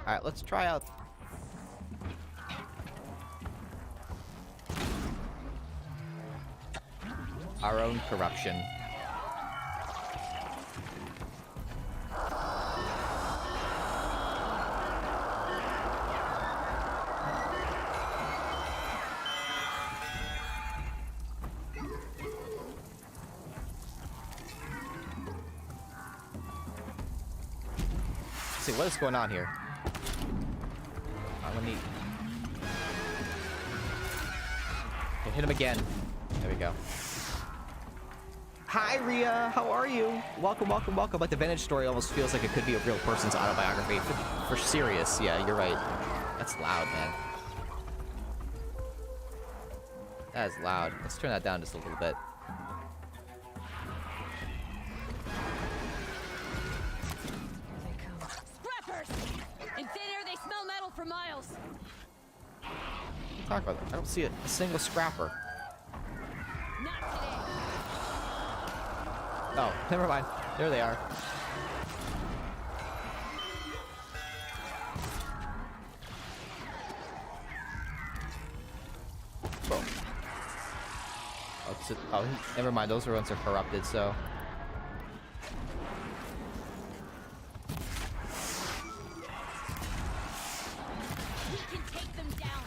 [SPEAKER 1] Alright, let's try out... our own corruption. Let's see, what is going on here? Let me... Okay, hit him again. There we go. Hi, Ria. How are you? Welcome, welcome, welcome. Like, the Vintage story almost feels like it could be a real person's autobiography. For serious. Yeah, you're right. That's loud, man. That is loud. Let's turn that down just a little bit.
[SPEAKER 2] Scrappers! In thin air, they smell metal for miles.
[SPEAKER 1] Talk about that. I don't see a single scrapper.
[SPEAKER 2] Not today.
[SPEAKER 1] Oh, never mind. There they are. Boom. Oh, never mind. Those ones are corrupted, so.
[SPEAKER 2] We can take them down.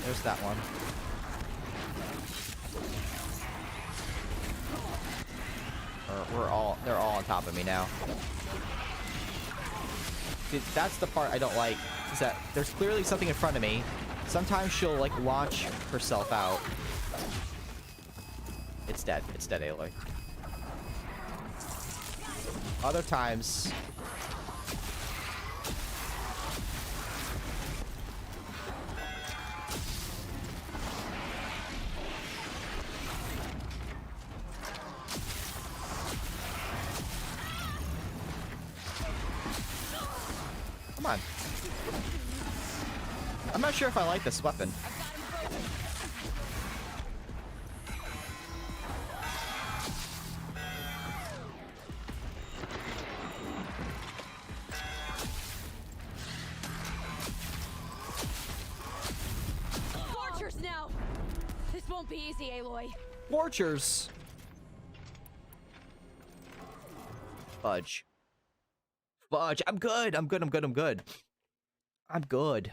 [SPEAKER 1] There's that one. They're all on top of me now. Dude, that's the part I don't like, is that there's clearly something in front of me. Sometimes she'll, like, launch herself out. It's dead. It's dead, Aloy. Other times... Come on. I'm not sure if I like this weapon.
[SPEAKER 2] Tortures now. This won't be easy, Aloy.
[SPEAKER 1] Tortures. Fudge. Fudge. I'm good. I'm good. I'm good. I'm good. I'm good.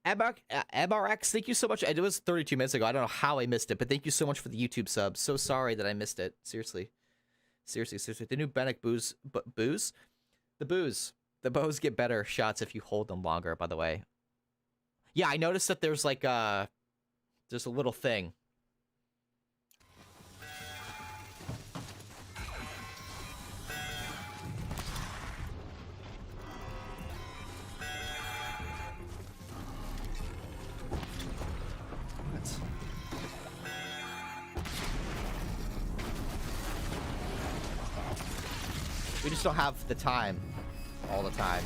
[SPEAKER 1] MRX, thank you so much. It was 32 minutes ago. I don't know how I missed it, but thank you so much for the YouTube sub. So sorry that I missed it. Seriously. Seriously, seriously. The new Bannock booze. Booze? The booze. The bows get better shots if you hold them longer, by the way. Yeah, I noticed that there's like there's a little thing. We just don't have the time all the time.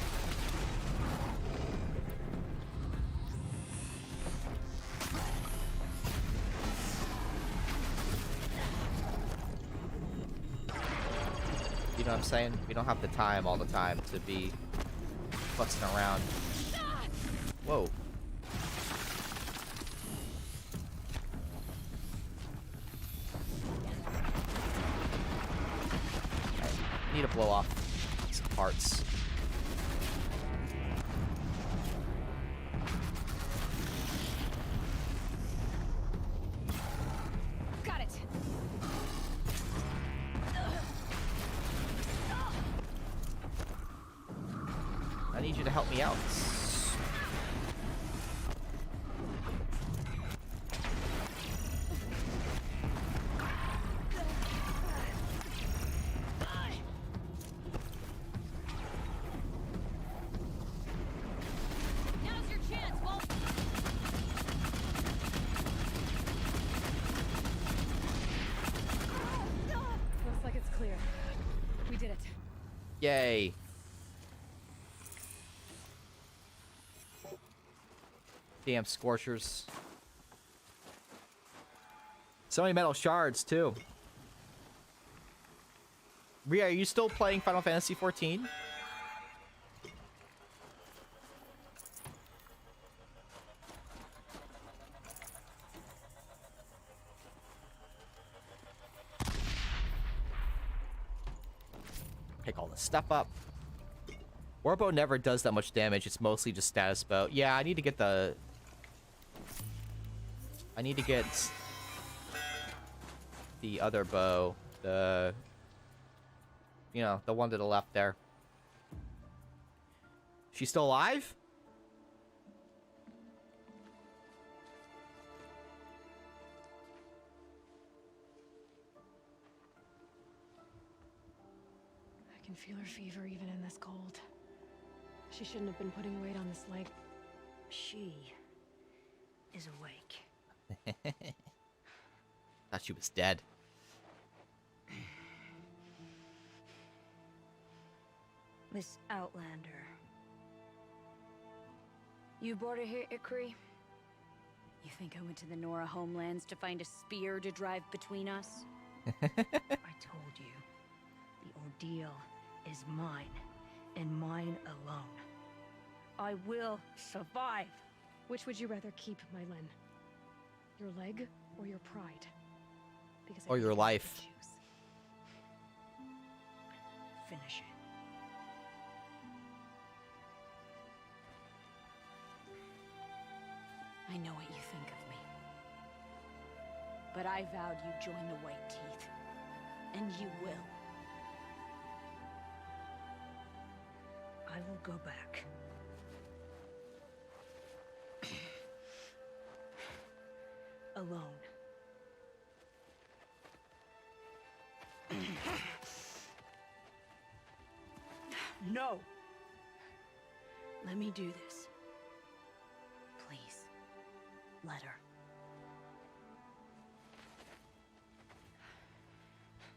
[SPEAKER 1] You know what I'm saying? We don't have the time all the time to be futzing around. Whoa. I need to blow off some parts.
[SPEAKER 2] Got it.
[SPEAKER 1] I need you to help me out.
[SPEAKER 2] Now's your chance, Wolf. Looks like it's clear. We did it.
[SPEAKER 1] Yay. Damn scorchers. So many metal shards, too. Rhea, are you still playing Final Fantasy 14? Pick all the stuff up. Warbow never does that much damage. It's mostly just status bow. Yeah, I need to get the... I need to get the other bow. The You know, the one to the left there. She's still alive?
[SPEAKER 2] I can feel her fever even in this cold. She shouldn't have been putting weight on this leg.
[SPEAKER 5] She is awake.
[SPEAKER 1] Thought she was dead.
[SPEAKER 5] Miss Outlander. You brought her here, Ikri? You think I went to the Nora homelands to find a spear to drive between us? I told you. The ordeal is mine, and mine alone. I will survive.
[SPEAKER 2] Which would you rather keep, Mylin? Your leg or your pride? Because
[SPEAKER 1] Or
[SPEAKER 2] I
[SPEAKER 1] your
[SPEAKER 2] think you
[SPEAKER 1] life.
[SPEAKER 2] could choose.
[SPEAKER 5] Finish it. I know what you think of me. But I vowed you'd join the White Teeth. And you will. I will go back. Alone. No! Let me do this. Please. Let her.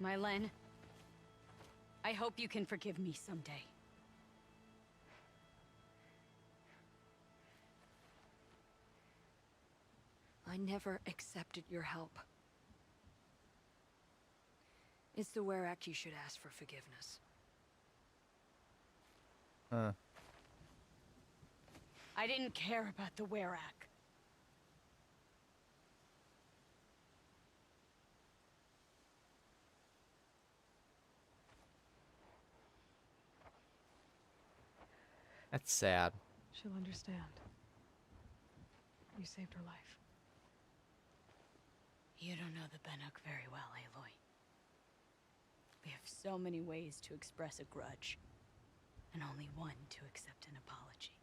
[SPEAKER 5] Mylin, I hope you can forgive me someday. I never accepted your help. It's the Werak you should ask for forgiveness. I didn't care about the Werak.
[SPEAKER 1] That's sad.
[SPEAKER 2] She'll understand. You saved her life.
[SPEAKER 5] You don't know the Banuk very well, Aloy. We have so many ways to express a grudge, and only one to accept an apology.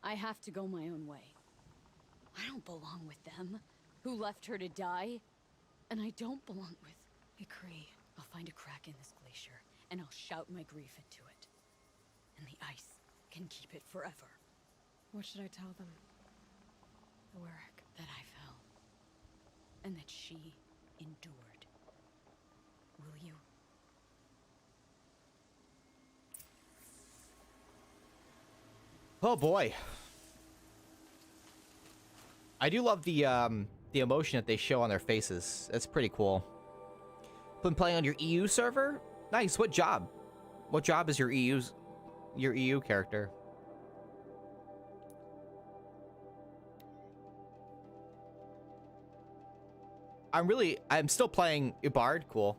[SPEAKER 5] I have to go my own way. I don't belong with them, who left her to die. And I don't belong with Ikri. I'll find a crack in this glacier, and I'll shout my grief into it. And the ice can keep it forever.
[SPEAKER 2] What should I tell them? The Werak.
[SPEAKER 5] That I fell. And that she endured. Will you?
[SPEAKER 1] Oh boy. I do love the emotion that they show on their faces. That's pretty cool. Been playing on your EU server? Nice. What job? What job is your EU character? I'm still playing Ubard. Cool.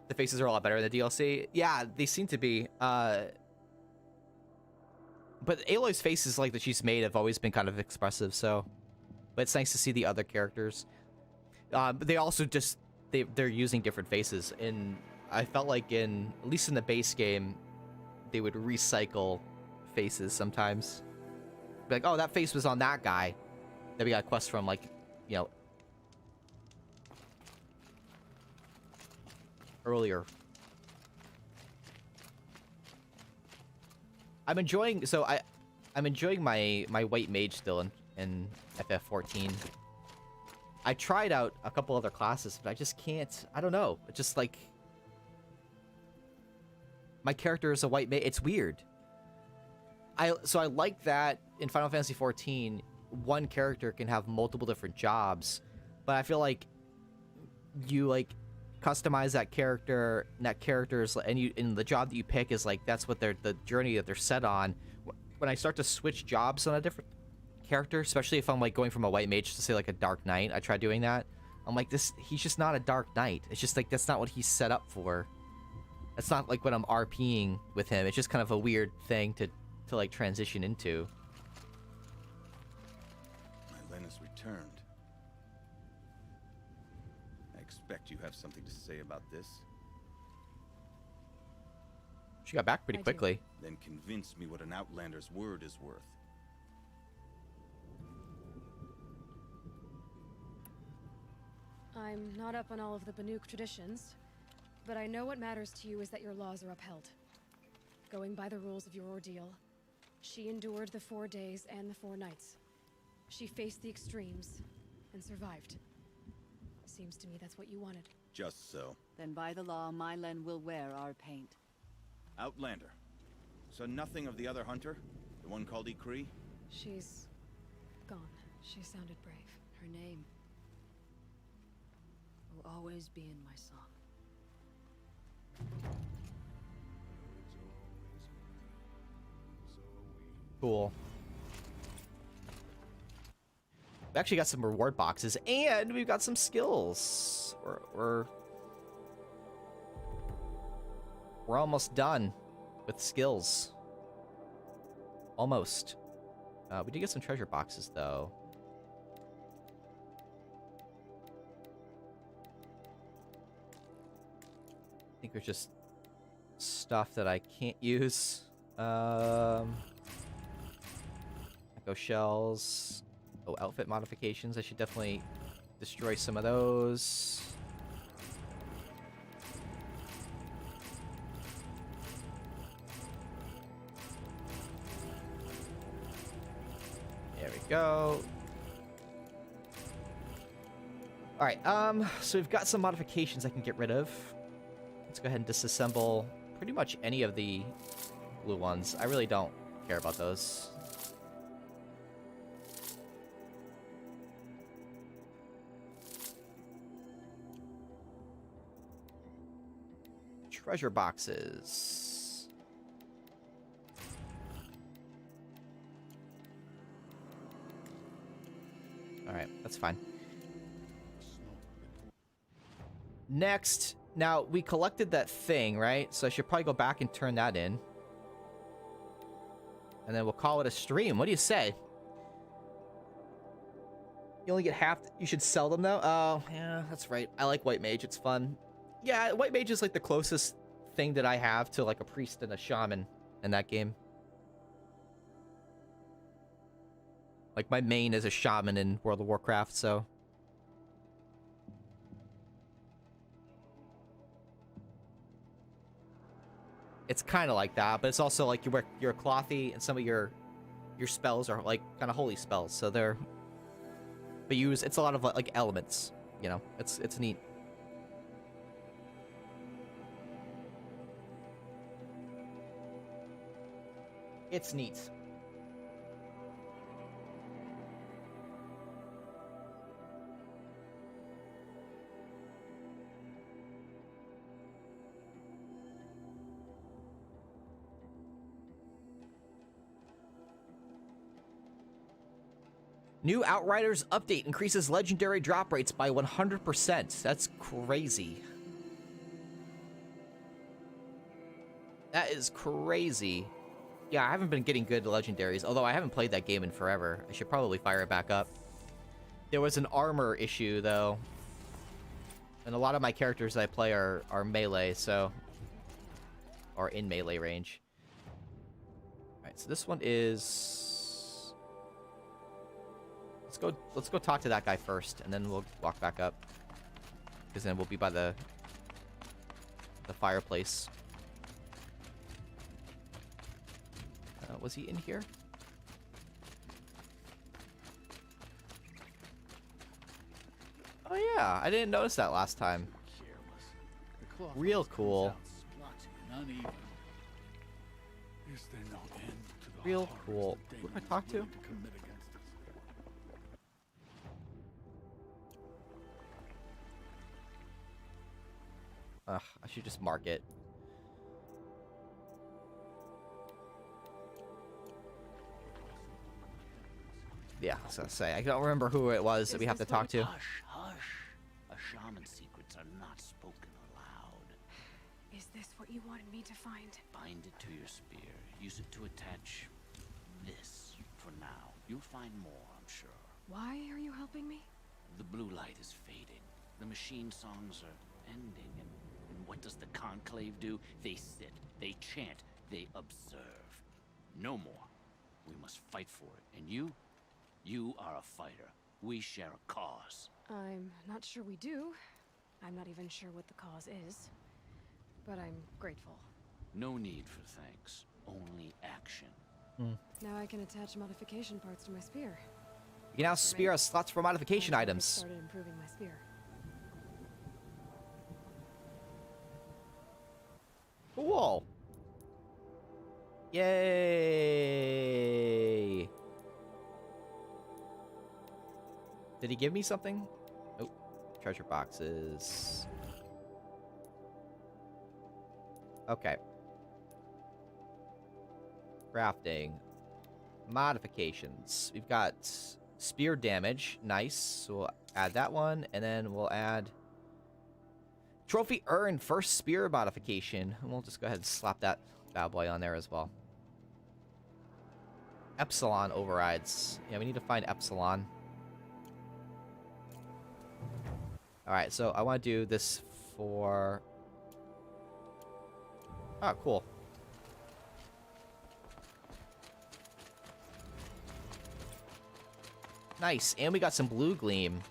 [SPEAKER 1] The faces are a lot better in the DLC. Yeah, they seem to be. But Aloy's faces like that she's made have always been kind of expressive, so. But it's nice to see the other characters. But they also just they're using different faces, and I felt like at least in the base game, they would recycle faces sometimes. Be like, oh, that face was on that guy that we got quests from, like, you know, earlier. I'm enjoying my white mage still in FF14. I tried out a couple other classes, but I just can't. I don't know. It's just like my character is a white mage. It's weird. So I like that in Final Fantasy XIV, one character can have multiple different jobs, but I feel like you like customize that character, and that character's and the job that you pick is like that's what the journey that they're set on. When I start to switch jobs on a different character, especially if I'm like going from a white mage to say like a dark knight, I try doing that. I'm like, he's just not a dark knight. It's just like that's not what he's set up for. That's not like when I'm RPing with him. It's just kind of a weird thing to like transition into.
[SPEAKER 6] My Lena's returned. suspect you have something to say about this.
[SPEAKER 1] She got back pretty
[SPEAKER 2] I do.
[SPEAKER 1] quickly.
[SPEAKER 6] Then convince me what an outlander's word is worth.
[SPEAKER 2] I'm not up on all of the Banuk traditions, but I know what matters to you is that your laws are upheld. Going by the rules of your ordeal, she endured the 4 days and the 4 nights. She faced the extremes and survived. Seems to me that's what you wanted.
[SPEAKER 6] Just so.
[SPEAKER 8] Then by the law, Mylen will wear our paint.
[SPEAKER 6] Outlander. So nothing of the other hunter? The one called Ecree?
[SPEAKER 2] She's gone. She sounded brave.
[SPEAKER 10] Her name will always be in my song.
[SPEAKER 1] Cool. We actually got some reward boxes, and we've got some skills. We're almost done with skills. Almost. We did get some treasure boxes, though. I think there's just stuff that I can't use. Echo shells. Oh, outfit modifications. I should definitely destroy some of those. There we go. All right, so we've got some modifications I can get rid of. Let's go ahead and disassemble pretty much any of the blue ones. I really don't care about those. Treasure boxes. All right, that's fine. Next, now we collected that thing, right? So I should probably go back and turn that in. And then we'll call it a stream. What do you say? You only get half. You should sell them though. Oh, yeah, that's right. I like White Mage. It's fun. Yeah, White Mage is like the closest thing that I have to like a priest and a shaman in that game. Like my main is a shaman in World of Warcraft, so. It's kind of like that, but it's also like you're clothy, and some of your spells are like kind of holy spells, so they're. But it's a lot of like elements, you know. It's neat. It's neat. New Outriders update increases legendary drop rates by 100%. That's crazy. That is crazy. Yeah, I haven't been getting good legendaries, although I haven't played that game in forever. I should probably fire it back up. There was an armor issue, though. And a lot of my characters that I play are melee, so... Or in melee range. Alright, so this one is... Let's go talk to that guy first, and then we'll walk back up. Because then we'll be by the fireplace. Was he in here? Oh yeah, I didn't notice that last time. Real cool. Real cool. Who do I talk to? Ugh, I should just mark it. Yeah, I was gonna say, I don't remember who it was that we have to talk to.
[SPEAKER 3] Hush, hush. A shaman's secrets are not spoken aloud.
[SPEAKER 2] Is this what you wanted me to find?
[SPEAKER 3] Bind it to your spear. Use it to attach this for now. You'll find more, I'm sure.
[SPEAKER 2] Why are you helping me?
[SPEAKER 3] The blue light is fading. The machine songs are ending, and what does the Conclave do? They sit, they chant, they observe. No more. We must fight for it. And you are a fighter. We share a cause.
[SPEAKER 2] I'm not sure we do. I'm not even sure what the cause is. But I'm grateful.
[SPEAKER 3] No need for thanks. Only action.
[SPEAKER 2] Now I can attach modification parts to my spear.
[SPEAKER 1] You can now spear has slots for modification
[SPEAKER 2] I'll get
[SPEAKER 1] items.
[SPEAKER 2] started improving my spear.
[SPEAKER 1] Cool. Yay! Did he give me something? Nope. Treasure boxes. Okay. Crafting. Modifications. We've got spear damage. Nice. So we'll add that one. And then we'll add trophy earned first spear modification. And we'll just go ahead and slap that bad boy on there as well. Epsilon overrides. Yeah, we need to find Epsilon. Alright, so I want to do this for... Oh, cool. Nice, and we got some blue gleam.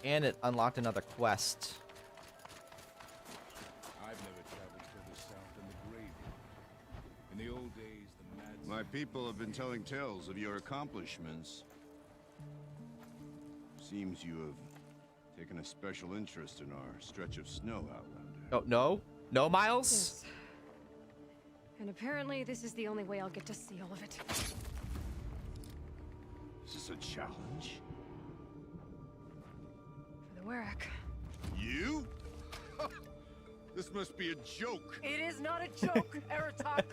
[SPEAKER 1] And it unlocked another quest.
[SPEAKER 7] I've never traveled further south than the graveyard. In the old days, the mad...
[SPEAKER 11] My people have been telling tales of your accomplishments. Seems you have taken a special interest in our stretch of snow, Outlander.
[SPEAKER 1] Oh, no? No, Miles?
[SPEAKER 2] Yes. And apparently this is the only way I'll get to see all of it.
[SPEAKER 11] Is this a challenge?
[SPEAKER 2] For the Warwick.
[SPEAKER 11] You? This must be a joke.
[SPEAKER 8] It is not a joke, Aratak.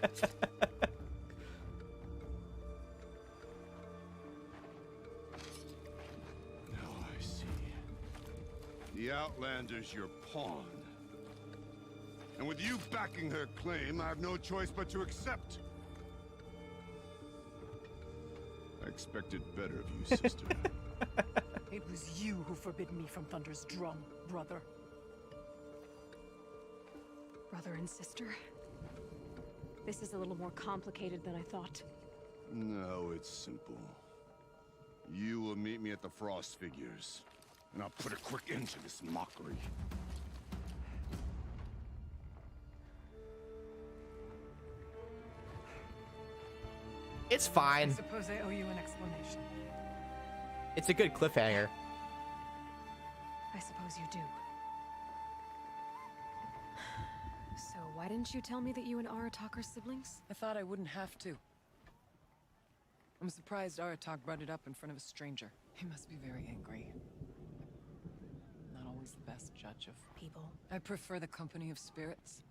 [SPEAKER 11] Now I see. The Outlander's your pawn. And with you backing her claim, I have no choice but to accept. I expected better of you, sister.
[SPEAKER 8] It was you who forbid me from Thunder's drum, brother.
[SPEAKER 2] Brother and sister. This is a little more complicated than I thought.
[SPEAKER 11] No, it's simple. You will meet me at the Frost Figures, and I'll put a quick end to this mockery.
[SPEAKER 1] It's
[SPEAKER 8] I
[SPEAKER 1] fine.
[SPEAKER 8] suppose I owe you an explanation.
[SPEAKER 1] It's a good cliffhanger.
[SPEAKER 2] I suppose you do. So why didn't you tell me that you and Aratak are siblings?
[SPEAKER 12] I thought I wouldn't have to. I'm surprised Aratak brought it up in front of a stranger. He must be very angry. Not always the best judge of
[SPEAKER 2] People.
[SPEAKER 12] I prefer the company of spirits.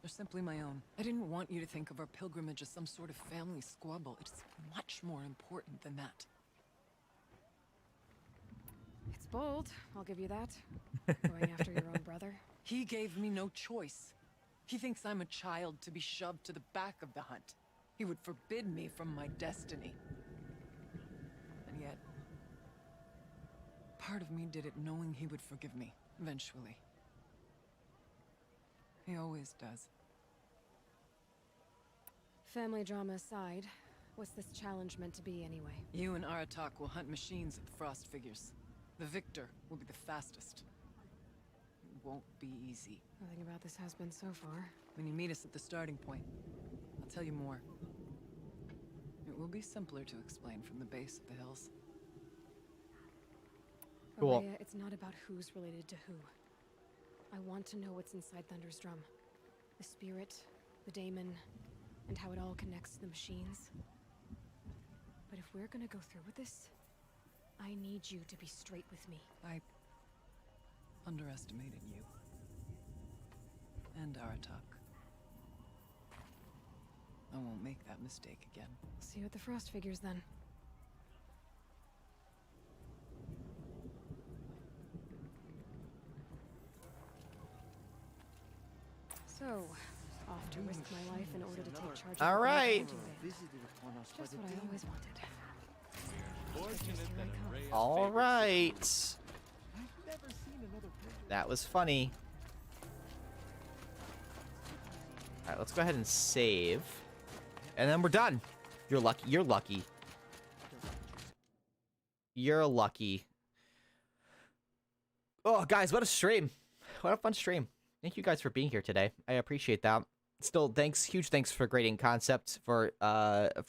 [SPEAKER 12] They're simply my own. I didn't want you to think of our pilgrimage as some sort of family squabble. It's much more important than that.
[SPEAKER 2] It's bold, I'll give you that. Going after your own brother.
[SPEAKER 12] He gave me no choice. He thinks I'm a child to be shoved to the back of the hunt. He would forbid me from my destiny. And yet, part of me did it knowing he would forgive me, eventually. He always does.
[SPEAKER 2] Family drama aside, what's this challenge meant to be anyway?
[SPEAKER 12] You and Aratak will hunt machines at the Frost Figures. The victor will be the fastest. It won't be easy.
[SPEAKER 2] Nothing about this has been so far.
[SPEAKER 12] When you meet us at the starting point, I'll tell you more. It will be simpler to explain from the base of the hills.
[SPEAKER 1] Cool.
[SPEAKER 2] Araya, it's not about who's related to who. I want to know what's inside Thunder's drum. The spirit, the daemon, and how it all connects to the machines. But if we're gonna go through with this, I need you to be straight with me.
[SPEAKER 12] I underestimated you. And Aratak. I won't make that mistake again.
[SPEAKER 2] See you at the Frost Figures then. So, off to risk my life in order to take charge of
[SPEAKER 1] All
[SPEAKER 2] the
[SPEAKER 1] right.
[SPEAKER 2] Just what I always wanted. Here I come.
[SPEAKER 1] All right. That was funny. All right, let's go ahead and save. And then we're done. You're lucky. You're lucky. You're lucky. Oh, guys, what a stream. What a fun stream. Thank you guys for being here today. I appreciate that. Still, thanks, huge thanks for grading Concept for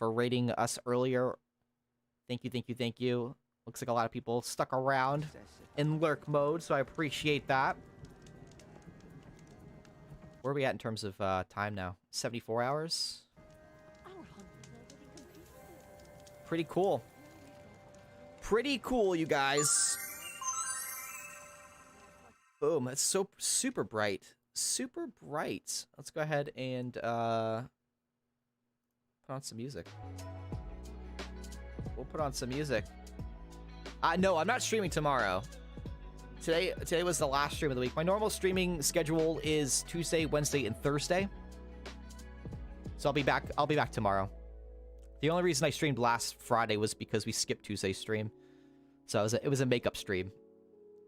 [SPEAKER 1] rating us earlier. Thank you, thank you, thank you. Looks like a lot of people stuck around in lurk mode, so I appreciate that. Where are we at in terms of time now? 74 hours? Pretty cool. Pretty cool, you guys. Boom, it's so super bright. Super bright. Let's go ahead and put on some music. We'll put on some music. No, I'm not streaming tomorrow. Today was the last stream of the week. My normal streaming schedule is Tuesday, Wednesday, and Thursday. So I'll be back tomorrow. The only reason I streamed last Friday was because we skipped Tuesday's stream. So it was a makeup stream.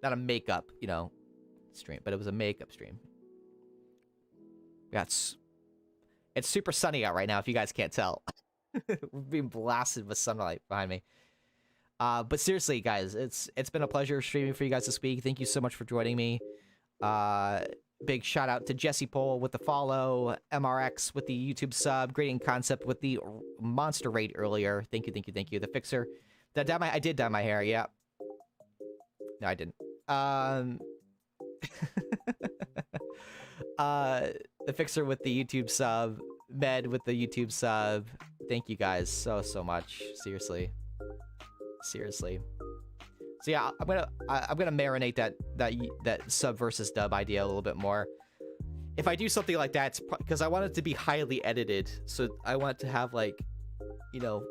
[SPEAKER 1] Not a makeup, you know, stream, but it was a makeup stream. Yeah, it's super sunny out right now, if you guys can't tell. We're being blasted with sunlight behind me. But seriously, guys, it's been a pleasure streaming for you guys this week. Thank you so much for joining me. Big shout out to Jesse Pole with the follow, MRX with the YouTube sub, Grading Concept with the monster raid earlier. Thank you, thank you, thank you. The Fixer. I did dye my hair, yeah. No, I didn't. The Fixer with the YouTube sub, Med with the YouTube sub. Thank you guys so much. Seriously. So yeah, I'm gonna marinate that sub versus dub idea a little bit more. If I do something like that, it's because I want it to be highly edited. So I want it to have, like, you know,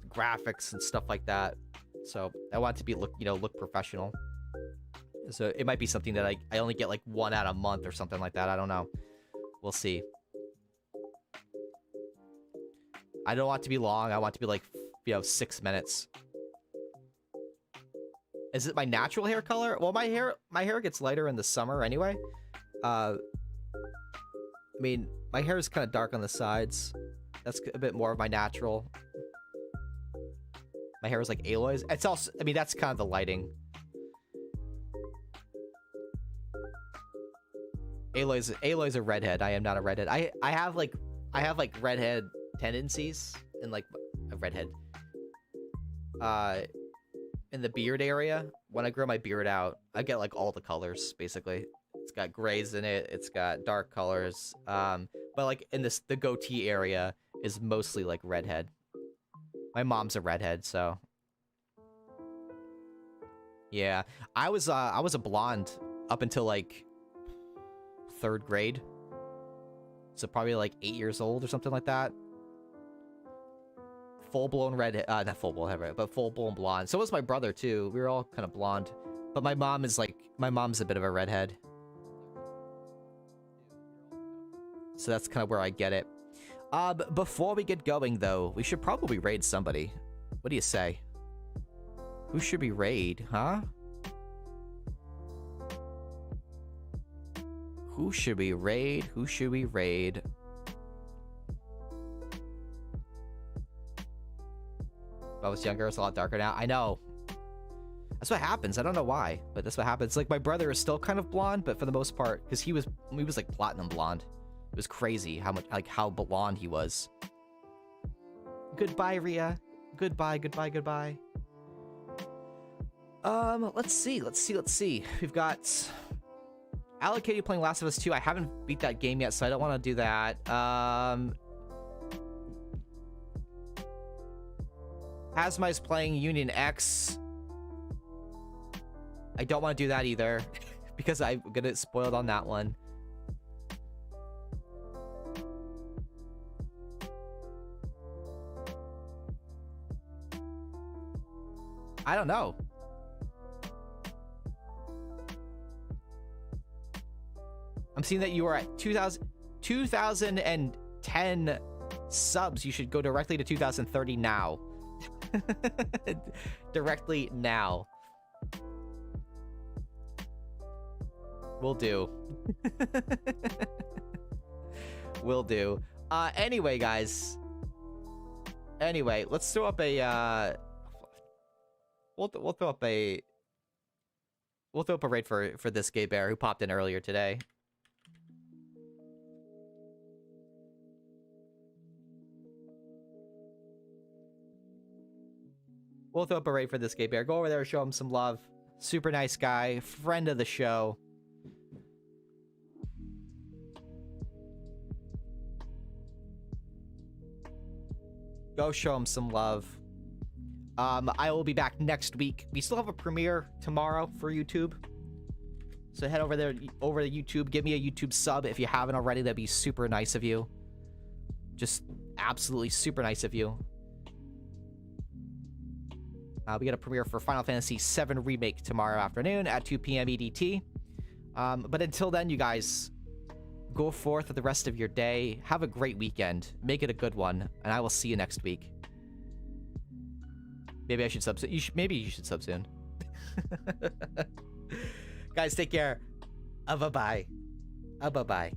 [SPEAKER 1] graphics and stuff like that. So I want it to be look professional. So it might be something that I only get like one out a month or something like that. I don't know. We'll see. I don't want it to be long. I want it to be like, 6 minutes. Is it my natural hair color? Well, my hair gets lighter in the summer anyway. I mean, my hair is kind of dark on the sides. That's a bit more of my natural. My hair is like Aloy's. It's also, I mean, that's kind of the lighting. Aloy's a redhead. I am not a redhead. I have like redhead tendencies and like a redhead. In the beard area, when I grow my beard out, I get like all the colors basically. It's got grays in it. It's got dark colors. But like in the goatee area is mostly like redhead. My mom's a redhead, so yeah. I was a blonde up until like 3rd grade. So probably like 8 years old or something like that. Full-blown redhead, not full-blown red, but full-blown blonde. So was my brother too. We were all kind of blonde. But my mom's a bit of a redhead. So that's kind of where I get it. Before we get going though, we should probably raid somebody. What do you say? Who should we raid, huh? Who should we raid? Who should we raid? If I was younger, it's a lot darker now. I know. That's what happens. I don't know why, but that's what happens. Like, my brother is still kind of blonde, but for the most part, because he was like platinum blonde. It was crazy how blonde he was. Goodbye, Rhea. Goodbye. Let's see. We've got Allocated playing Last of Us 2. I haven't beat that game yet, so I don't want to do that. Hazma is playing Union X. I don't want to do that either because I'm gonna get spoiled on that one. I don't know. I'm seeing that you are at 2,000 2010 subs, you should go directly to 2030 now. Directly now. Will do. Will do. Anyway, guys. Anyway, let's throw up a we'll throw up a raid for this gay bear who popped in earlier today. We'll throw up a raid for this gay bear. Go over there, show him some love. Super nice guy, friend of the show. Go show him some love. I will be back next week. We still have a premiere tomorrow for YouTube. So head over there, over to YouTube. Give me a YouTube sub if you haven't already. That'd be super nice of you. Just absolutely super nice of you. We got a premiere for Final Fantasy VII Remake tomorrow afternoon at 2 p.m. EDT. But until then, you guys, go forth with the rest of your day. Have a great weekend. Make it a good one. And I will see you next week. Maybe I should sub soon. Maybe you should sub soon. Guys, take care. Bye-bye. Bye-bye.